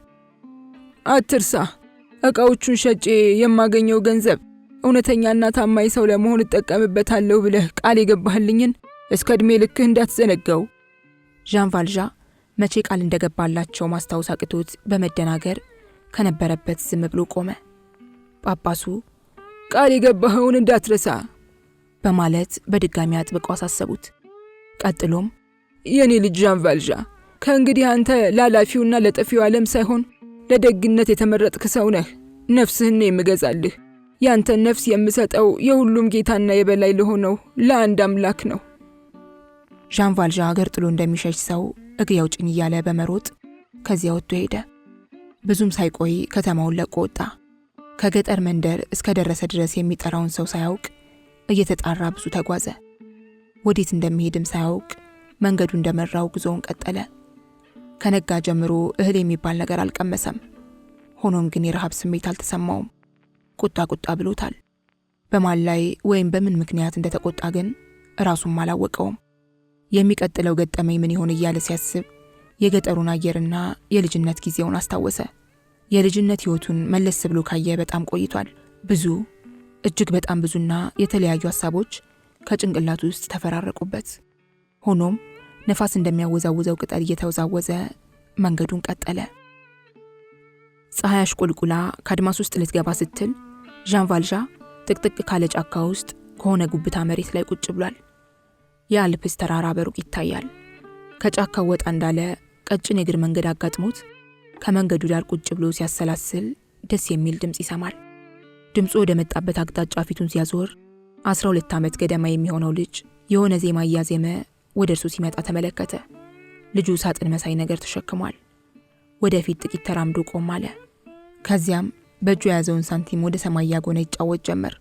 አትርሳ፣ ዕቃዎቹን ሸጬ የማገኘው ገንዘብ እውነተኛና ታማኝ ሰው ለመሆን እጠቀምበታለሁ ብለህ ቃል የገባህልኝን እስከ ዕድሜ ልክህ እንዳትዘነጋው። ዣን ቫልዣን መቼ ቃል እንደገባላቸው ማስታወስ አቅቶት በመደናገር ከነበረበት ዝም ብሎ ቆመ። ጳጳሱ ቃል የገባኸውን እንዳትረሳ በማለት በድጋሚ አጥብቀው አሳሰቡት። ቀጥሎም የኔ ልጅ ዣን ቫልዣ ከእንግዲህ አንተ ላላፊውና ለጠፊው ዓለም ሳይሆን ለደግነት የተመረጥክ ሰው ነህ። ነፍስህን የምገዛልህ። ያንተን ነፍስ የምሰጠው የሁሉም ጌታና የበላይ ለሆነው ለአንድ አምላክ ነው። ዣን ቫልዣ አገር ጥሎ እንደሚሸሽ ሰው እግሬ አውጭኝ እያለ በመሮጥ ከዚያ ወጥቶ ሄደ። ብዙም ሳይቆይ ከተማውን ለቆ ወጣ። ከገጠር መንደር እስከ ደረሰ ድረስ የሚጠራውን ሰው ሳያውቅ እየተጣራ ብዙ ተጓዘ። ወዴት እንደሚሄድም ሳያውቅ መንገዱ እንደመራው ጉዞውን ቀጠለ። ከነጋ ጀምሮ እህል የሚባል ነገር አልቀመሰም። ሆኖም ግን የረሃብ ስሜት አልተሰማውም። ቁጣ ብሎታል። በማን ላይ ወይም በምን ምክንያት እንደተቆጣ ግን ራሱም አላወቀውም። የሚቀጥለው ገጠመኝ ምን ይሆን እያለ ሲያስብ የገጠሩን አየርና የልጅነት ጊዜውን አስታወሰ። የልጅነት ሕይወቱን መለስ ብሎ ካየ በጣም ቆይቷል። እጅግ በጣም ብዙና የተለያዩ ሐሳቦች ከጭንቅላቱ ውስጥ ተፈራረቁበት። ሆኖም ነፋስ እንደሚያወዛውዘው ቅጠል እየተወዛወዘ መንገዱን ቀጠለ። ፀሐይ አሽቆልቁላ ከአድማስ ውስጥ ልትገባ ስትል ዣን ቫልዣ ጥቅጥቅ ካለ ጫካ ውስጥ ከሆነ ጉብታ መሬት ላይ ቁጭ ብሏል። የአልፕስ ተራራ በሩቅ ይታያል። ከጫካው ወጣ እንዳለ ቀጭን የእግር መንገድ አጋጥሞት ከመንገዱ ዳር ቁጭ ብሎ ሲያሰላስል ደስ የሚል ድምፅ ይሰማል። ድምፁ ወደ መጣበት አቅጣጫ ፊቱን ሲያዞር 12 ዓመት ገደማ የሚሆነው ልጅ የሆነ ዜማ እያዜመ ወደ እርሱ ሲመጣ ተመለከተ። ልጁ ሳጥን መሳይ ነገር ተሸክሟል። ወደፊት ጥቂት ተራምዶ ቆም አለ። ከዚያም በእጁ የያዘውን ሳንቲም ወደ ሰማይ ያጎነ ይጫወት ጀመር።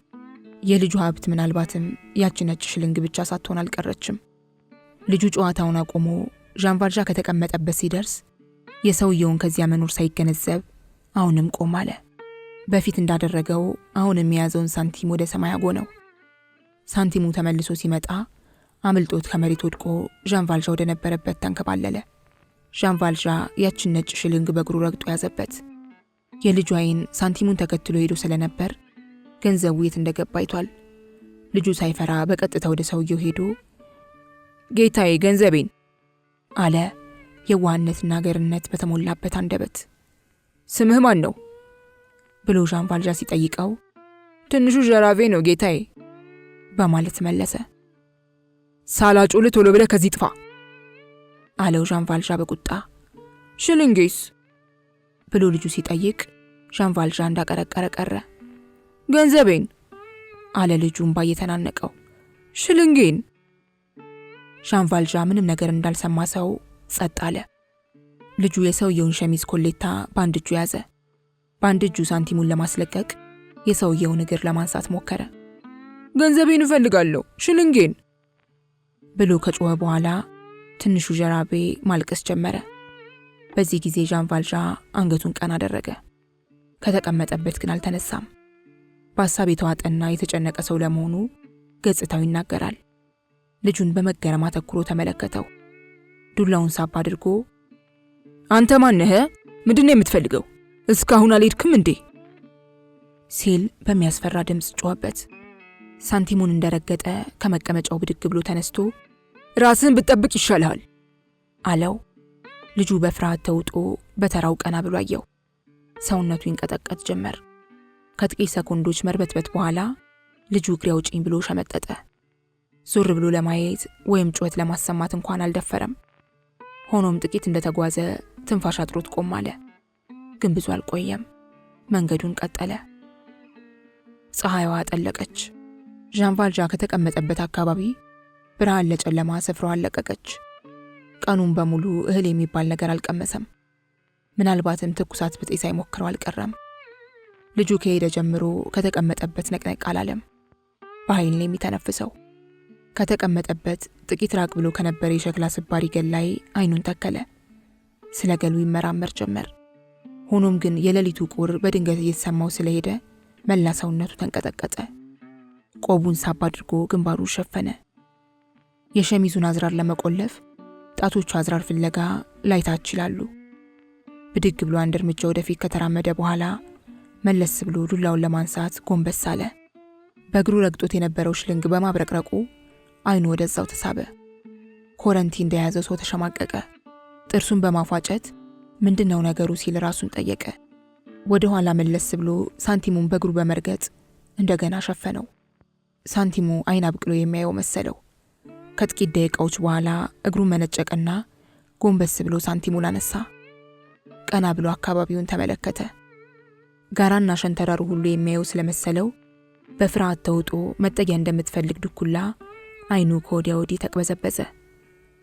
የልጁ ሀብት ምናልባትም ያቺ ነጭ ሽልንግ ብቻ ሳትሆን አልቀረችም። ልጁ ጨዋታውን አቆሞ ዣን ቫልዣ ከተቀመጠበት ሲደርስ የሰውየውን ከዚያ መኖር ሳይገነዘብ አሁንም ቆም አለ። በፊት እንዳደረገው አሁንም የያዘውን ሳንቲም ወደ ሰማይ አጎነው። ሳንቲሙ ተመልሶ ሲመጣ አምልጦት ከመሬት ወድቆ ዣን ቫልዣ ወደ ነበረበት ተንከባለለ። ዣን ቫልዣ ያችን ነጭ ሽልንግ በእግሩ ረግጦ ያዘበት። የልጁ ዓይን ሳንቲሙን ተከትሎ ሄዶ ስለነበር ገንዘቡ የት እንደገባ አይቷል። ልጁ ሳይፈራ በቀጥታ ወደ ሰውየው ሄዶ ጌታዬ ገንዘቤን አለ፣ የዋህነትና ገርነት በተሞላበት አንደበት። ስምህ ማን ነው ብሎ ዣን ቫልዣ ሲጠይቀው ትንሹ ዠራቬ ነው ጌታዬ በማለት መለሰ። ሳላጮል ቶሎ ብለህ ከዚህ ጥፋ አለው ዣን ቫልዣ በቁጣ። ሽልንጌስ ብሎ ልጁ ሲጠይቅ ዣን ቫልዣ እንዳቀረቀረ ቀረ። ገንዘቤን አለ ልጁ እምባ እየተናነቀው። ሽልንጌን። ዣን ቫልዣ ምንም ነገር እንዳልሰማ ሰው ጸጥ አለ። ልጁ የሰውየውን ሸሚዝ ኮሌታ በአንድ እጁ ያዘ። በአንድ እጁ ሳንቲሙን ለማስለቀቅ የሰውየውን እግር ለማንሳት ሞከረ። ገንዘቤን እፈልጋለሁ፣ ሽልንጌን ብሎ ከጮኸ በኋላ ትንሹ ዠራቤ ማልቀስ ጀመረ። በዚህ ጊዜ ዣን ቫልዣ አንገቱን ቀና አደረገ። ከተቀመጠበት ግን አልተነሳም። በሐሳብ የተዋጠና የተጨነቀ ሰው ለመሆኑ ገጽታው ይናገራል። ልጁን በመገረም አተኩሮ ተመለከተው። ዱላውን ሳብ አድርጎ አንተ ማነህ? ምንድነው የምትፈልገው? እስካሁን አልሄድክም እንዴ? ሲል በሚያስፈራ ድምፅ ጮኸበት። ሳንቲሙን እንደረገጠ ከመቀመጫው ብድግ ብሎ ተነስቶ ራስህን ብትጠብቅ ይሻልሃል አለው። ልጁ በፍርሃት ተውጦ በተራው ቀና ብሎ አየው። ሰውነቱ ይንቀጠቀጥ ጀመር። ከጥቂት ሰኮንዶች መርበትበት በኋላ ልጁ እግሬ አውጪኝ ብሎ ሸመጠጠ። ዞር ብሎ ለማየት ወይም ጩኸት ለማሰማት እንኳን አልደፈረም። ሆኖም ጥቂት እንደተጓዘ ትንፋሽ አጥሮት ቆም አለ። ግን ብዙ አልቆየም። መንገዱን ቀጠለ። ፀሐይዋ ጠለቀች። ዣን ቫልዣ ከተቀመጠበት አካባቢ ብርሃን ለጨለማ ስፍራዋን ለቀቀች። ቀኑን በሙሉ እህል የሚባል ነገር አልቀመሰም። ምናልባትም ትኩሳት ብጤ ሳይሞክረው አልቀረም። ልጁ ከሄደ ጀምሮ ከተቀመጠበት ነቅነቅ አላለም። በኃይል ነው የሚተነፍሰው። ከተቀመጠበት ጥቂት ራቅ ብሎ ከነበረ የሸክላ ስባሪ ገል ላይ አይኑን ተከለ። ስለ ገሉ ይመራመር ጀመር። ሆኖም ግን የሌሊቱ ቁር በድንገት እየተሰማው ስለሄደ መላ ሰውነቱ ተንቀጠቀጠ። ቆቡን ሳብ አድርጎ ግንባሩን ሸፈነ። የሸሚዙን አዝራር ለመቆለፍ ጣቶቹ አዝራር ፍለጋ ላይታች ይላሉ። ብድግ ብሎ አንድ እርምጃ ወደፊት ከተራመደ በኋላ መለስ ብሎ ዱላውን ለማንሳት ጎንበስ አለ። በእግሩ ረግጦት የነበረው ሽልንግ በማብረቅረቁ አይኑ ወደዛው ተሳበ። ኮረንቲ እንደያዘ ሰው ተሸማቀቀ። ጥርሱን በማፏጨት ምንድነው ነገሩ ሲል ራሱን ጠየቀ። ወደ ኋላ መለስ ብሎ ሳንቲሙን በእግሩ በመርገጥ እንደገና ሸፈነው። ሳንቲሙ አይን አብቅሎ የሚያየው መሰለው። ከጥቂት ደቂቃዎች በኋላ እግሩን መነጨቀና ጎንበስ ብሎ ሳንቲሙን አነሳ። ቀና ብሎ አካባቢውን ተመለከተ። ጋራና ሸንተረሩ ሁሉ የሚያየው ስለመሰለው በፍርሃት ተውጦ መጠጊያ እንደምትፈልግ ድኩላ አይኑ ከወዲያ ወዲህ ተቅበዘበዘ።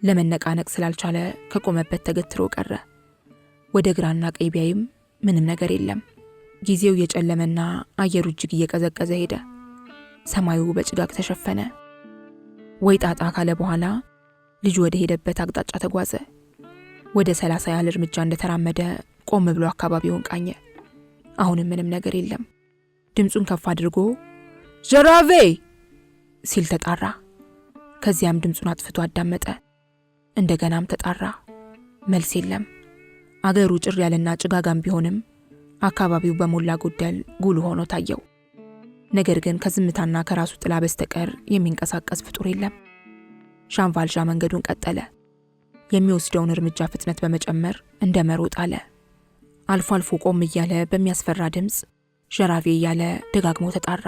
ለመነቃነቅ ስላልቻለ ከቆመበት ተገትሮ ቀረ። ወደ ግራና ቀኝ ቢያይም ምንም ነገር የለም። ጊዜው እየጨለመና አየሩ እጅግ እየቀዘቀዘ ሄደ። ሰማዩ በጭጋግ ተሸፈነ። ወይ ጣጣ ካለ በኋላ ልጁ ወደ ሄደበት አቅጣጫ ተጓዘ። ወደ 30 ያህል እርምጃ እንደተራመደ ቆም ብሎ አካባቢውን ቃኘ። አሁንም ምንም ነገር የለም። ድምፁን ከፍ አድርጎ ጀራቬ ሲል ተጣራ። ከዚያም ድምፁን አጥፍቶ አዳመጠ። እንደገናም ተጣራ። መልስ የለም። አገሩ ጭር ያለና ጭጋጋም ቢሆንም አካባቢው በሞላ ጎደል ጉሉ ሆኖ ታየው። ነገር ግን ከዝምታና ከራሱ ጥላ በስተቀር የሚንቀሳቀስ ፍጡር የለም። ዣን ቫልዣ መንገዱን ቀጠለ። የሚወስደውን እርምጃ ፍጥነት በመጨመር እንደ መሮጥ አለ። አልፎ አልፎ ቆም እያለ በሚያስፈራ ድምፅ ጀራቬ እያለ ደጋግሞ ተጣራ።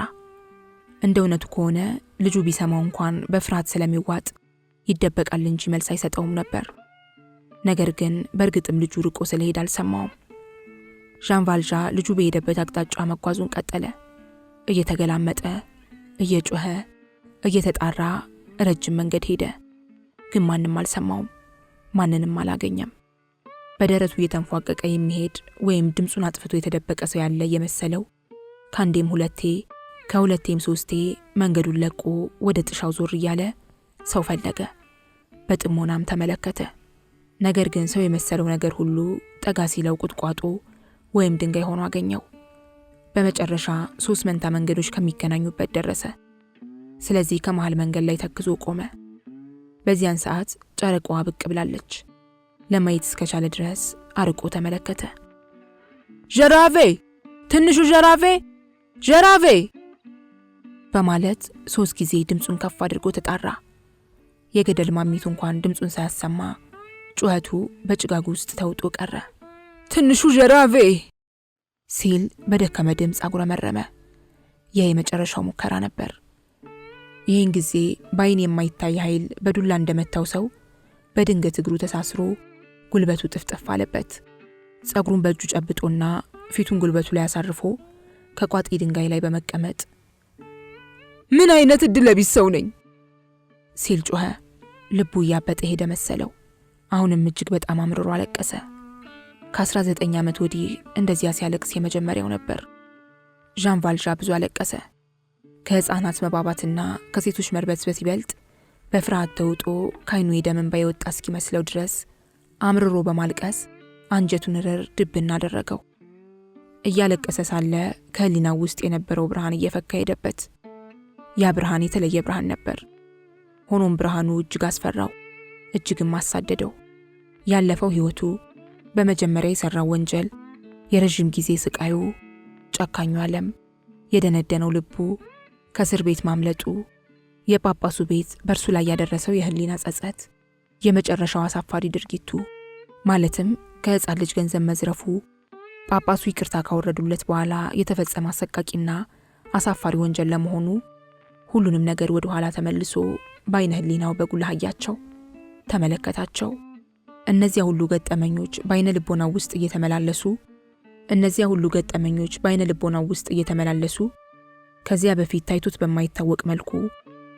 እንደ እውነቱ ከሆነ ልጁ ቢሰማው እንኳን በፍርሃት ስለሚዋጥ ይደበቃል እንጂ መልስ አይሰጠውም ነበር። ነገር ግን በእርግጥም ልጁ ርቆ ስለሄድ አልሰማውም። ዣን ቫልዣ ልጁ በሄደበት አቅጣጫ መጓዙን ቀጠለ። እየተገላመጠ፣ እየጮኸ፣ እየተጣራ ረጅም መንገድ ሄደ። ግን ማንም አልሰማውም። ማንንም አላገኘም። በደረቱ እየተንፏቀቀ የሚሄድ ወይም ድምፁን አጥፍቶ የተደበቀ ሰው ያለ የመሰለው ከአንዴም ሁለቴ ከሁለቴም ሶስቴ መንገዱን ለቆ ወደ ጥሻው ዞር እያለ ሰው ፈለገ። በጥሞናም ተመለከተ። ነገር ግን ሰው የመሰለው ነገር ሁሉ ጠጋ ሲለው ቁጥቋጦ ወይም ድንጋይ ሆኖ አገኘው። በመጨረሻ 3 መንታ መንገዶች ከሚገናኙበት ደረሰ። ስለዚህ ከመሃል መንገድ ላይ ተክዞ ቆመ። በዚያን ሰዓት ጨረቃዋ ብቅ ብላለች። ለማየት እስከቻለ ድረስ አርቆ ተመለከተ። ጀራቬ፣ ትንሹ ጀራቬ፣ ጀራቬ በማለት 3 ጊዜ ድምፁን ከፍ አድርጎ ተጣራ። የገደል ማሚቱ እንኳን ድምፁን ሳያሰማ ጩኸቱ በጭጋጉ ውስጥ ተውጦ ቀረ። ትንሹ ጀራቬ ሲል በደከመ ድምፅ አጉረመረመ። ይህ የመጨረሻው ሙከራ ነበር። ይህን ጊዜ በአይን የማይታይ ኃይል በዱላ እንደመታው ሰው በድንገት እግሩ ተሳስሮ ጉልበቱ ጥፍጥፍ አለበት። ጸጉሩን በእጁ ጨብጦና ፊቱን ጉልበቱ ላይ አሳርፎ ከቋጢ ድንጋይ ላይ በመቀመጥ ምን አይነት እድለቢስ ሰው ነኝ ሲል ጮኸ። ልቡ እያበጠ ሄደ መሰለው። አሁንም እጅግ በጣም አምርሮ አለቀሰ። ከ19 ዓመት ወዲህ እንደዚያ ሲያለቅስ የመጀመሪያው ነበር። ዣን ቫልዣ ብዙ አለቀሰ። ከሕፃናት መባባትና ከሴቶች መርበትበት ይበልጥ በፍርሃት ተውጦ ከዓይኑ የደም እንባ የወጣ እስኪመስለው ድረስ አምርሮ በማልቀስ አንጀቱን ርር ድብ እናደረገው። እያለቀሰ ሳለ ከህሊናው ውስጥ የነበረው ብርሃን እየፈካ ሄደበት። ያ ብርሃን የተለየ ብርሃን ነበር። ሆኖም ብርሃኑ እጅግ አስፈራው፣ እጅግም አሳደደው። ያለፈው ሕይወቱ፣ በመጀመሪያ የሠራው ወንጀል፣ የረዥም ጊዜ ስቃዩ፣ ጨካኙ ዓለም፣ የደነደነው ልቡ፣ ከእስር ቤት ማምለጡ፣ የጳጳሱ ቤት በእርሱ ላይ ያደረሰው የህሊና ጸጸት፣ የመጨረሻው አሳፋሪ ድርጊቱ ማለትም ከሕፃን ልጅ ገንዘብ መዝረፉ፣ ጳጳሱ ይቅርታ ካወረዱለት በኋላ የተፈጸመ አሰቃቂና አሳፋሪ ወንጀል ለመሆኑ ሁሉንም ነገር ወደ ኋላ ተመልሶ በአይነ ህሊናው በጉልህ አያቸው፣ ተመለከታቸው። እነዚያ ሁሉ ገጠመኞች በአይነ ልቦናው ውስጥ እየተመላለሱ ከዚያ በፊት ታይቶት በማይታወቅ መልኩ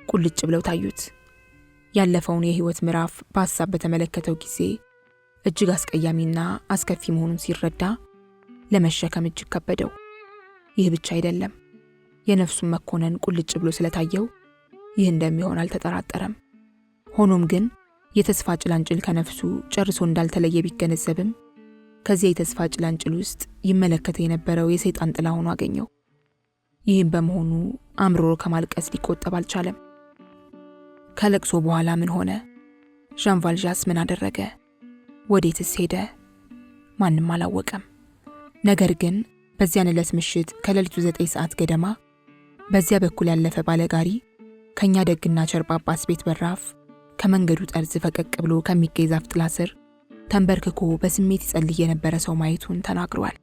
ቁልጭ ብለው ታዩት። ያለፈውን የህይወት ምዕራፍ በሐሳብ በተመለከተው ጊዜ እጅግ አስቀያሚና አስከፊ መሆኑን ሲረዳ ለመሸከም እጅግ ከበደው። ይህ ብቻ አይደለም፣ የነፍሱን መኮነን ቁልጭ ብሎ ስለታየው ይህ እንደሚሆን አልተጠራጠረም። ሆኖም ግን የተስፋ ጭላንጭል ከነፍሱ ጨርሶ እንዳልተለየ ቢገነዘብም ከዚያ የተስፋ ጭላንጭል ውስጥ ይመለከተ የነበረው የሰይጣን ጥላ ሆኖ አገኘው። ይህም በመሆኑ አምርሮ ከማልቀስ ሊቆጠብ አልቻለም። ከለቅሶ በኋላ ምን ሆነ? ዣን ቫልዣስ ምን አደረገ? ወዴትስ ሄደ? ማንም አላወቀም። ነገር ግን በዚያን ዕለት ምሽት ከሌሊቱ 9 ሰዓት ገደማ በዚያ በኩል ያለፈ ባለጋሪ ከኛ ደግና ቸር ጳጳስ ቤት በራፍ ከመንገዱ ጠርዝ ፈቀቅ ብሎ ከሚገኝ ዛፍ ጥላ ስር ተንበርክኮ በስሜት ይጸልይ የነበረ ሰው ማየቱን ተናግሯል።